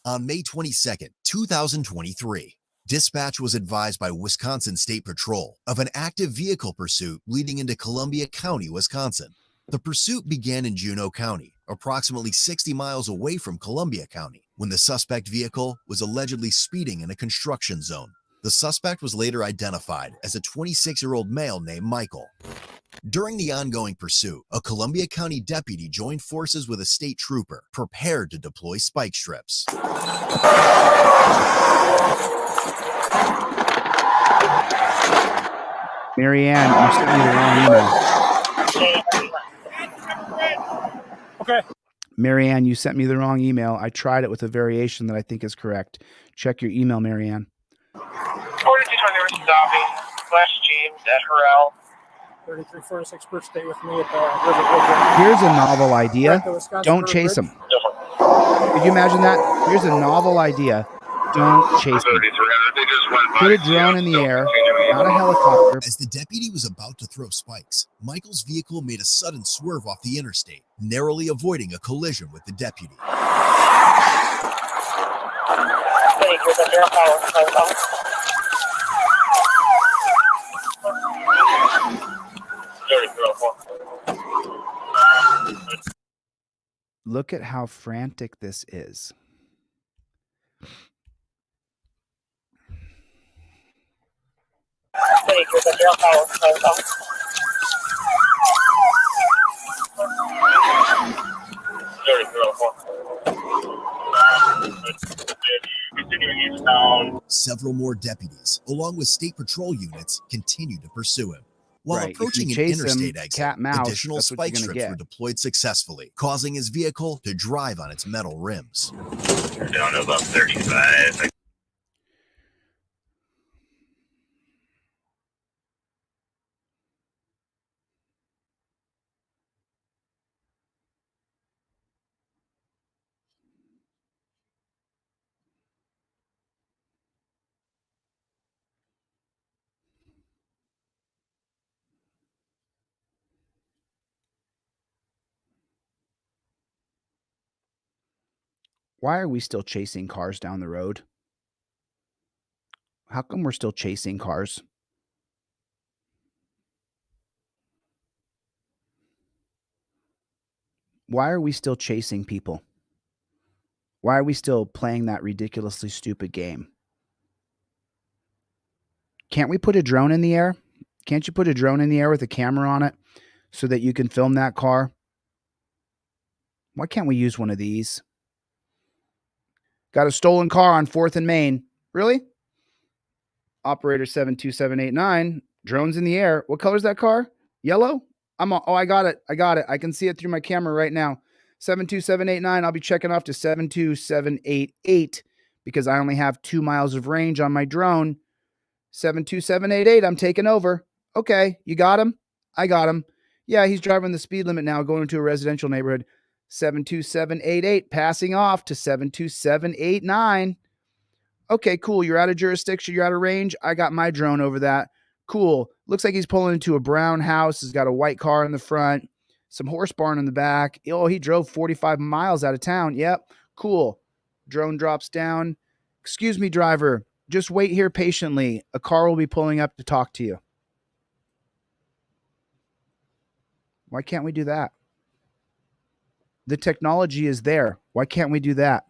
S5: On May 22nd, 2023. Dispatch was advised by Wisconsin State Patrol of an active vehicle pursuit leading into Columbia County, Wisconsin. The pursuit began in Juneau County, approximately 60 miles away from Columbia County, when the suspect vehicle was allegedly speeding in a construction zone. The suspect was later identified as a 26-year-old male named Michael. During the ongoing pursuit, a Columbia County deputy joined forces with a state trooper, prepared to deploy spike strips.
S1: Marianne, you sent me the wrong email.
S2: Okay.
S1: Marianne, you sent me the wrong email. I tried it with a variation that I think is correct. Check your email, Marianne.
S2: 4220 Zavi, /James at Harrell. 3346 birthday with me at the River.
S1: Here's a novel idea. Don't chase them. Could you imagine that? Here's a novel idea. Don't chase them. Put a drone in the air, not a helicopter.
S5: As the deputy was about to throw spikes, Michael's vehicle made a sudden swerve off the interstate, narrowly avoiding a collision with the deputy.
S1: Look at how frantic this is.
S5: Several more deputies, along with state patrol units, continued to pursue him. While
S1: Right.
S5: approaching
S1: If
S5: an
S1: you chase
S5: interstate
S1: him,
S5: exit,
S1: cat mouse,
S5: additional
S1: that's what you're
S5: spike
S1: gonna
S5: strips
S1: get.
S5: were deployed successfully, causing his vehicle to drive on its metal rims.
S3: You're down to about 35.
S1: Why are we still chasing cars down the road? How come we're still chasing cars? Why are we still chasing people? Why are we still playing that ridiculously stupid game? Can't we put a drone in the air? Can't you put a drone in the air with a camera on it so that you can film that car? Why can't we use one of these? Got a stolen car on 4th and Main. Really? Operator 72789. Drones in the air. What color is that car? Yellow? I got it. I can see it through my camera right now. 72789. I'll be checking off to 72788 because I only have 2 miles of range on my drone. 72788. I'm taking over. Okay, you got him? I got him. Yeah, he's driving the speed limit now, going into a residential neighborhood. 72788. Passing off to 72789. Okay, cool. You're out of jurisdiction. You're out of range. I got my drone over that. Cool. Looks like he's pulling into a brown house. He's got a white car in the front, some horse barn in the back. Oh, he drove 45 miles out of town. Yep. Cool. Drone drops down. Excuse me, driver. Just wait here patiently. A car will be pulling up to talk to you. Why can't we do that? The technology is there. Why can't we do that?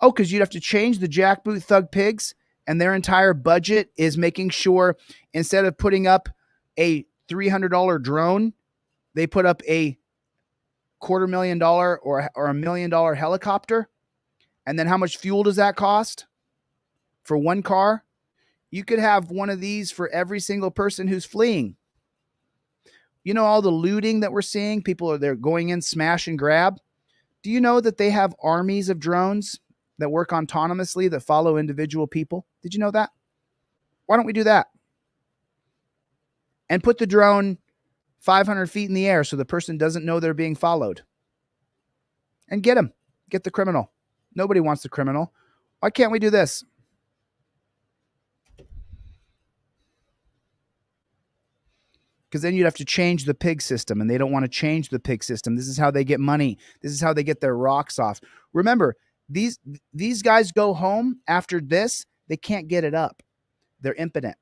S1: Oh, because you'd have to change the jackboot thug pigs, and their entire budget is making sure instead of putting up a $300 drone, they put up a $250,000 or a $1 million helicopter. And then how much fuel does that cost for one car? You could have one of these for every single person who's fleeing. You know, all the looting that we're seeing, they're going in, smash and grab. Do you know that they have armies of drones that work autonomously that follow individual people? Did you know that? Why don't we do that? And put the drone 500 feet in the air so the person doesn't know they're being followed. And get him. Get the criminal. Nobody wants the criminal. Why can't we do this? Because then you'd have to change the pig system, and they don't want to change the pig system. This is how they get money. This is how they get their rocks off. Remember, these guys go home after this. They can't get it up. They're impotent.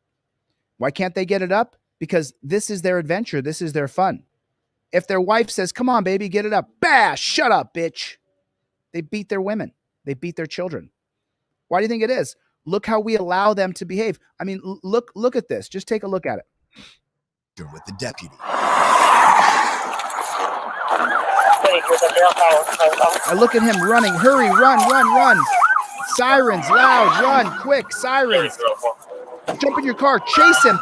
S1: Why can't they get it up? Because this is their adventure. This is their fun. If their wife says, come on, baby, get it up. Bash, shut up, bitch. They beat their women. They beat their children. Why do you think it is? Look how we allow them to behave. I mean, look at this. Just take a look at it.
S5: With the deputy.
S1: I look at him running. Hurry, run. Sirens, loud, run, quick, sirens. Jump in your car. Chase him.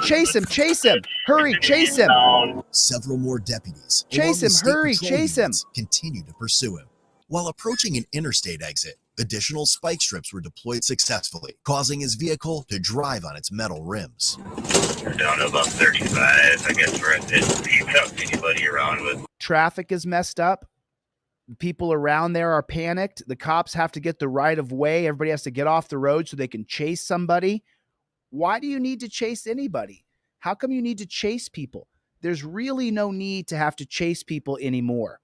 S1: Hurry, chase him.
S5: Several more deputies.
S1: Chase him, hurry, chase him.
S5: Continue to pursue him. While approaching an interstate exit, additional spike strips were deployed successfully, causing his vehicle to drive on its metal rims.
S3: We're down to about 35. I guess we're at 50. Don't see anybody around with.
S1: Traffic is messed up. People around there are panicked. The cops have to get the right of way. Everybody has to get off the road so they can chase somebody. Why do you need to chase anybody? How come you need to chase people? There's really no need to have to chase people anymore.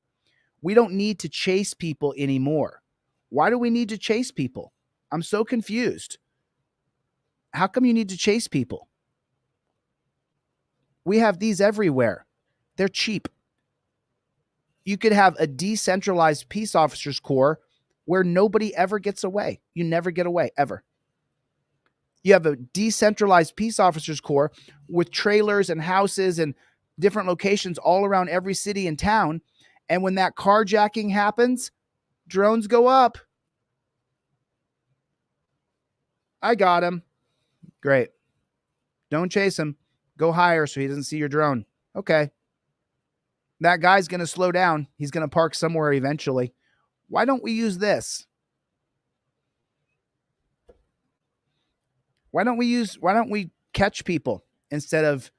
S1: We don't need to chase people anymore. Why do we need to chase people? I'm so confused. How come you need to chase people? We have these everywhere. They're cheap. You could have a decentralized peace officers corps where nobody ever gets away. You never get away, ever. You have a decentralized peace officers corps with trailers and houses and different locations all around every city and town. And when that carjacking happens, drones go up. I got him. Great. Don't chase him. Go higher so he doesn't see your drone. Okay. That guy's going to slow down. He's going to park somewhere eventually. Why don't we use this? Why don't we catch people instead of,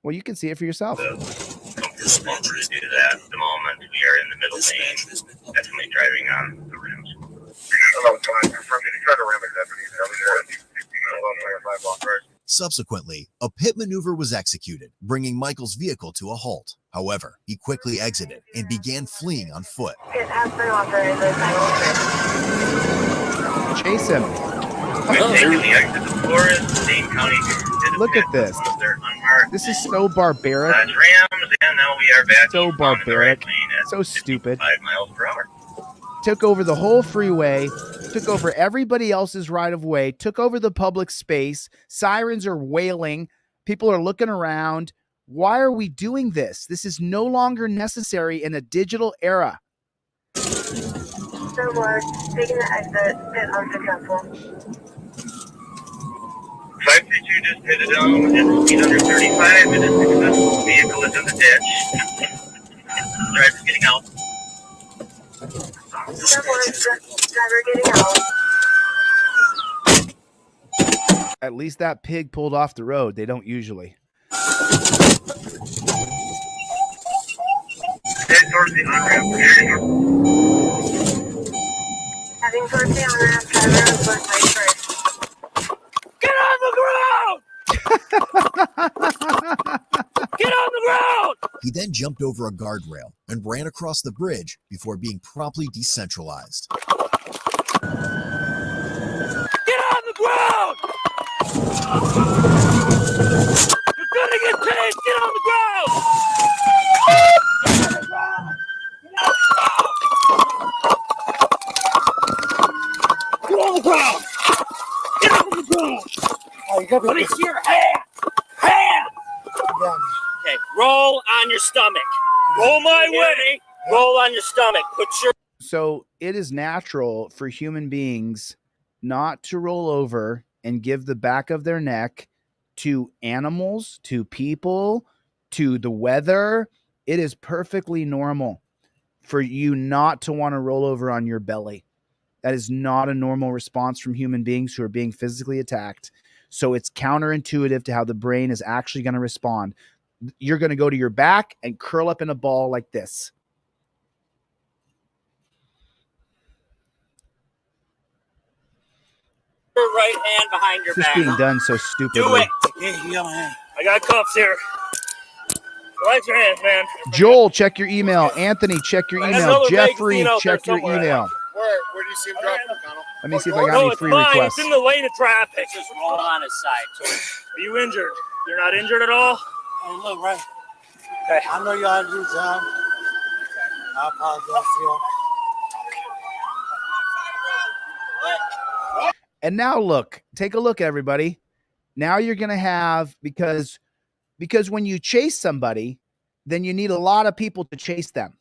S1: well, you can see it for yourself.
S3: Just to do that at the moment. We are in the middle lane, definitely driving on the rims.
S5: Subsequently, a pit maneuver was executed, bringing Michael's vehicle to a halt. However, he quickly exited and began fleeing on foot.
S9: It has been authorized as
S1: Chase him. Look at this. This is so barbaric.
S3: Rams, and now we are back.
S1: So barbaric. So stupid.
S3: 5 miles per hour.
S1: Took over the whole freeway, took over everybody else's right of way, took over the public space. Sirens are wailing. People are looking around. Why are we doing this? This is no longer necessary in a digital era.
S9: So we're taking the exit is unsuccessful.
S3: 532 just hit it down at speed under 35. It is successful. Vehicle is in the ditch. Driver's getting out.
S9: Driver getting out.
S1: At least that pig pulled off the road. They don't usually.
S3: Head towards the on-ramp.
S9: Heading towards the on-ramp, driver on foot, right first.
S2: Get on the ground! Get on the ground!
S5: He then jumped over a guardrail and ran across the bridge before being promptly decentralized.
S2: Get on the ground! You're gonna get tased! Get on the ground! Get on the ground! Get on the ground! Let me see your hand! Hand! Okay, roll on your stomach. Roll my way. Roll on your stomach. Put your...
S1: So it is natural for human beings not to roll over and give the back of their neck to animals, to people, to the weather. It is perfectly normal for you not to want to roll over on your belly. That is not a normal response from human beings who are being physically attacked. So it's counterintuitive to how the brain is actually going to respond. You're going to go to your back and curl up in a ball like this.
S2: Your right hand behind your
S1: This is
S2: back.
S1: being done so stupidly.
S2: Do it. I got cuffs here. Relax your hands, man.
S1: Joel, check your email. Anthony, check your email. Jeffrey, check your email.
S22: Where do you see him drop, McConnell?
S1: Let me see if I got any free requests.
S2: It's in the lane of traffic. Just roll on his side. Are you injured? You're not injured at all?
S4: Oh, look, right.
S2: Okay.
S4: I know y'all do job. I apologize to you.
S1: And now look, take a look, everybody. Now you're going to have, because when you chase somebody, then you need a lot of people to chase them.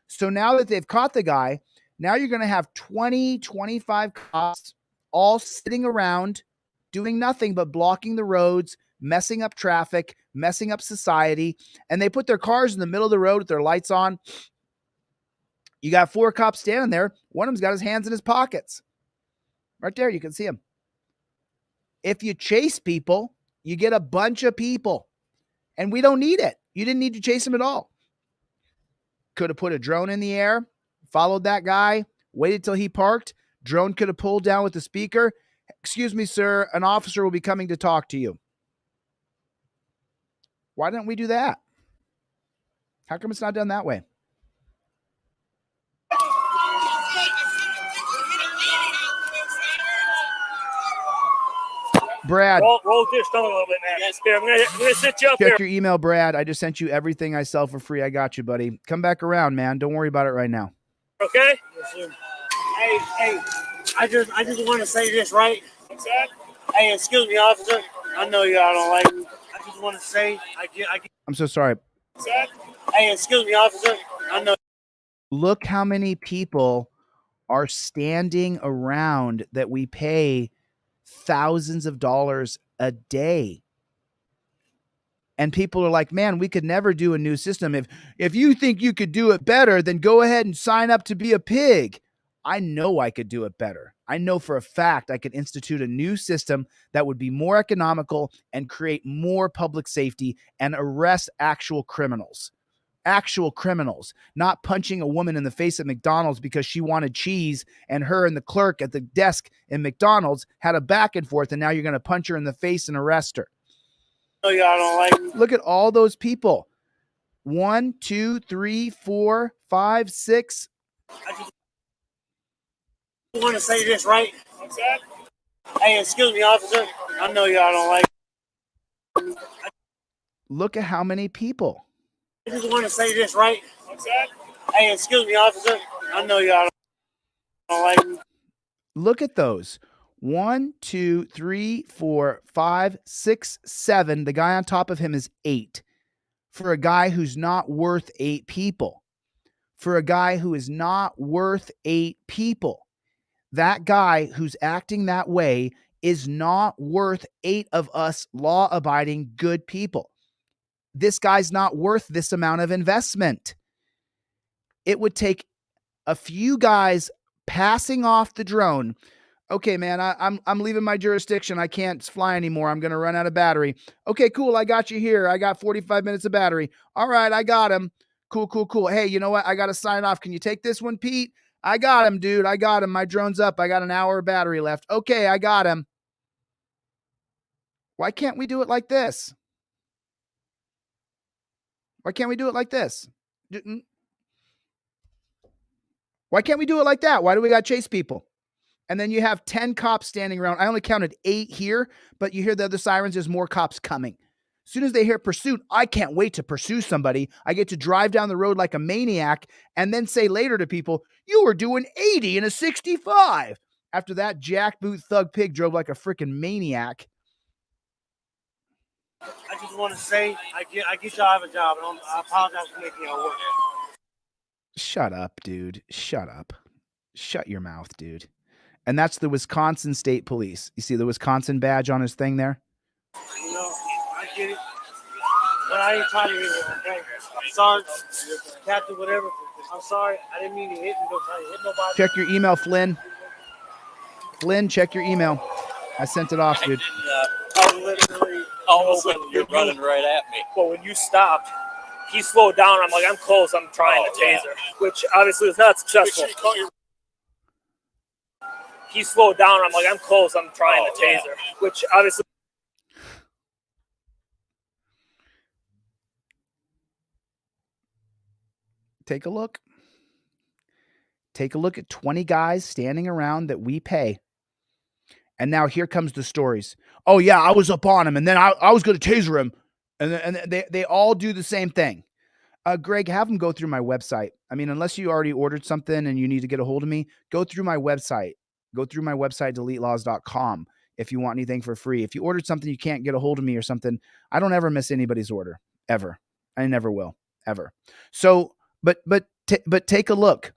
S1: So now that they've caught the guy, now you're going to have 20, 25 cops all sitting around doing nothing but blocking the roads, messing up traffic, messing up society. And they put their cars in the middle of the road with their lights on. You got 4 cops standing there. One of them's got his hands in his pockets. Right there, you can see him. If you chase people, you get a bunch of people. And we don't need it. You didn't need to chase him at all. Could have put a drone in the air, followed that guy, waited till he parked. Drone could have pulled down with the speaker. Excuse me, sir, an officer will be coming to talk to you. Why didn't we do that? How come it's not done that way? Brad.
S2: Roll this down a little bit, man. Here, I'm gonna sit you up here.
S1: Check your email, Brad. I just sent you everything I sell for free. I got you, buddy. Come back around, man. Don't worry about it right now.
S2: Okay?
S4: Yes, sir. Hey, I just want to say this, right?
S2: What's that?
S4: Hey, excuse me, officer. I know y'all don't like me. I just want to say,
S1: I'm so sorry.
S2: What's that?
S4: Hey, excuse me, officer. I know.
S1: Look how many people are standing around that we pay thousands of dollars a day. And people are like, man, we could never do a new system. If you think you could do it better, then go ahead and sign up to be a pig. I know I could do it better. I know for a fact I could institute a new system that would be more economical and create more public safety and arrest actual criminals. Actual criminals, not punching a woman in the face at McDonald's because she wanted cheese and her and the clerk at the desk in McDonald's had a back and forth, and now you're going to punch her in the face and arrest her.
S4: I know y'all don't like me.
S1: Look at all those people. 1, 2, 3, 4, 5, 6.
S4: I just want to say this, right? What's that? Hey, excuse me, officer. I know y'all don't like me.
S1: Look at how many people.
S4: I just want to say this, right? What's that? Hey, excuse me, officer. I know y'all don't like me.
S1: Look at those. 1, 2, 3, 4, 5, 6, 7. The guy on top of him is 8. For a guy who's not worth 8 people. For a guy who is not worth 8 people. That guy who's acting that way is not worth 8 of us law-abiding good people. This guy's not worth this amount of investment. It would take a few guys passing off the drone. Okay, man, I'm leaving my jurisdiction. I can't fly anymore. I'm going to run out of battery. Okay, cool. I got you here. I got 45 minutes of battery. All right, I got him. Cool. Hey, you know what? I got to sign off. Can you take this one, Pete? I got him, dude. I got him. My drone's up. I got an hour of battery left. Okay, I got him. Why can't we do it like this? Why can't we do it like this? Why can't we do it like that? Why do we got to chase people? And then you have 10 cops standing around. I only counted 8 here, but you hear the other sirens. There's more cops coming. As soon as they hear pursuit, I can't wait to pursue somebody. I get to drive down the road like a maniac and then say later to people, you were doing 80 in a 65. After that, jackboot thug pig drove like a freaking maniac.
S4: I just want to say, I get y'all have a job, and I apologize for making y'all work.
S1: Shut up, dude. Shut up. Shut your mouth, dude. And that's the Wisconsin State Police. You see the Wisconsin badge on his thing there?
S4: You know, I get it. But I ain't trying to hit you, okay? I'm sorry, Captain, whatever. I'm sorry. I didn't mean to hit you. Don't try to hit nobody.
S1: Check your email, Flynn. Flynn, check your email. I sent it off, dude.
S2: I literally, all of a sudden, you're running right at me. But when you stopped, he slowed down. I'm like, I'm close. I'm trying to taser, which obviously was not successful. He slowed down. I'm like, I'm close. I'm trying to taser, which obviously.
S1: Take a look. Take a look at 20 guys standing around that we pay. And now here comes the stories. Oh, yeah, I was up on him, and then I was going to taser him. And they all do the same thing. Greg, have them go through my website. I mean, unless you already ordered something and you need to get a hold of me, go through my website. Go through my website, deletelaws.com, if you want anything for free. If you ordered something you can't get a hold of me or something, I don't ever miss anybody's order, ever. I never will, ever. So, but take a look.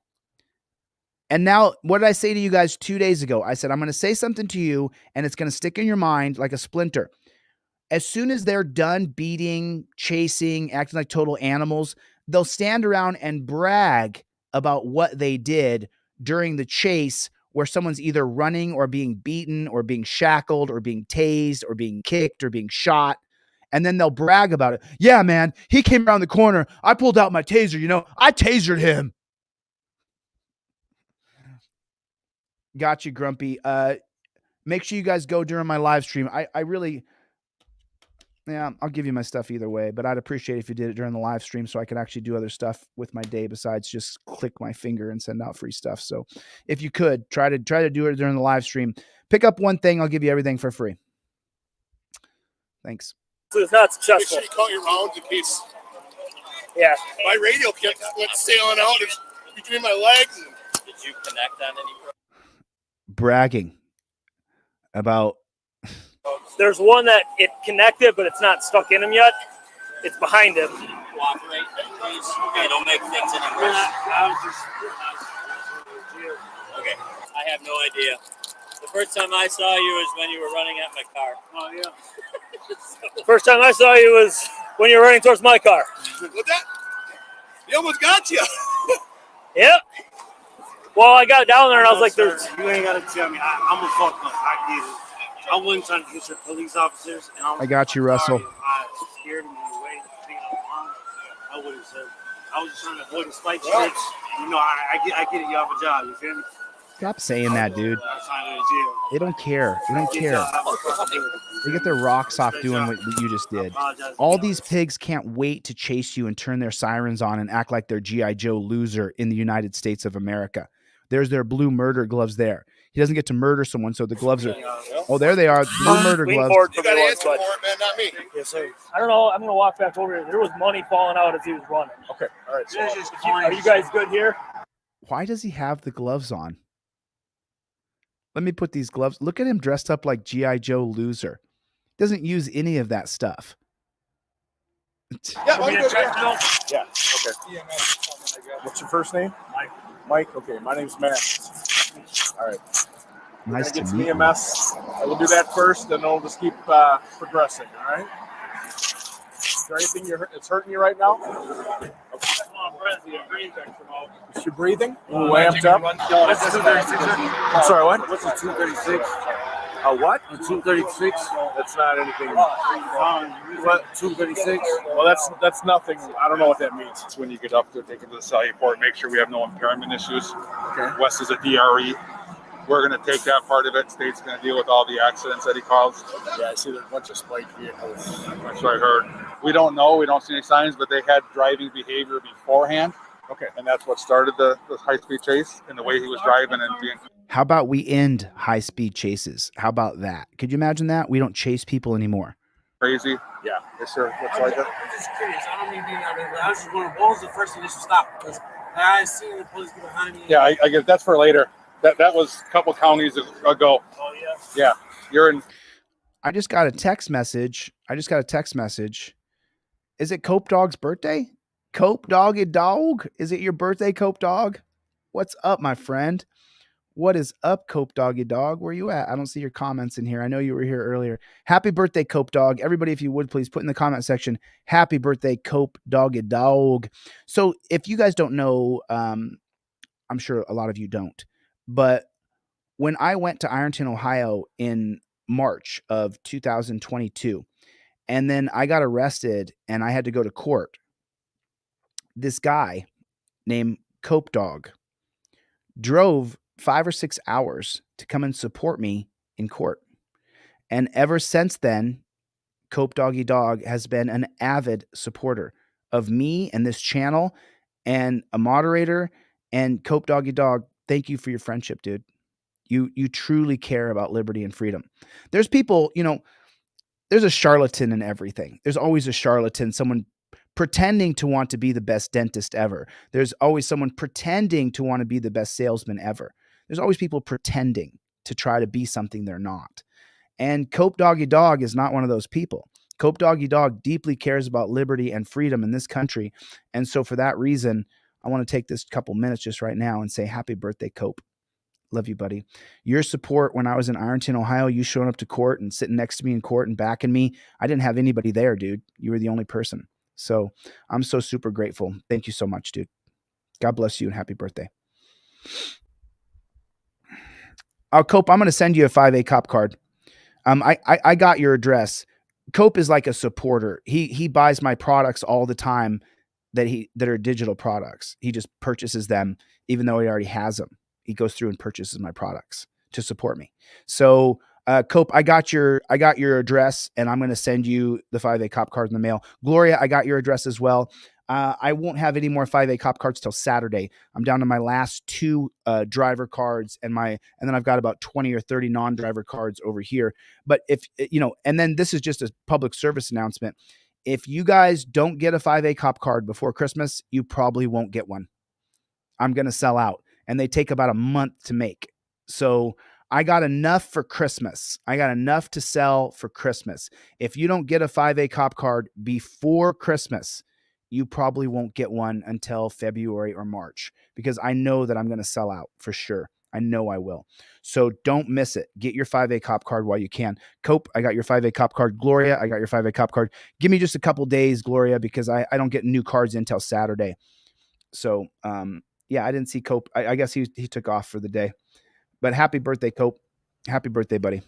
S1: And now, what did I say to you guys 2 days ago? I said, I'm going to say something to you, and it's going to stick in your mind like a splinter. As soon as they're done beating, chasing, acting like total animals, they'll stand around and brag about what they did during the chase, where someone's either running or being beaten or being shackled or being tased or being kicked or being shot. And then they'll brag about it. Yeah, man, he came around the corner. I pulled out my taser. You know, I tasered him. Got you, Grumpy. Make sure you guys go during my live stream. I really, yeah, I'll give you my stuff either way, but I'd appreciate it if you did it during the live stream so I could actually do other stuff with my day besides just click my finger and send out free stuff. So if you could try to do it during the live stream, pick up one thing. I'll give you everything for free. Thanks.
S2: So it's not successful.
S6: Make sure you count your rounds in case.
S2: Yeah.
S6: My radio went sailing out between my legs. Did you connect on any?
S1: Bragging about.
S2: There's one that it connected, but it's not stuck in him yet. It's behind him.
S6: Cooperate, please. Okay, don't make things any worse. Okay, I have no idea. The first time I saw you was when you were running at my car.
S4: Oh, yeah.
S2: The first time I saw you was when you were running towards my car.
S6: What that? He almost got you.
S2: Yep. Well, I got down there and I was like, "There's."
S4: You ain't got to tell me. I'm a fuck up. I get it. I wasn't trying to hit your police officers. And
S1: I got you, Russell.
S4: I scared him in the way. I wouldn't say. I was just trying to avoid the spike strips. You know, I get it. You have a job. You feel me?
S1: Stop saying that, dude. They don't care. They don't care. They get their rocks off doing what you just did. All these pigs can't wait to chase you and turn their sirens on and act like they're G.I. Joe loser in the United States of America. There's their blue murder gloves there. He doesn't get to murder someone, so the gloves are... Oh, there they are. Blue murder
S2: Lean
S1: gloves.
S2: forward for me once, bud. Man, not me.
S4: Yes, sir. I don't know. I'm going to walk back over here. There was money falling out as he was running.
S2: Okay. All right. So,
S4: are you guys good here?
S1: Why does he have the gloves on? Let me put these gloves. Look at him dressed up like G.I. Joe loser. Doesn't use any of that stuff.
S2: Yeah, yeah. Okay. What's your first name?
S4: Mike.
S2: Mike. Okay. My name's Matt. All right.
S1: Nice to
S2: Get
S1: meet
S2: me a
S1: you.
S2: mess. I will do that first, then we'll just keep progressing. All right. Is there anything it's hurting you right now? Okay. Is your breathing? Amped up.
S4: What's the 236?
S2: I'm sorry. What?
S4: What's the 236?
S2: A what?
S4: The 236.
S2: That's not anything.
S4: What? 236.
S2: Well, that's nothing. I don't know what that means. It's when you get up there, take it to the cell report, make sure we have no impairment issues. Okay. Wes is a DRE. We're going to take that part of it. State's going to deal with all the accidents that he caused. Yeah, I see there's a bunch of spiked vehicles. That's what I heard. We don't know. We don't see any signs, but they had driving behavior beforehand. Okay. And that's what started the high-speed chase and the way he was driving and being...
S1: How about we end high-speed chases? How about that? Could you imagine that? We don't chase people anymore.
S2: Crazy. Yeah. Yes, sir. Looks like that.
S4: I'm just curious. I don't mean being out there. I was just wondering, what was the first initial stop? Because I seen the police get behind me.
S2: Yeah, I get that's for later. That was a couple counties ago.
S4: Oh, yeah?
S2: Yeah. You're in...
S1: I just got a text message. Is it Cope Dog's birthday? Cope Doggy Dog? Is it your birthday, Cope Dog? What's up, my friend? What is up, Cope Doggy Dog? Where you at? I don't see your comments in here. I know you were here earlier. Happy birthday, Cope Dog. Everybody, if you would, please put in the comment section, happy birthday, Cope Doggy Dog. So if you guys don't know, I'm sure a lot of you don't, but when I went to Ironton, Ohio in March of 2022, and then I got arrested and I had to go to court, this guy named Cope Dog drove 5 or 6 hours to come and support me in court. And ever since then, Cope Doggy Dog has been an avid supporter of me and this channel and a moderator. And Cope Doggy Dog, thank you for your friendship, dude. You truly care about liberty and freedom. There's people, there's a charlatan in everything. There's always a charlatan, someone pretending to want to be the best dentist ever. There's always someone pretending to want to be the best salesman ever. There's always people pretending to try to be something they're not. And Cope Doggy Dog is not one of those people. Cope Doggy Dog deeply cares about liberty and freedom in this country. And so for that reason, I want to take this couple minutes just right now and say happy birthday, Cope. Love you, buddy. Your support when I was in Ironton, Ohio, you showing up to court and sitting next to me in court and backing me. I didn't have anybody there, dude. You were the only person. So I'm so super grateful. Thank you so much, dude. God bless you and happy birthday. Cope, I'm going to send you a 5A cop card. I got your address. Cope is like a supporter. He buys my products all the time that are digital products. He just purchases them even though he already has them. He goes through and purchases my products to support me. So, Cope, I got your address and I'm going to send you the 5A cop card in the mail. Gloria, I got your address as well. I won't have any more 5A cop cards till Saturday. I'm down to my last 2 driver cards and then I've got about 20 or 30 non-driver cards over here. But if, and then this is just a public service announcement. If you guys don't get a 5A cop card before Christmas, you probably won't get one. I'm going to sell out. And they take about a month to make. So I got enough for Christmas. I got enough to sell for Christmas. If you don't get a 5A cop card before Christmas, you probably won't get one until February or March because I know that I'm going to sell out for sure. I know I will. So don't miss it. Get your 5A cop card while you can. Cope, I got your 5A cop card. Gloria, I got your 5A cop card. Give me just a couple days, Gloria, because I don't get new cards until Saturday. So, yeah, I didn't see Cope. I guess he took off for the day. But happy birthday, Cope. Happy birthday, buddy.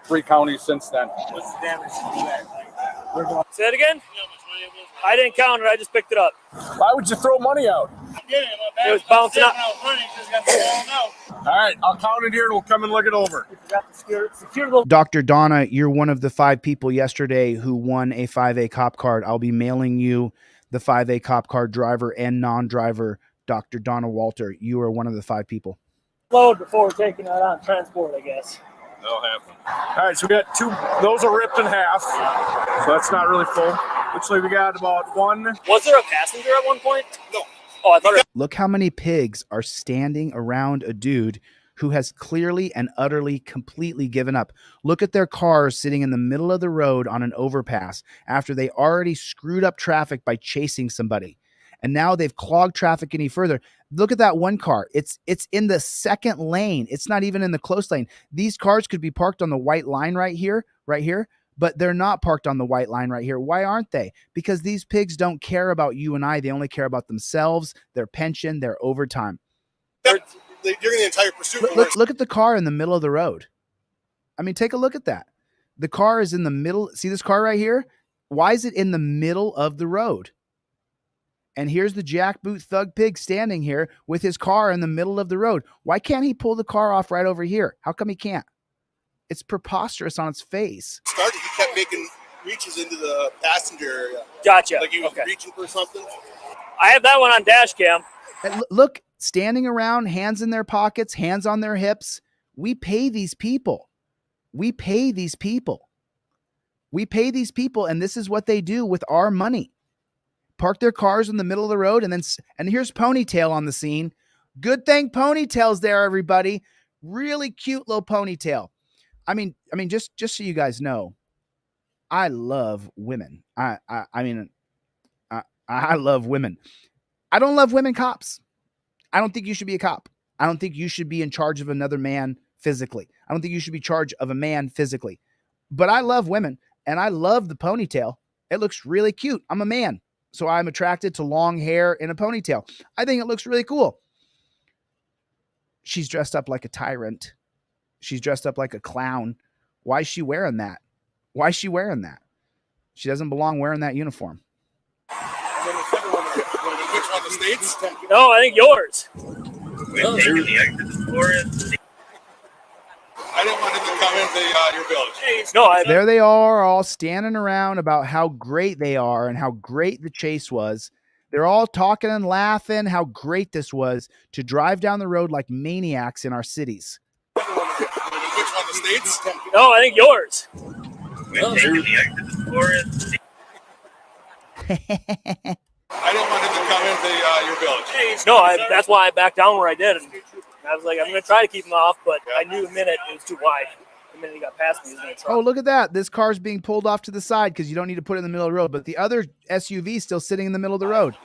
S2: 3 counties since then.
S4: What's the damage to that?
S2: We're going...
S6: Say it again? I didn't count it. I just picked it up.
S2: Why would you throw money out?
S6: It was bouncing up.
S22: All right, I'll count it here and we'll come and look it over.
S1: Dr. Donna, you're one of the 5 people yesterday who won a 5A cop card. I'll be mailing you the 5A cop card, driver and non-driver, Dr. Donna Walter. You are one of the 5 people.
S2: Load before taking it on transport, I guess.
S22: That'll happen. All right, so we got 2. Those are ripped in half, so that's not really full. Looks like we got about 1.
S6: Was there a passenger at one point? No. Oh, I thought.
S1: Look how many pigs are standing around a dude who has clearly and utterly, completely given up. Look at their cars sitting in the middle of the road on an overpass after they already screwed up traffic by chasing somebody. And now they've clogged traffic any further. Look at that one car. It's in the second lane. It's not even in the close lane. These cars could be parked on the white line right here, but they're not parked on the white line right here. Why aren't they? Because these pigs don't care about you and I. They only care about themselves, their pension, their overtime.
S22: During the entire pursuit.
S1: Look at the car in the middle of the road. I mean, take a look at that. The car is in the middle. See this car right here? Why is it in the middle of the road? And here's the jackboot thug pig standing here with his car in the middle of the road. Why can't he pull the car off right over here? How come he can't? It's preposterous on its face.
S22: He kept making reaches into the passenger area.
S6: Gotcha.
S22: Like he was reaching for something.
S6: I have that one on dash cam.
S1: And look, standing around, hands in their pockets, hands on their hips. We pay these people. We pay these people. We pay these people, and this is what they do with our money. Park their cars in the middle of the road, and here's Ponytail on the scene. Good thing Ponytail's there, everybody. Really cute little Ponytail. I mean, just so you guys know, I love women. I love women. I don't love women cops. I don't think you should be a cop. I don't think you should be in charge of another man physically. I don't think you should be in charge of a man physically. But I love women, and I love the ponytail. It looks really cute. I'm a man, so I'm attracted to long hair in a ponytail. I think it looks really cool. She's dressed up like a tyrant. She's dressed up like a clown. Why is she wearing that? Why is she wearing that? She doesn't belong wearing that uniform.
S6: No, I think yours.
S22: I didn't want him to come into your village.
S6: No,
S1: there they are, all standing around about how great they are and how great the chase was. They're all talking and laughing how great this was to drive down the road like maniacs in our cities.
S6: No, I think yours.
S22: I didn't want him to come into your village.
S6: No, that's why I backed down where I did. And I was like, I'm going to try to keep him off, but I knew the minute it was too wide. The minute he got past me, he was going to try.
S1: Oh, look at that. This car's being pulled off to the side because you don't need to put it in the middle of the road, but the other SUV is still sitting in the middle of the road.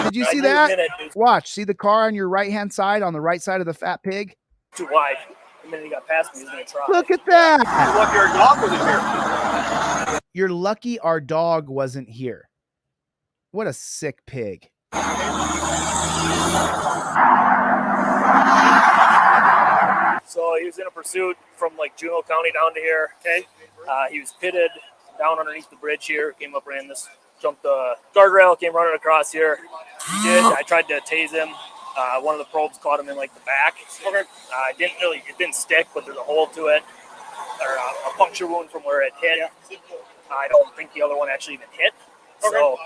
S1: Did you see that? Watch. See the car on your right-hand side, on the right side of the fat pig?
S6: Too wide. The minute he got past me, he was going to try.
S1: Look at that.
S22: Lucky our dog wasn't here.
S1: You're lucky our dog wasn't here. What a sick pig.
S6: So he was in a pursuit from like Juneau County down to here. Okay. He was pitted down underneath the bridge here. Came up, ran this, jumped the guardrail, came running across here. He did. I tried to tase him. One of the probes caught him in like the back. It didn't stick, but there's a hole to it, or a puncture wound from where it hit. I don't think the other one actually even hit. So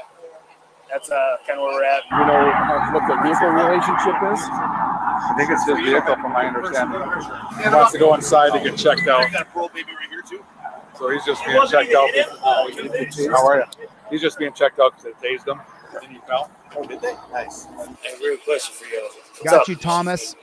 S6: that's kind of where we're at.
S22: You know what the vehicle relationship is? I think it's his vehicle, from my understanding. He wants to go inside to get checked out. So he's just being checked out. How are you? He's just being checked out because they tased him. And he fell. Oh, did they? Nice.
S2: Hey, real question for you.
S1: Got you, Thomas.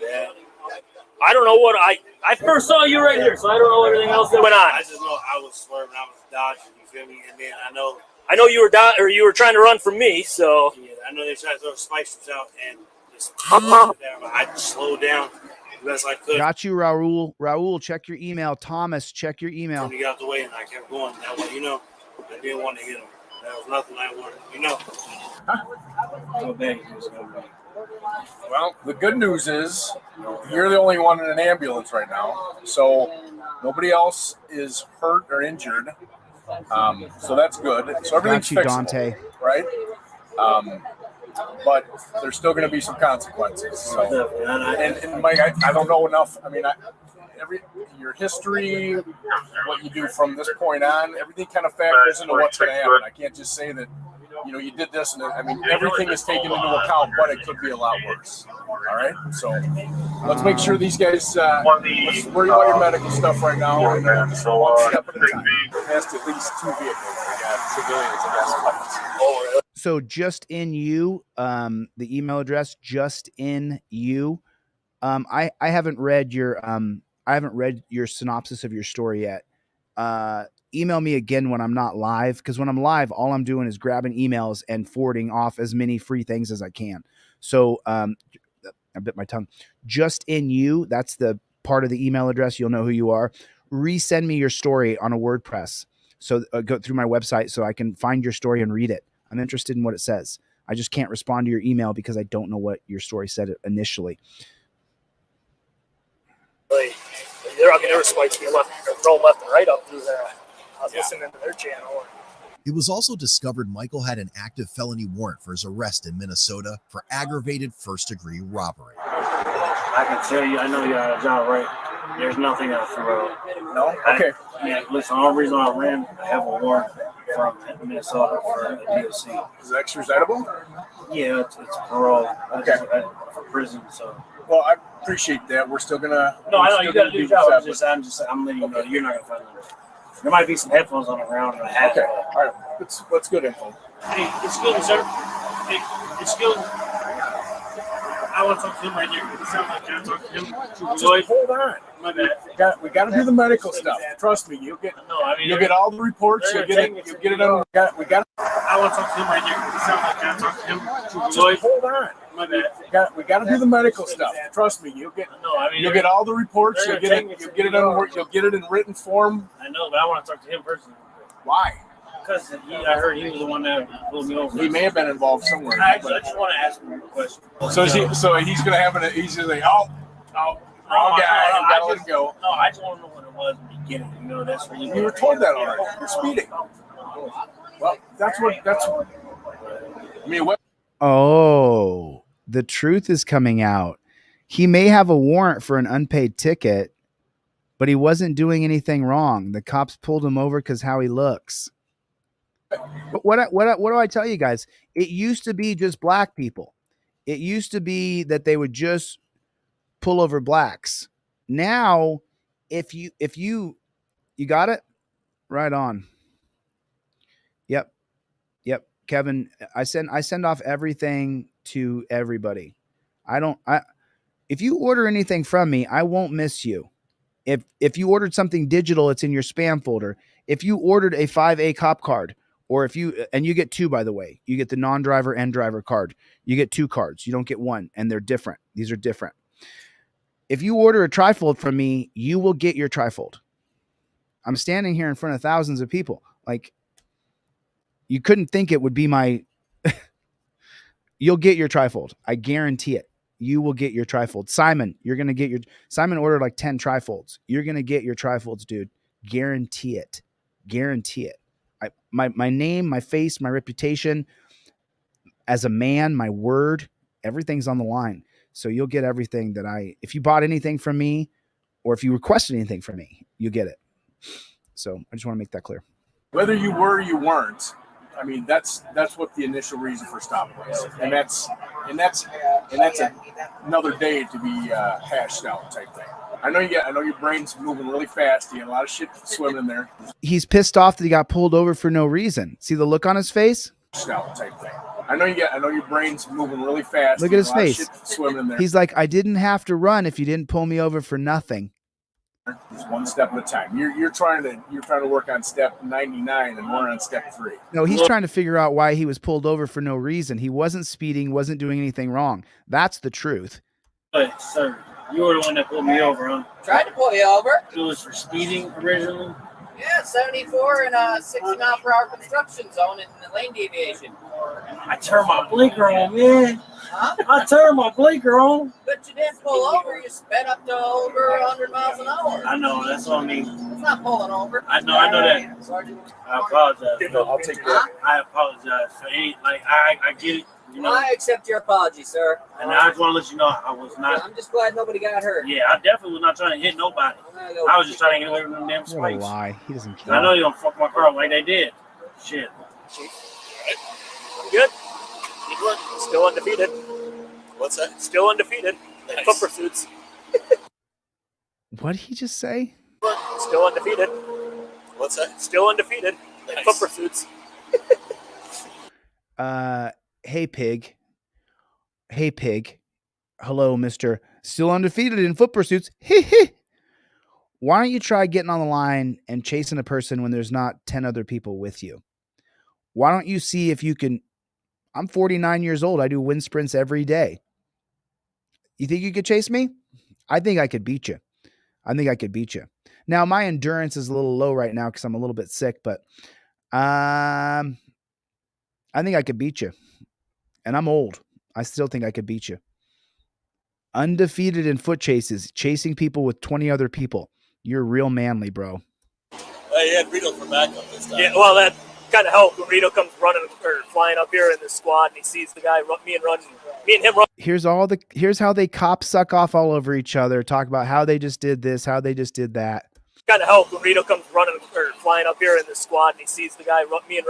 S6: I don't know what I first saw you right here, so I don't know everything else that went on.
S2: I just know I was swerving, I was dodging. You feel me? And then
S6: I know you were trying to run from me, so
S2: yeah, I know they tried to throw spikes out and just I just slowed down as best I could.
S1: Got you, Raul. Raul, check your email. Thomas, check your email.
S2: He got out the way and I kept going. That way, I didn't want to hit him. That was nothing I wanted, Oh, dang.
S22: Well, the good news is you're the only one in an ambulance right now, so nobody else is hurt or injured. So that's good. So everything's
S1: Got you,
S22: fixable,
S1: Dante.
S22: right? but there's still going to be some consequences. So, and Mike, I don't know enough. I mean, your history, what you do from this point on, everything kind of factors into what's going to happen. I can't just say that, you did this, and I mean, everything is taken into account, but it could be a lot worse. All right, so let's make sure these guys, let's worry about your medical stuff right now, and just one step at a time. Past at least 2 vehicles. We got civilians and
S1: So just in you, the email address, just in you. I haven't read your synopsis of your story yet. Email me again when I'm not live, because when I'm live, all I'm doing is grabbing emails and forwarding off as many free things as I can. So I bit my tongue. Just in you, that's the part of the email address. You'll know who you are. Resend me your story on a WordPress. So go through my website so I can find your story and read it. I'm interested in what it says. I just can't respond to your email because I don't know what your story said initially.
S6: They're not going to spikes me left and right up through there. I was listening to their channel.
S5: It was also discovered Michael had an active felony warrant for his arrest in Minnesota for aggravated first-degree robbery.
S4: I can tell you, I know you're out of job, right? There's nothing else for road.
S22: No? Okay.
S4: Listen, the only reason I ran, I have a warrant from Minnesota for a DOC.
S22: Is it extraditable?
S4: Yeah, it's parole.
S22: Okay.
S4: For prison, so.
S22: Well, I appreciate that. We're still gonna.
S4: No, I know you got to do your job. I'm letting you know you're not gonna find them. There might be some headphones on the ground and a hat.
S22: Okay. All right. That's good info.
S4: Hey, excuse me, sir. Hey, excuse me. I want to talk to him right here. It sounds like I talk to him.
S22: Lloyd, hold on.
S4: My bad.
S22: We got to do the medical stuff. Trust me, you'll get. You'll get all the reports. You'll get it. You'll get it on. We got.
S4: I want to talk to him right here. It sounds like I talk to him.
S22: Lloyd, hold on.
S4: My bad.
S22: We got to do the medical stuff. Trust me, you'll get. You'll get all the reports. You'll get it. You'll get it on. You'll get it in written form.
S4: I know, but I want to talk to him personally.
S22: Why?
S4: Because I heard he was the one that pulled me over.
S22: He may have been involved somewhere.
S4: I just want to ask him a question.
S22: So he's going to have he's just like, wrong guy. You got to let him go.
S4: No, I just want to know what it was in the beginning. That's where
S22: you were told that already. You're speeding. Well, that's what. I mean, what?
S1: Oh, the truth is coming out. He may have a warrant for an unpaid ticket, but he wasn't doing anything wrong. The cops pulled him over because how he looks. But what do I tell you guys? It used to be just black people. It used to be that they would just pull over blacks. Now, if you got it, right on. Yep. Kevin, I send off everything to everybody. If you order anything from me, I won't miss you. If you ordered something digital, it's in your spam folder. If you ordered a 5A cop card, or you get 2, by the way, you get the non-driver and driver card. You get 2 cards. You don't get 1, and they're different. These are different. If you order a trifold from me, you will get your trifold. I'm standing here in front of thousands of people. Like, you couldn't think it would be my, you'll get your trifold. I guarantee it. You will get your trifold. Simon, you're going to get Simon ordered like 10 trifolds. You're going to get your trifolds, dude. Guarantee it. My name, my face, my reputation as a man, my word, everything's on the line. So you'll get everything if you bought anything from me, or if you requested anything from me, you get it. So I just want to make that clear.
S22: Whether you were or you weren't, I mean, that's what the initial reason for stop was, and that's another day to be hashed out type thing. I know your brain's moving really fast. You got a lot of shit swimming in there.
S1: He's pissed off that he got pulled over for no reason. See the look on his face?
S22: Out type thing. I know your brain's moving really fast.
S1: Look at his face.
S22: Shit swimming in there.
S1: He's like, I didn't have to run if you didn't pull me over for nothing.
S22: Just one step at a time. You're trying to work on step 99, and we're on step 3.
S1: No, he's trying to figure out why he was pulled over for no reason. He wasn't speeding, wasn't doing anything wrong. That's the truth.
S4: But sir, you were the one that pulled me over, huh?
S7: Tried to pull you over.
S4: It was for speeding originally.
S7: Yeah, 74 in a 60-mile-per-hour construction zone in the lane deviation.
S4: I turned my blinker on, man.
S7: Huh?
S4: I turned my blinker on.
S7: But you didn't pull over. You sped up to over 100 miles an hour.
S4: I know. That's what I mean.
S7: It's not pulling over.
S4: I know that.
S7: Sergeant.
S4: I apologize.
S22: I'll take that.
S4: I apologize for any. I get it.
S7: I accept your apology, sir.
S4: And I just want to let you know I was not.
S7: I'm just glad nobody got hurt.
S4: Yeah, I definitely was not trying to hit nobody. I was just trying to get away from them damn
S1: What a
S4: spikes.
S1: lie. He doesn't care.
S4: I know you don't fuck my car like they did. Shit.
S6: Good. Still undefeated.
S2: What's that?
S6: Still undefeated.
S2: Nice.
S6: Foot pursuits.
S1: What did he just say?
S6: Still undefeated.
S2: What's that?
S6: Still undefeated.
S2: Nice.
S6: Foot pursuits.
S1: Hey, pig. Hey, pig. Hello, Mr. Still undefeated in foot pursuits. Why don't you try getting on the line and chasing a person when there's not 10 other people with you? Why don't you see if you can? I'm 49 years old. I do wind sprints every day. You think you could chase me? I think I could beat you. I think I could beat you. Now, my endurance is a little low right now because I'm a little bit sick, but I think I could beat you. And I'm old. I still think I could beat you. Undefeated in foot chases, chasing people with 20 other people. You're real manly, bro.
S2: He had Rito for backup this time.
S6: Yeah, well, that kind of helped when Rito comes running or flying up here in the squad and he sees the guy, me and him run.
S1: Here's how they cops suck off all over each other. Talk about how they just did this, how they just did that.
S6: Kind of helped when Rito comes running or flying up here in the squad and he sees the guy, me and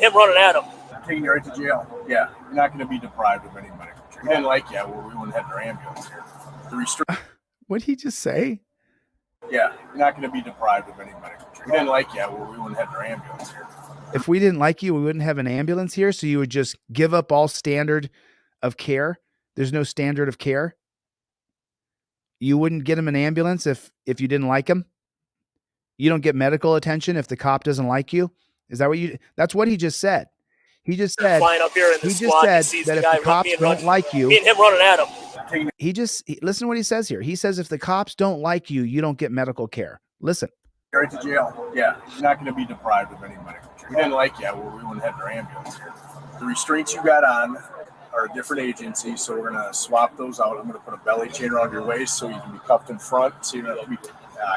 S6: him running at him.
S22: Taking you right to jail. Yeah, you're not going to be deprived of any medical care. We didn't like you, well, we wouldn't have our ambulance here.
S1: What did he just say?
S22: Yeah, you're not going to be deprived of any medical care. We didn't like you, well, we wouldn't have our ambulance here.
S1: If we didn't like you, we wouldn't have an ambulance here, so you would just give up all standard of care. There's no standard of care. You wouldn't get him an ambulance if you didn't like him. You don't get medical attention if the cop doesn't like you. Is that what you? That's what he just said. He just said.
S6: Flying up here in the squad,
S1: that
S6: if
S1: if the cops don't like you,
S6: me and him running at him.
S1: Listen to what he says here. He says if the cops don't like you, you don't get medical care. Listen.
S22: Right to jail. Yeah, you're not going to be deprived of any medical care. We didn't like you, well, we wouldn't have our ambulance here. The restraints you got on are a different agency, so we're going to swap those out. I'm going to put a belly chain around your waist so you can be cuffed in front, so you don't have to be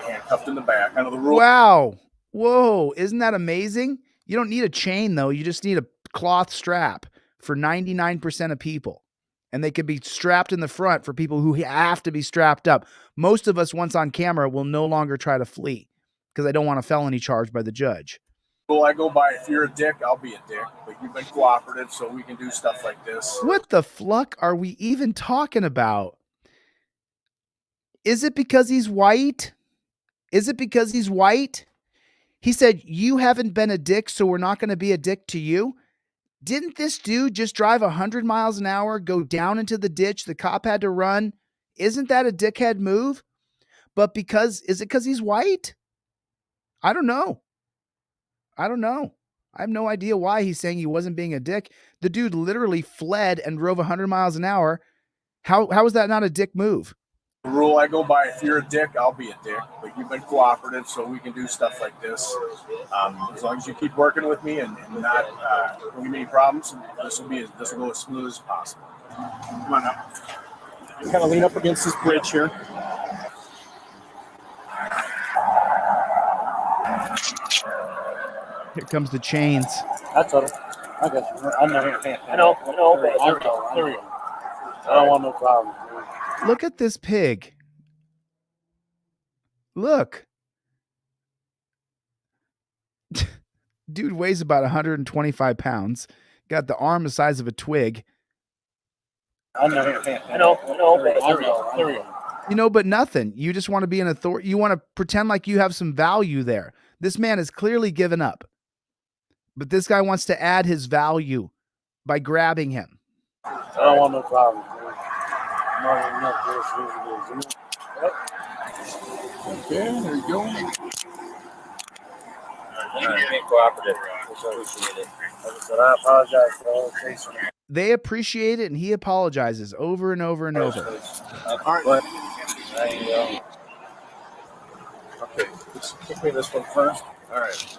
S22: handcuffed in the back. I know the rule.
S1: Wow. Whoa. Isn't that amazing? You don't need a chain, though. You just need a cloth strap for 99% of people. And they could be strapped in the front for people who have to be strapped up. Most of us, once on camera, will no longer try to flee because I don't want a felony charge by the judge.
S22: Well, I go by, if you're a dick, I'll be a dick. But you've been cooperative, so we can do stuff like this.
S1: What the fluck are we even talking about? Is it because he's white? Is it because he's white? He said, you haven't been a dick, so we're not going to be a dick to you. Didn't this dude just drive 100 miles an hour, go down into the ditch? The cop had to run. Isn't that a dickhead move? But is it because he's white? I don't know. I have no idea why he's saying he wasn't being a dick. The dude literally fled and drove 100 miles an hour. How is that not a dick move?
S22: The rule I go by, if you're a dick, I'll be a dick. But you've been cooperative, so we can do stuff like this. As long as you keep working with me and not give me any problems, this will go as smooth as possible. Come on up. Kind of lean up against this bridge here.
S1: Here comes the chains.
S22: That's all. I got you. I'm not here.
S6: I know.
S22: There we go. I don't want no problem.
S1: Look at this pig. Look. Dude weighs about 125 pounds. Got the arm the size of a twig.
S22: I'm not here.
S6: I know.
S22: There we go.
S1: You know, but nothing. You just want to be an authority. You want to pretend like you have some value there. This man has clearly given up. But this guy wants to add his value by grabbing him.
S22: I don't want no problem. Okay, there you go. I apologize for all the chasing.
S1: They appreciate it, and he apologizes over and over and over.
S22: All right. Okay, let's kick me this one first. All right.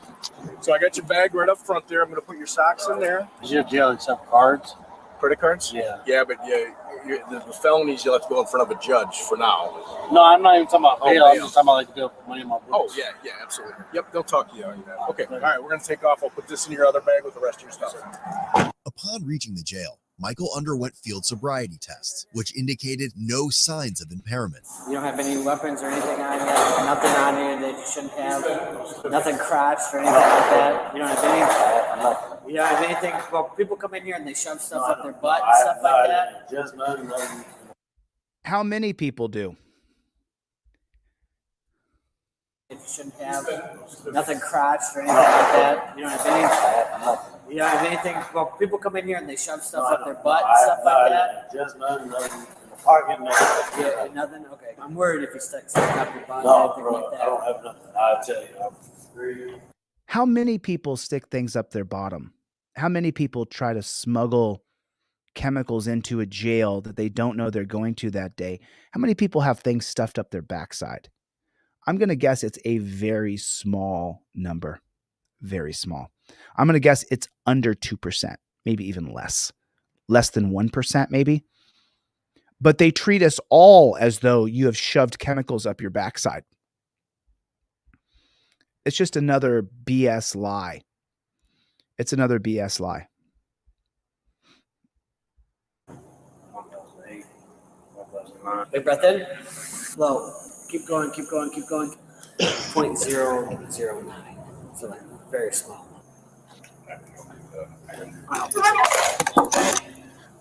S22: So I got your bag right up front there. I'm going to put your socks in there.
S10: Does your jail accept cards?
S22: Credit cards?
S10: Yeah.
S22: Yeah, but the felonies, you'll have to go in front of a judge for now.
S10: No, I'm not even talking about bail. I'm just talking about like the bill for money in my books.
S22: Oh, yeah, absolutely. Yep, they'll talk to you. Okay, all right, we're going to take off. I'll put this in your other bag with the rest of your stuff.
S5: Upon reaching the jail, Michael underwent field sobriety tests, which indicated no signs of impairment.
S13: You don't have any weapons or anything on you? Nothing on you that you shouldn't have? Nothing crotched or anything like that? You don't have any? You don't have anything? Well, people come in here and they shove stuff up their butt and stuff like that?
S4: Just nothing.
S1: How many people do?
S13: You shouldn't have nothing crotched or anything like that. You don't have any. You don't have anything. Well, people come in here and they shove stuff up their butt and stuff like that.
S4: Just nothing. Parking.
S13: Yeah, nothing. Okay, I'm worried if you stuck something up your butt
S4: No,
S13: or anything
S4: bro,
S13: like that.
S4: I don't have nothing. I'll tell you.
S1: How many people stick things up their bottom? How many people try to smuggle chemicals into a jail that they don't know they're going to that day? How many people have things stuffed up their backside? I'm going to guess it's a very small number. Very small. I'm going to guess it's under 2%, maybe even less. Less than 1%, maybe. But they treat us all as though you have shoved chemicals up your backside. It's just another BS lie. It's another BS lie.
S13: Big breath in. Slow. Keep going, keep going, keep going. 0.009. So like very small.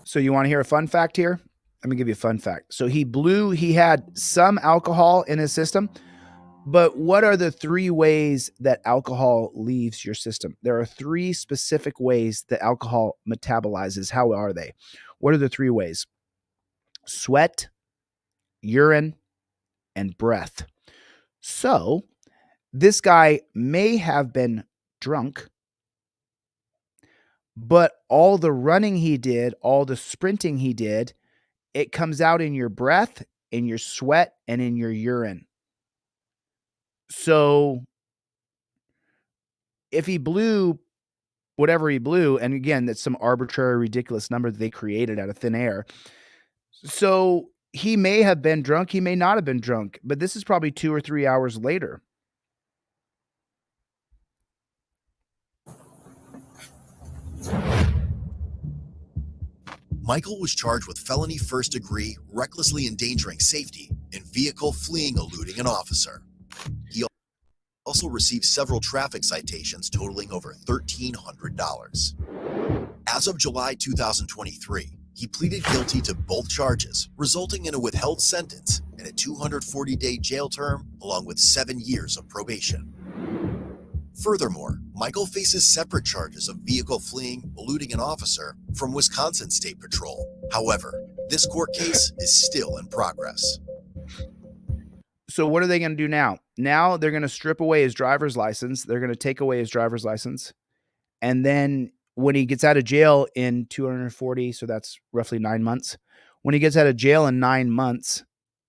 S1: So you want to hear a fun fact here? Let me give you a fun fact. So he had some alcohol in his system, but what are the 3 ways that alcohol leaves your system? There are 3 specific ways that alcohol metabolizes. How are they? What are the 3 ways? Sweat, urine, and breath. So this guy may have been drunk, but all the running he did, all the sprinting he did, it comes out in your breath, in your sweat, and in your urine. So if he blew whatever he blew, and again, that's some arbitrary, ridiculous number that they created out of thin air. So he may have been drunk. He may not have been drunk, but this is probably 2 or 3 hours later.
S5: Michael was charged with felony first-degree, recklessly endangering safety, and vehicle fleeing eluding an officer. He also received several traffic citations totaling over $1,300. As of July 2023, he pleaded guilty to both charges, resulting in a withheld sentence and a 240-day jail term, along with 7 years of probation. Furthermore, Michael faces separate charges of vehicle fleeing, eluding an officer from Wisconsin State Patrol. However, this court case is still in progress.
S1: So what are they going to do now? Now they're going to strip away his driver's license. They're going to take away his driver's license. And then when he gets out of jail in 240, so that's roughly 9 months. When he gets out of jail in 9 months,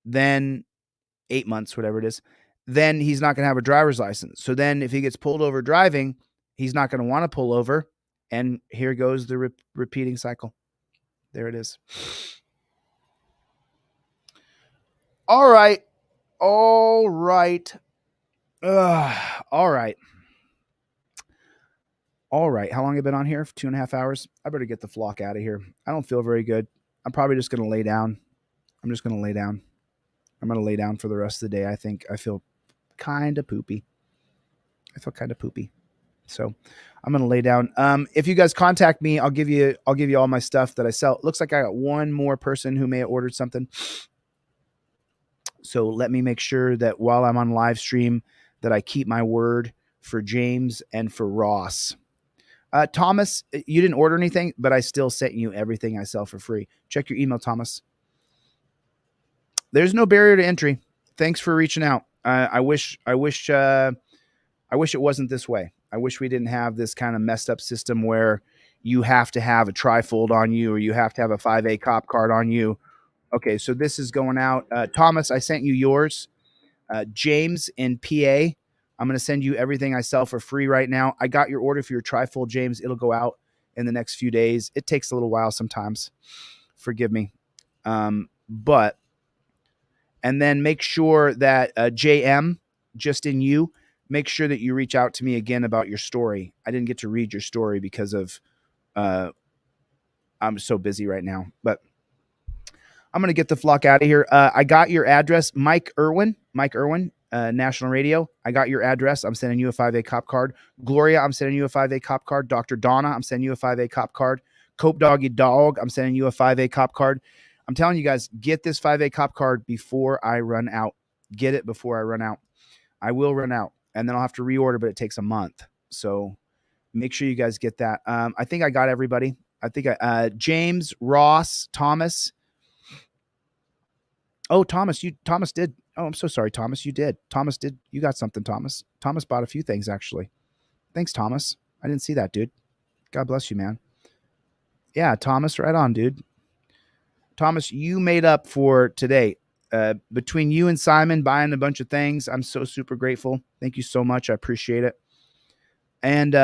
S1: then 8 months, whatever it is, then he's not going to have a driver's license. So then if he gets pulled over driving, he's not going to want to pull over. And here goes the repeating cycle. There it is. All right. All right. All right. All right. How long have I been on here? 2.5 hours. I better get the flock out of here. I don't feel very good. I'm probably just going to lay down. I'm just going to lay down. I'm going to lay down for the rest of the day. I think I feel kind of poopy. So I'm going to lay down. If you guys contact me, I'll give you all my stuff that I sell. It looks like I got one more person who may have ordered something. So let me make sure that while I'm on live stream that I keep my word for James and for Ross. Thomas, you didn't order anything, but I still sent you everything I sell for free. Check your email, Thomas. There's no barrier to entry. Thanks for reaching out. I wish it wasn't this way. I wish we didn't have this kind of messed up system where you have to have a trifold on you or you have to have a 5A cop card on you. Okay, so this is going out. Thomas, I sent you yours. James in PA, I'm going to send you everything I sell for free right now. I got your order for your trifold, James. It'll go out in the next few days. It takes a little while sometimes. Forgive me. And then make sure that JM, just in you, make sure that you reach out to me again about your story. I didn't get to read your story because of, I I'm so busy right now, but I'm going to get the flock out of here. I got your address, Mike Irwin, National Radio. I got your address. I'm sending you a 5A cop card. Gloria, I'm sending you a 5A cop card. Dr. Donna, I'm sending you a 5A cop card. Cope Doggy Dog, I'm sending you a 5A cop card. I'm telling you guys, get this 5A cop card before I run out. Get it before I run out. I will run out, and then I'll have to reorder, but it takes a month. So make sure you guys get that. I think I got everybody. I think James, Ross, Thomas. Oh, Thomas did. Oh, I'm so sorry, Thomas. You did. Thomas did. You got something, Thomas. Thomas bought a few things, actually. Thanks, Thomas. I didn't see that, dude. God bless you, man. Yeah, Thomas, right on, dude. Thomas, you made up for today. Between you and Simon buying a bunch of things, I'm so super grateful. Thank you so much. I appreciate it. And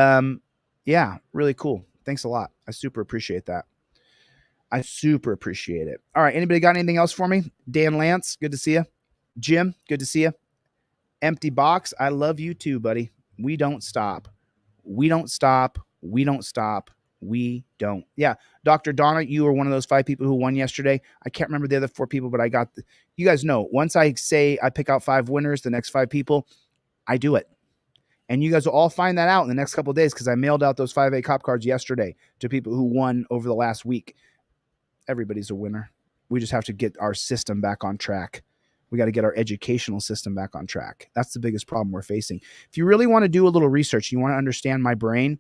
S1: yeah, really cool. Thanks a lot. I super appreciate that. I super appreciate it. All right. Anybody got anything else for me? Dan Lance, good to see you. Jim, good to see you. Empty Box, I love you too, buddy. We don't stop. We don't stop. We don't stop. We don't. Yeah. Dr. Donna, you were one of those 5 people who won yesterday. I can't remember the other 4 people, but I got you guys know, once I say I pick out 5 winners, the next 5 people, I do it. And you guys will all find that out in the next couple of days because I mailed out those 5A cop cards yesterday to people who won over the last week. Everybody's a winner. We just have to get our system back on track. We got to get our educational system back on track. That's the biggest problem we're facing. If you really want to do a little research, you want to understand my brain,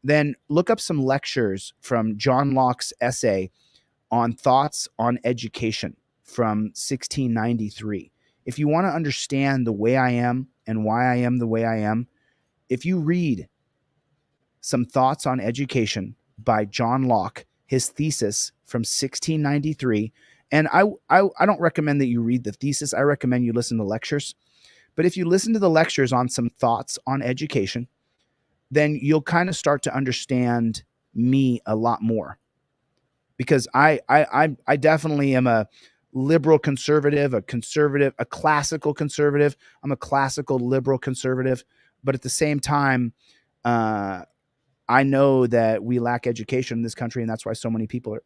S1: then look up some lectures from John Locke's essay on thoughts on education from 1693. If you want to understand the way I am and why I am the way I am, if you read some thoughts on education by John Locke, his thesis from 1693, and I don't recommend that you read the thesis. I recommend you listen to lectures. But if you listen to the lectures on some thoughts on education, then you'll kind of start to understand me a lot more. Because I definitely am a liberal conservative, a classical conservative. I'm a classical liberal conservative. But at the same time, I know that we lack education in this country, and that's why so many people are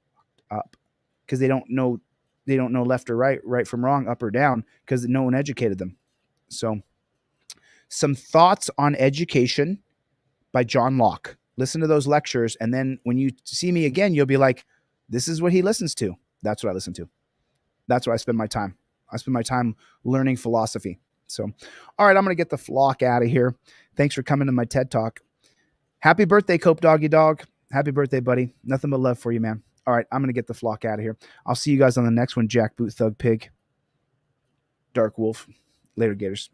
S1: up, because they don't know left or right from wrong, up or down, because no one educated them. So, some thoughts on education by John Locke. Listen to those lectures, and then when you see me again, you'll be like, this is what he listens to. That's what I listen to. That's where I spend my time. I spend my time learning philosophy. So, all right, I'm going to get the flock out of here. Thanks for coming to my TED Talk. Happy birthday, Cope Doggy Dog. Happy birthday, buddy. Nothing but love for you, man. All right, I'm going to get the flock out of here. I'll see you guys on the next one. Jackboot Thug Pig. Dark Wolf. Later, Gators.